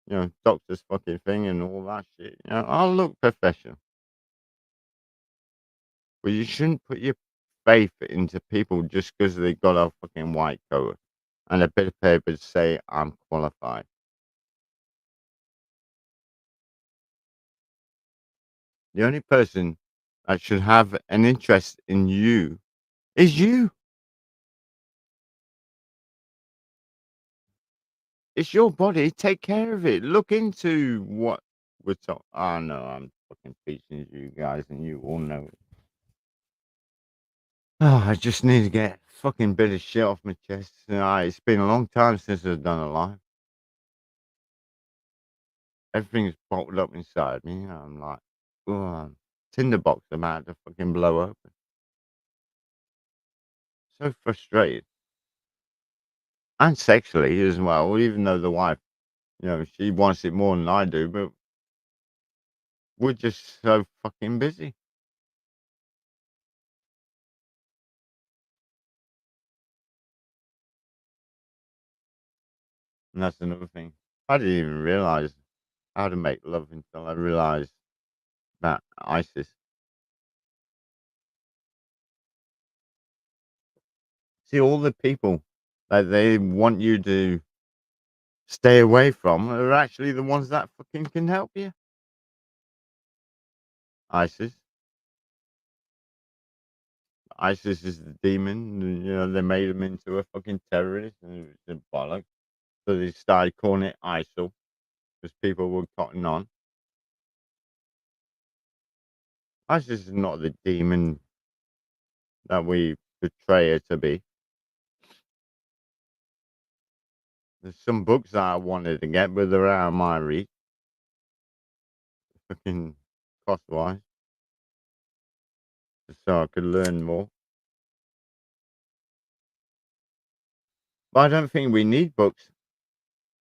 S2: You know, doctor's fucking thing and all that shit. You know, I'll look professional. But you shouldn't put your faith into people just because they got a fucking white coat and a bit of paper to say I'm qualified. The only person that should have an interest in you is you. It's your body. Take care of it. Look into what we're talking. Oh no, I'm fucking teaching you guys, and you all know it. Oh, I just need to get a fucking bit of shit off my chest. It's been a long time since I've done a live. Everything's bottled up inside me. I'm like, oh, tinderbox about to fucking blow open. So frustrated. And sexually as well, even though the wife, you know, she wants it more than I do, but we're just so fucking busy. And that's another thing. I didn't even realize how to make love until I realized about ISIS. See, all the people that they want you to stay away from are actually the ones that fucking can help you. ISIS. ISIS is the demon. You know, they made him into a fucking terrorist and it was a bollock. So they started calling it ISIL because people were cotton on. ISIS is not the demon that we portray it to be. There's some books that I wanted to get, but they're out of my reach. Fucking cost-wise. So I could learn more. But I don't think we need books.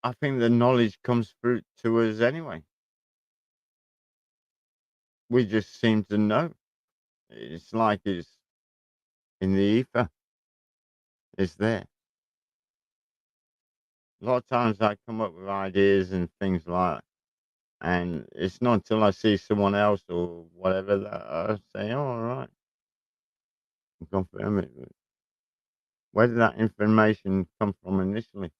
S2: I think the knowledge comes through to us anyway. We just seem to know. It's like it's in the ether. It's there. A lot of times I come up with ideas and things like that. And it's not until I see someone else or whatever that I say, oh, all right. Confirm it. Where did that information come from initially?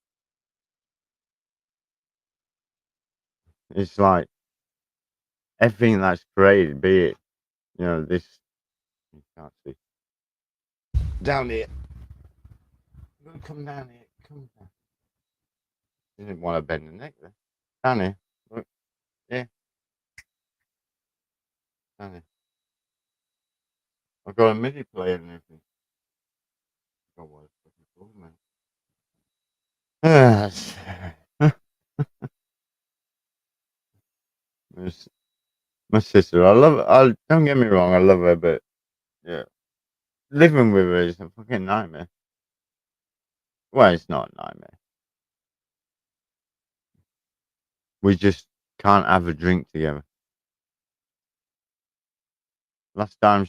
S2: It's like everything that's created, be it, you know, this, you can't see. Down here. Come down here. Come down. You didn't want to bend the neck there. Down here. Look. Yeah. Down here. I've got a MIDI player and everything. God, what a fucking cool, man. My sister, I love her. Don't get me wrong, I love her, but yeah, living with her is a fucking nightmare. Well, it's not a nightmare. We just
S1: can't have a drink together. Last time,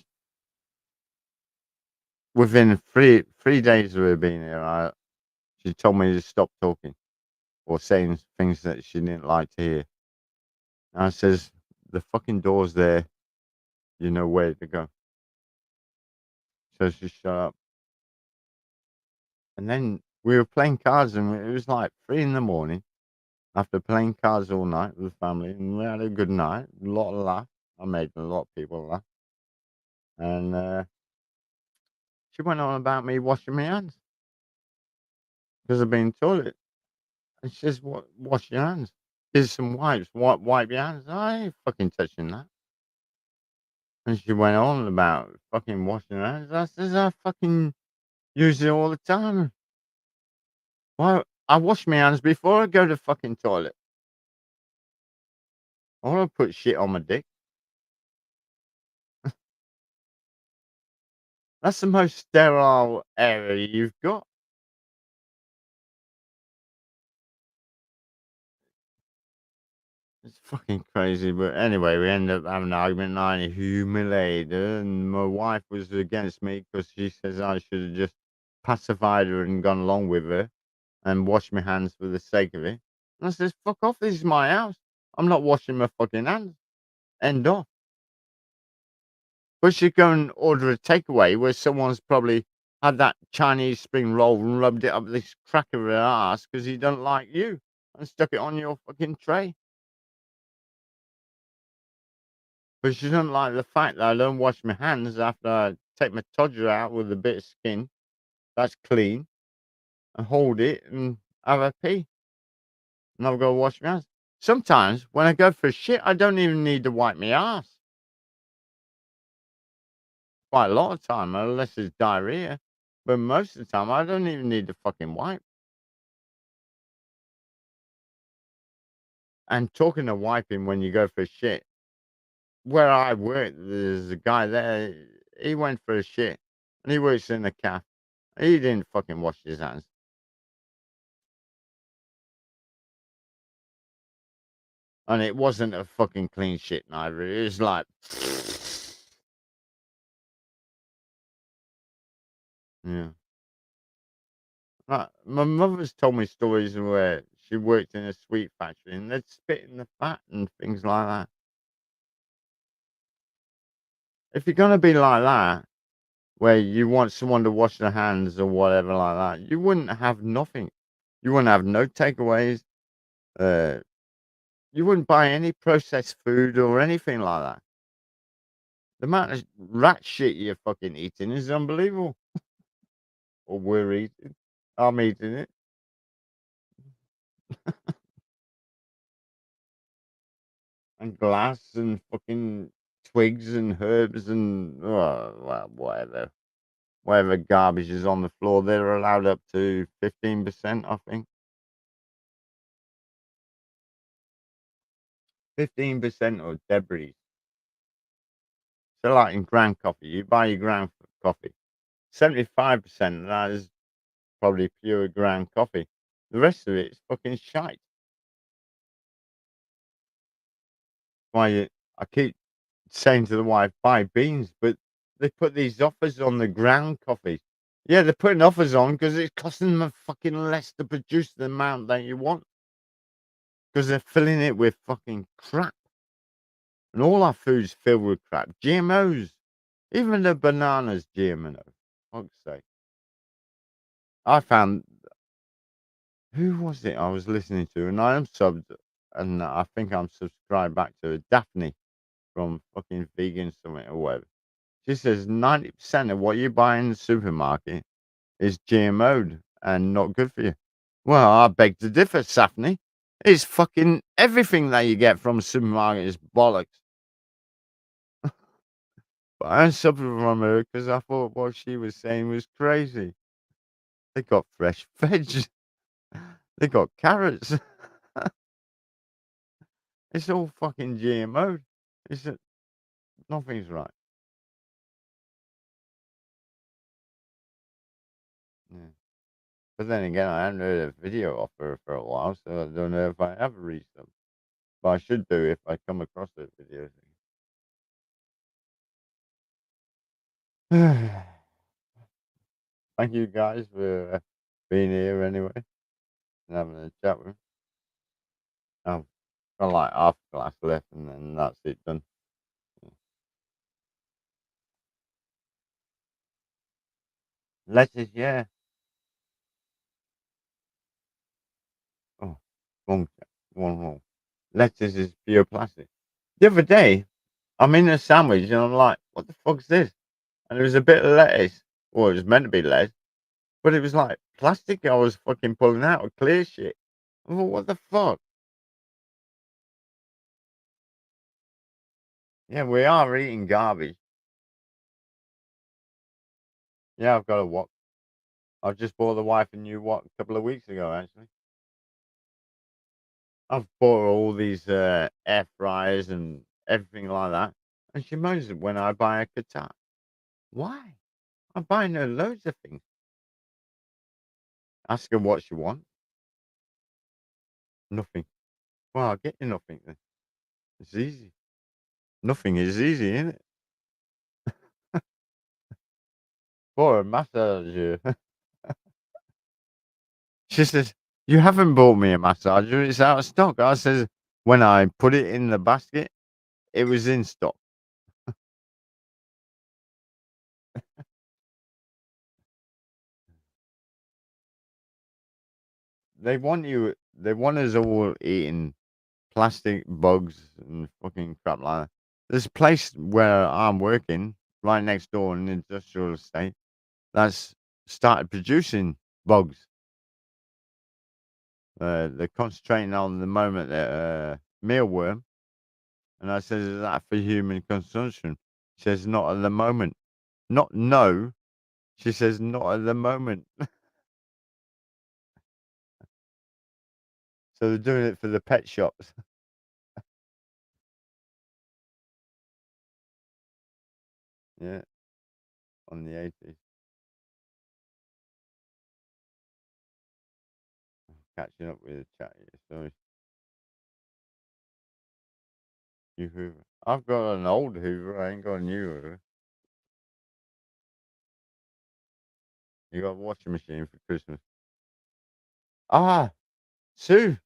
S1: within three days of her being here, she told me to stop talking or saying things that she didn't like to hear. And I says, the fucking door's there. You know where to go. So she shut up. And then we were playing cards, and it was like 3 in the morning after playing cards all night with the family. And we had a good night, a lot of laugh. I made a lot of people laugh. And she went on about me washing my hands because I've been in the toilet. And she says, wash your hands. Here's some wipes. Wipe your hands. I ain't fucking touching that. And she went on about fucking washing her hands. I says, I fucking use it all the time. Why? I wash my hands before I go to the fucking toilet. I want to put shit on my dick. That's the most sterile area you've got. It's fucking crazy. But anyway, we ended up having an argument, and I humiliated her. And my wife was against me because she says I should have just pacified her and gone along with her and washed my hands for the sake of it. And I says, fuck off. This is my house. I'm not washing my fucking hands. End off. But she'd go and order a takeaway where someone's probably had that Chinese spring roll and rubbed it up this crack of her ass because he doesn't like you and stuck it on your fucking tray. But she doesn't like the fact that I don't wash my hands after I take my todger out with a bit of skin that's clean and hold it and have a pee. And I've got to wash my hands. Sometimes when I go for a shit, I don't even need to wipe my ass. Quite a lot of time, unless it's diarrhea. But most of the time, I don't even need to fucking wipe. And talking of wiping when you go for a shit, where I work, there's a guy there. He went for a shit, and he works in a cafe. He didn't fucking wash his hands. And it wasn't a fucking clean shit neither. It was like, yeah. My mother's told me stories where she worked in a sweet factory and they'd spit in the fat and things like that. If you're gonna be like that, where you want someone to wash their hands or whatever like that, you wouldn't have nothing. You wouldn't have no takeaways. Uh, you wouldn't buy any processed food or anything like that. The amount of rat shit you're fucking eating is unbelievable. Or we're eating. I'm eating it. And glass and fucking twigs and herbs and well, whatever garbage is on the floor. They're allowed up to 15%, I think. 15% of debris. So, like in ground coffee, you buy your ground coffee. 75% of that is probably pure ground coffee. The rest of it is fucking shite. I keep saying to the wife, buy beans, but they put these offers on the ground coffee. Yeah, they're putting offers on because it's costing them fucking less to produce the amount that you want. Because they're filling it with fucking crap. And all our food's filled with crap. GMOs. Even the banana's GMO. Fuck's sake. I found, who was it I was listening to? And I am subbed, and I think I'm subscribed back to Daphne from fucking Vegan Summit or whatever. She says 90% of what you buy in the supermarket is GMO'd and not good for you. Well, I beg to differ, Daphne. It's fucking everything that you get from a supermarket is bollocks. But I suffered from her because I thought what she was saying was crazy. They got fresh veg. They got carrots. It's all fucking GMO. It's nothing's right. Yeah. But then again, I haven't heard a video of her for a while, so I don't know if I have reached them.
S2: But I should do if I come across those videos. Thank you guys for being here anyway and having a chat with me. I've got like half a glass left and then that's it done. Lettuce, yeah. Oh, wrong. Lettuce is pure plastic. The other day, I'm in a sandwich and I'm like, what the fuck's this? And it was a bit of lettuce. Well, it was meant to be lettuce, but it was like plastic I was fucking pulling out of clear shit. I thought, what the fuck? Yeah, we are eating garbage. Yeah, I've got a wok. I just bought the wife a new wok a couple of weeks ago, actually. I've bought her all these air fryers and everything like that. And she moans when I buy a guitar. Why? I'm buying her loads of things. Ask her what she wants. Nothing. Well, I'll get you nothing then. It's easy. Nothing is easy, isn't it? For a massager. She says, you haven't bought me a massager. It's out of stock. I says, when I put it in the basket, it was in stock. They want us all eating plastic bugs and fucking crap like that. There's a place where I'm working right next door in an industrial estate that's started producing bugs. They're concentrating on the moment mealworm. And I says, is that for human consumption? She says, not at the moment. Not no. She says, not at the moment. So they're doing it for the pet shops. Yeah, on the 80s. Catching up with the chat here. Sorry. New Hoover. I've got an old Hoover. I ain't got a new Hoover. You got a washing machine for Christmas. Ah, Sue.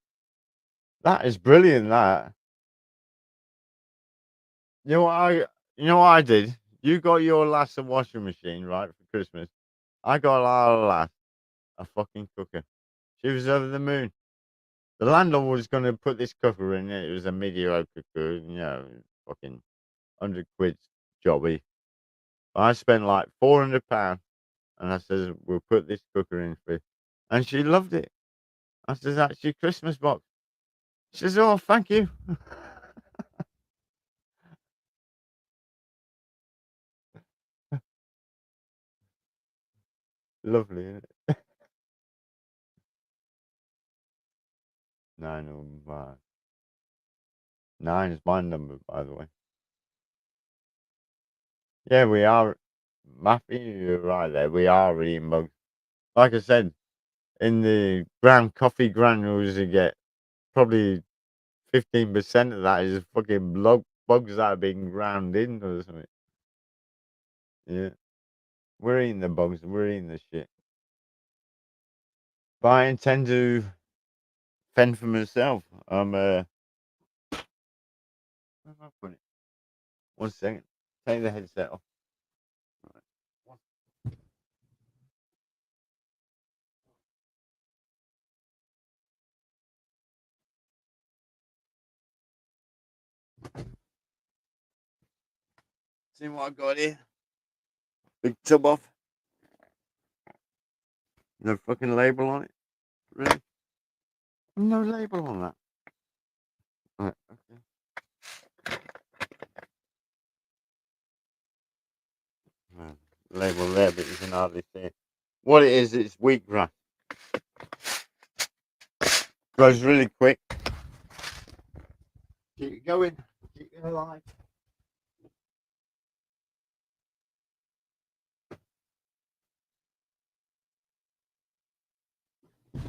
S2: That is brilliant, that. You know what I did? You got your lass a washing machine, right, for Christmas. I got our lass a fucking cooker. She was over the moon. The landlord was going to put this cooker in it. It was a mediocre cooker, fucking 100 quid jobby. I spent like £400 and I says, we'll put this cooker in for you. And she loved it. I says, that's your Christmas box. She says, oh, thank you. Lovely, isn't it? 905. 9 is my number, by the way. Yeah, we are. Matthew, you're right there. We are eating bugs. Like I said, in the ground coffee granules you get, probably 15% of that is fucking bugs that have been ground in or something. Yeah. We're eating the bugs. We're eating the shit. But I intend to fend for myself. Where have I put it? 1 second. Take the headset off. See what I got here? Big tub off. No fucking label on it. Really? No label on that. Right, okay. Label there, but you can hardly see it. What it is, it's wheatgrass. Grows really quick. Keep it going. Keep it alive.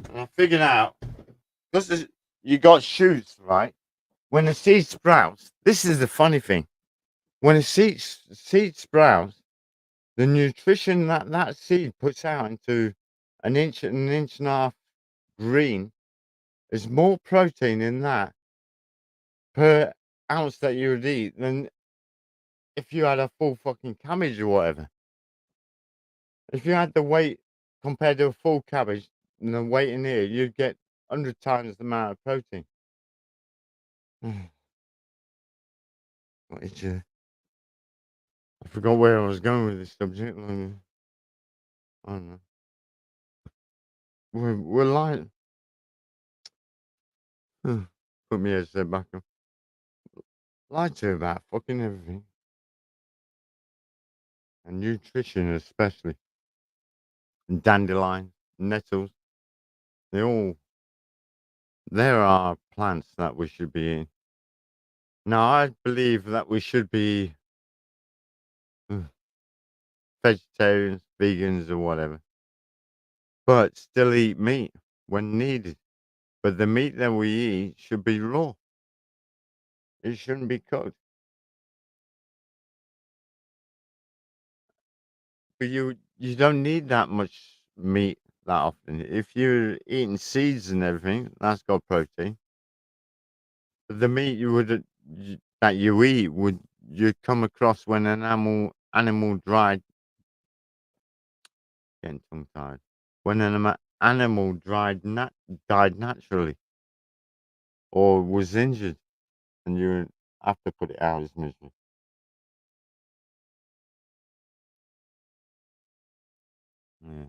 S2: And I figured out, because you got shoots, right?
S1: when a seed sprouts, this is the funny thing. When a seed sprouts, the nutrition that that seed puts out into an inch and a half green is more protein in that per ounce that you would eat than if you had a full fucking cabbage or whatever. If you had the weight compared to a full cabbage and the weight in here, you'd get 100 times the amount of protein. What is I forgot where I was going with this subject. I don't know. We're lying. Put me headset back on. Lied to about fucking everything. And nutrition especially. And dandelions, nettles. There are plants that we should be eating. Now I believe that we should be vegetarians, vegans or whatever. But still eat meat when needed. But the meat that we eat should be raw. It shouldn't be cooked. But you don't need that much meat that often. If you're eating seeds and everything, that's got protein. But the meat that you eat you'd come across when an animal died. Getting tongue tied. When an animal died naturally or was injured, and you have to put it out of its misery. Yeah.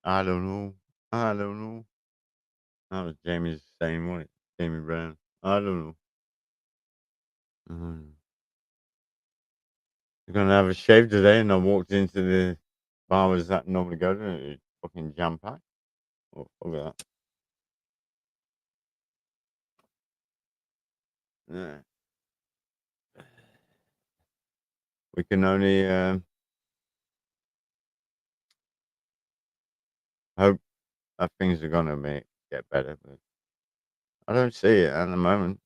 S1: I don't know. I don't know. That was Jamie's saying, wasn't it? Jamie Brown. I don't know. You're gonna have a shave today, and I walked into the barbers that normally go to, and it's fucking jam packed. Oh, look at that. Yeah. We can only hope that things are gonna get better, but I don't see it at the moment.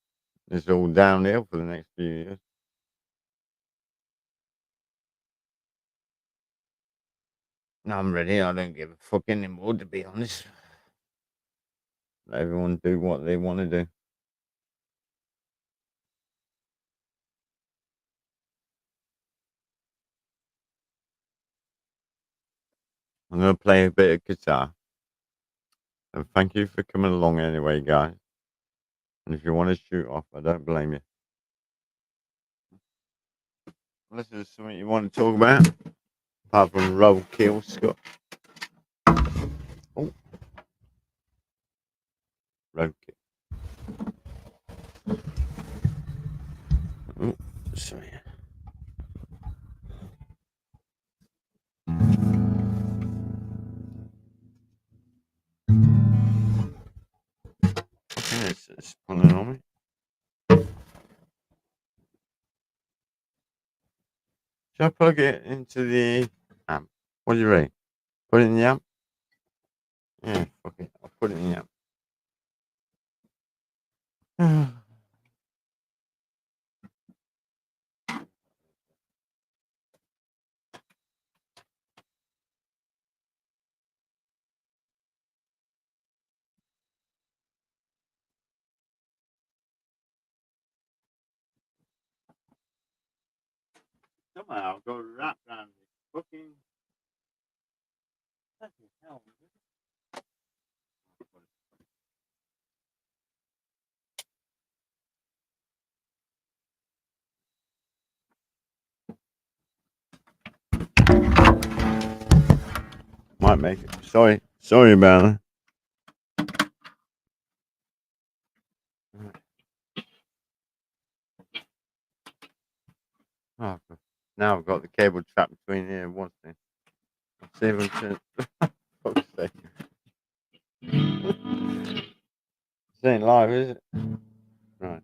S1: It's all downhill for the next few years. No, I'm ready. I don't give a fuck anymore, to be honest. Let everyone do what they want to do. I'm gonna play a bit of guitar. And thank you for coming along anyway, guys. And if you want to shoot off, I don't blame you. Unless there's something you want to talk about, apart from roadkill, Scott. Oh, roadkill. Oh, sorry. Okay, it's pulling on me. Should I plug it into the amp? What do you reckon? Put it in the amp? Yeah, fuck it. I'll put it in the amp. Somehow I've got to wrap around this fucking. Fucking hell. Might make it. Sorry about that. Oh, now I've got the cable trapped between here and one thing. Let's see if I can. Fuck's sake. This ain't live, is it? Right.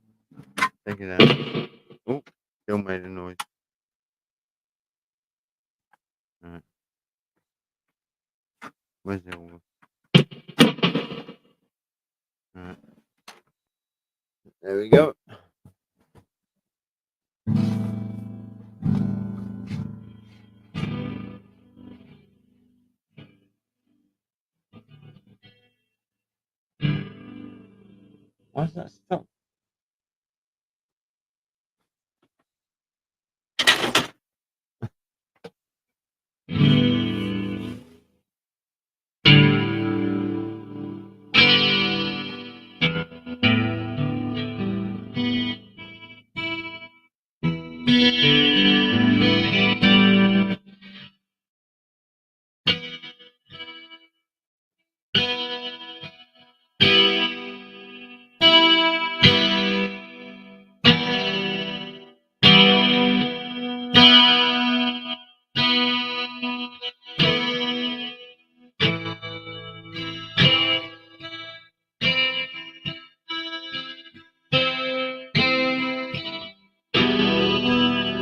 S1: Take it out. Oh, Still made a noise. Alright. Where's the other one? Alright. There we go. Why's that stop?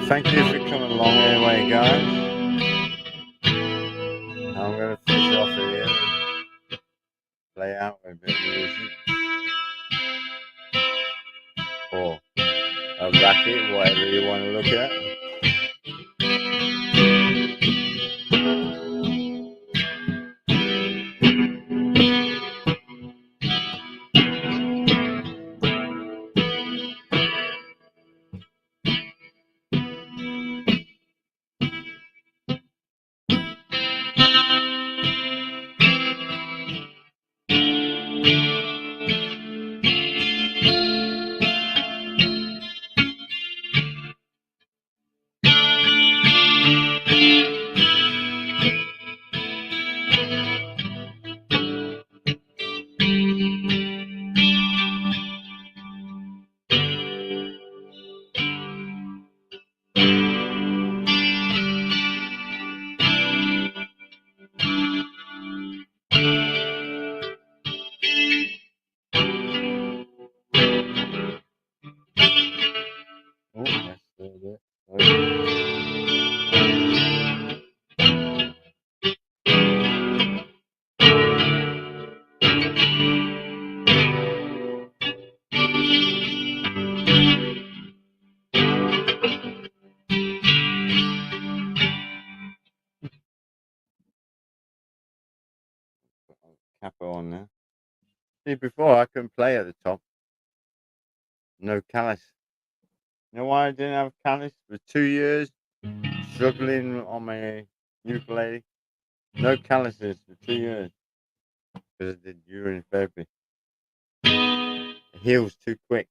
S1: Thank you for coming along anyway, guys. I'm going to finish off here and play out with a bit of music. Or a racket, whatever you want to look at. Oh, that's still Capo on there. See, before I couldn't play at the top. No callus. You know why I didn't have callus for 2 years? Struggling on my ukulele. No calluses for 2 years. Because I did urine therapy. It heals too quick.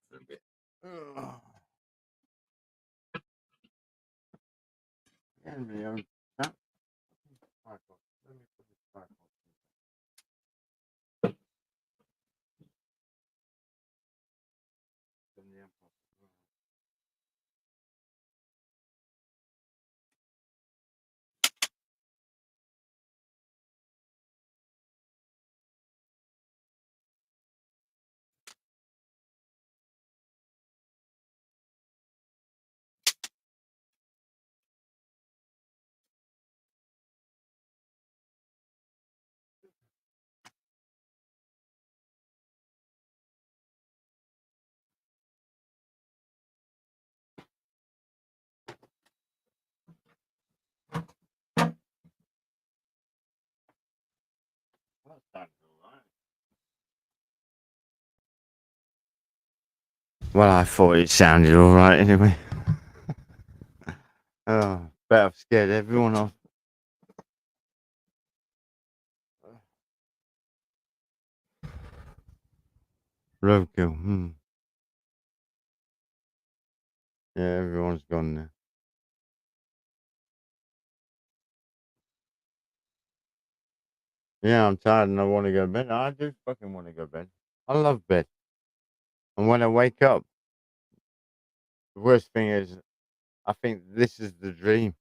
S1: For a bit. Ugh. Getting me own that tripod. Let me put this tripod. In the airport. Well, that sounds alright. Well, I thought it sounded alright anyway. Oh, bet I've scared everyone off. Roadkill. Yeah, everyone's gone now. Yeah, I'm tired and I want to go to bed. I do fucking want to go to bed. I love bed. And when I wake up, the worst thing is, I think this is the dream.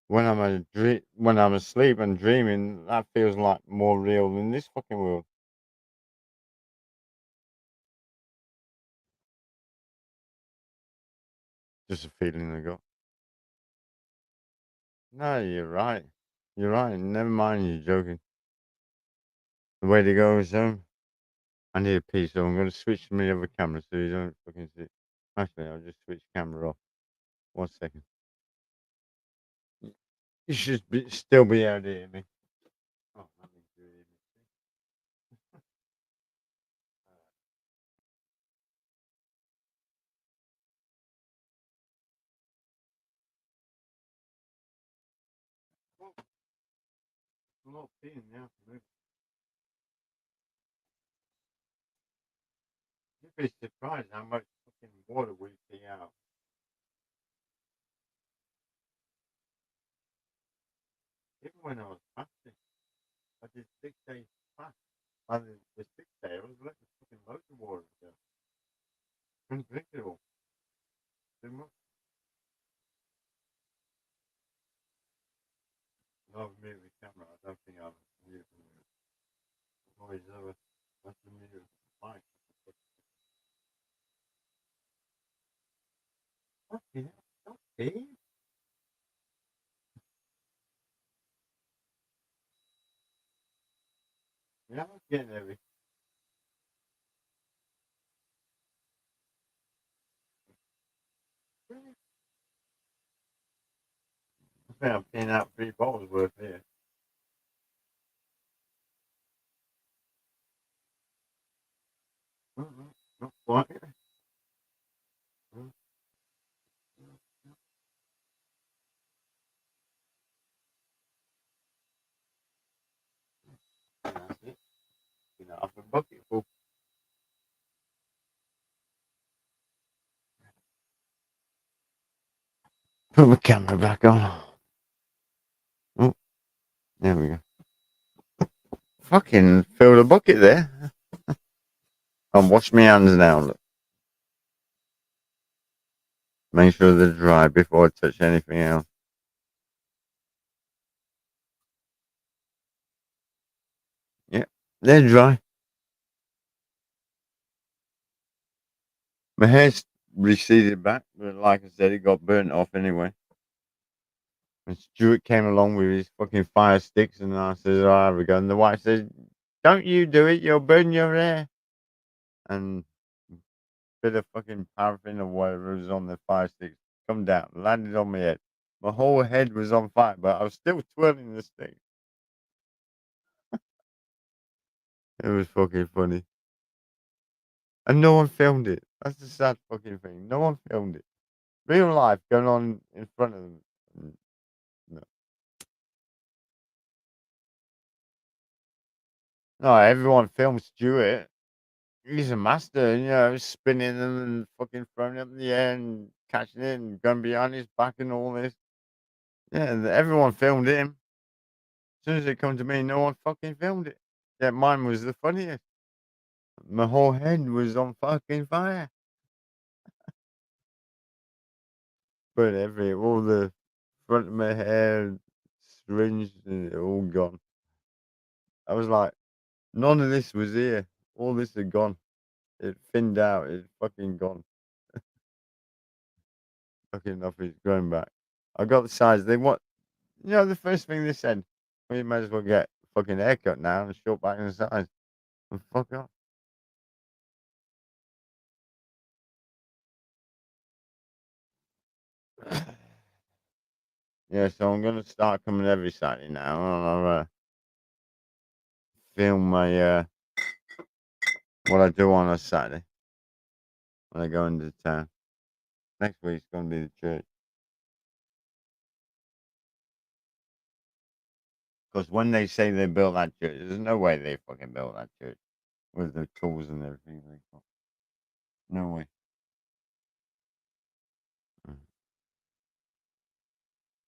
S1: When I'm asleep and dreaming, that feels like more real than this fucking world. Just a feeling I got. No, you're right. You're right. Never mind, you're joking. The way to go is home. I need a pee, so I'm going to switch to my other camera so you don't fucking see. Actually, I'll just switch camera off. 1 second. You should still be able to hear me. Oh, I need to hear me. I'm not peeing now. be surprised how much fucking water we pee out. Even when I was fasting, I did 6 days fast. And the 6th day, I was letting fucking loads of water go. Couldn't drink it all. Too much. I've moved the camera. I don't think I've moved it. Always over. That's the mute the mic. Fucking hell. Okay. Yeah, I'm getting everything. I think I'm peeing out 3 bottles worth here. Not quite. That's it. You know, I've been bucket full. Put my camera back on. Oh, there we go. Fucking fill the bucket there. I'll wash my hands now. Look. Make sure they're dry before I touch anything else. Yeah, they're dry. My hair's receded back, but like I said, it got burnt off anyway. And Stuart came along with his fucking fire sticks, and I said, "Oh, have a go." And the wife says, "Don't you do it? You'll burn your hair." And a bit of fucking paraffin or whatever was on the fire sticks come down, landed on my head. My whole head was on fire, but I was still twirling the stick. It was fucking funny. And no one filmed it. That's the sad fucking thing. No one filmed it. Real life going on in front of them. No. No, everyone filmed Stuart. He's a master, you know, spinning them and fucking throwing it up in the air and catching it and going behind his back and all this. Yeah, and everyone filmed him. As soon as it come to me, no one fucking filmed it. Yeah, mine was the funniest. My whole head was on fucking fire. But all the front of my hair, syringe, and it all gone. I was like, none of this was here. All this had gone. It thinned out. It's fucking gone. Fucking nothing's going back. I got the size. They want, you know, the first thing they said, well, you might as well get a fucking haircut now and short back in size. And fuck off. Yeah, so I'm gonna start coming every Saturday now. I'll film my what I do on a Saturday when I go into town. Next week's gonna be the church. Because when they say they built that church, there's no way they fucking built that church with the tools and everything they got. No way.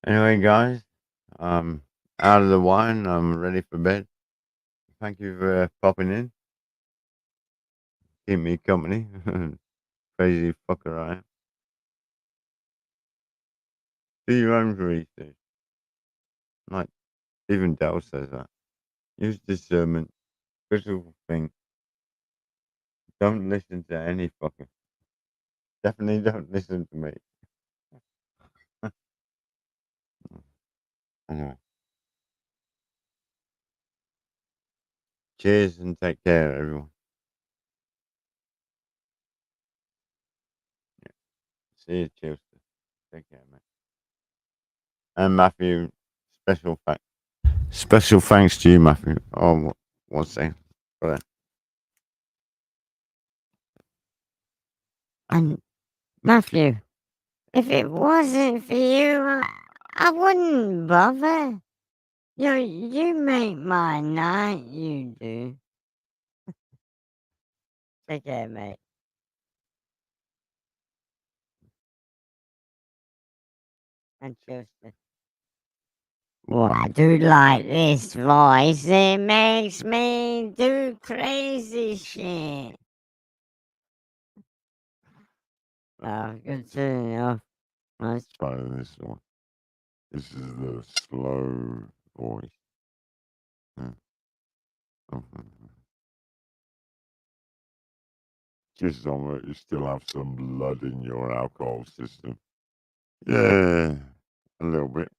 S1: Anyway, guys, I'm out of the wine. I'm ready for bed. Thank you for popping in. Keep me company. Crazy fucker I am. Do your own research. Like, even Dell says that. Use discernment. Critical thing. Don't listen to any fucker. Definitely don't listen to me. Anyway. Cheers and take care, everyone. Yeah. See you, cheers. Take care, mate. And Matthew, special thanks to you, Matthew. Oh, one second. Go ahead.
S6: And Matthew, if it wasn't for you, I wouldn't bother. You make my night, you do. Take care, mate. Well, I do like this voice. It makes me do crazy shit. Oh, good to know. Nice.
S8: Try this one. This is the slow voice. Just on it, you still have some blood in your alcohol system. Yeah, a little bit.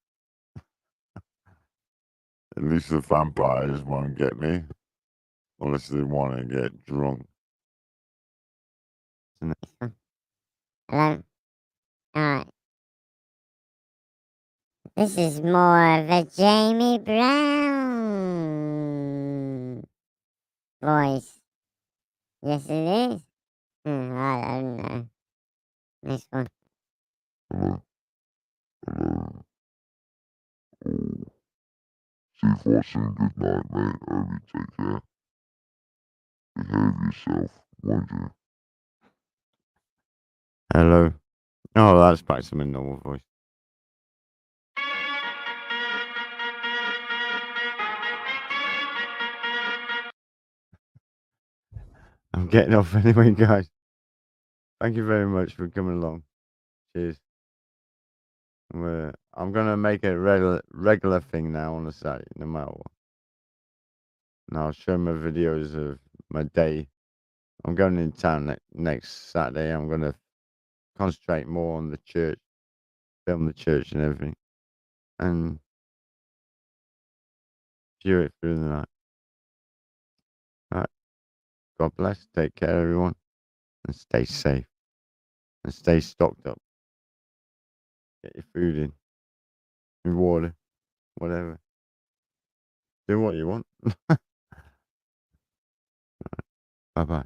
S8: At least the vampires won't get me. Unless they want to get drunk.
S6: Hello? Alright. This is more of a Jamie Brown voice. Yes, it is. I don't know. Next one.
S8: Hello. Hello. Oh. C4 good night, mate. Hope you take care. Behave yourself, won't you?
S2: Hello. Oh, that's back to my normal voice. I'm getting off anyway, guys. Thank you very much for coming along. Cheers. I'm gonna make it a regular thing now on the site, no matter what. And I'll show my videos of my day. I'm going in town next Saturday. I'm gonna concentrate more on the church, film the church and everything, and view it through the night. All right. God bless. Take care, everyone, and stay safe and stay stocked up. Get your food in, your water, whatever. Do what you want. Bye bye.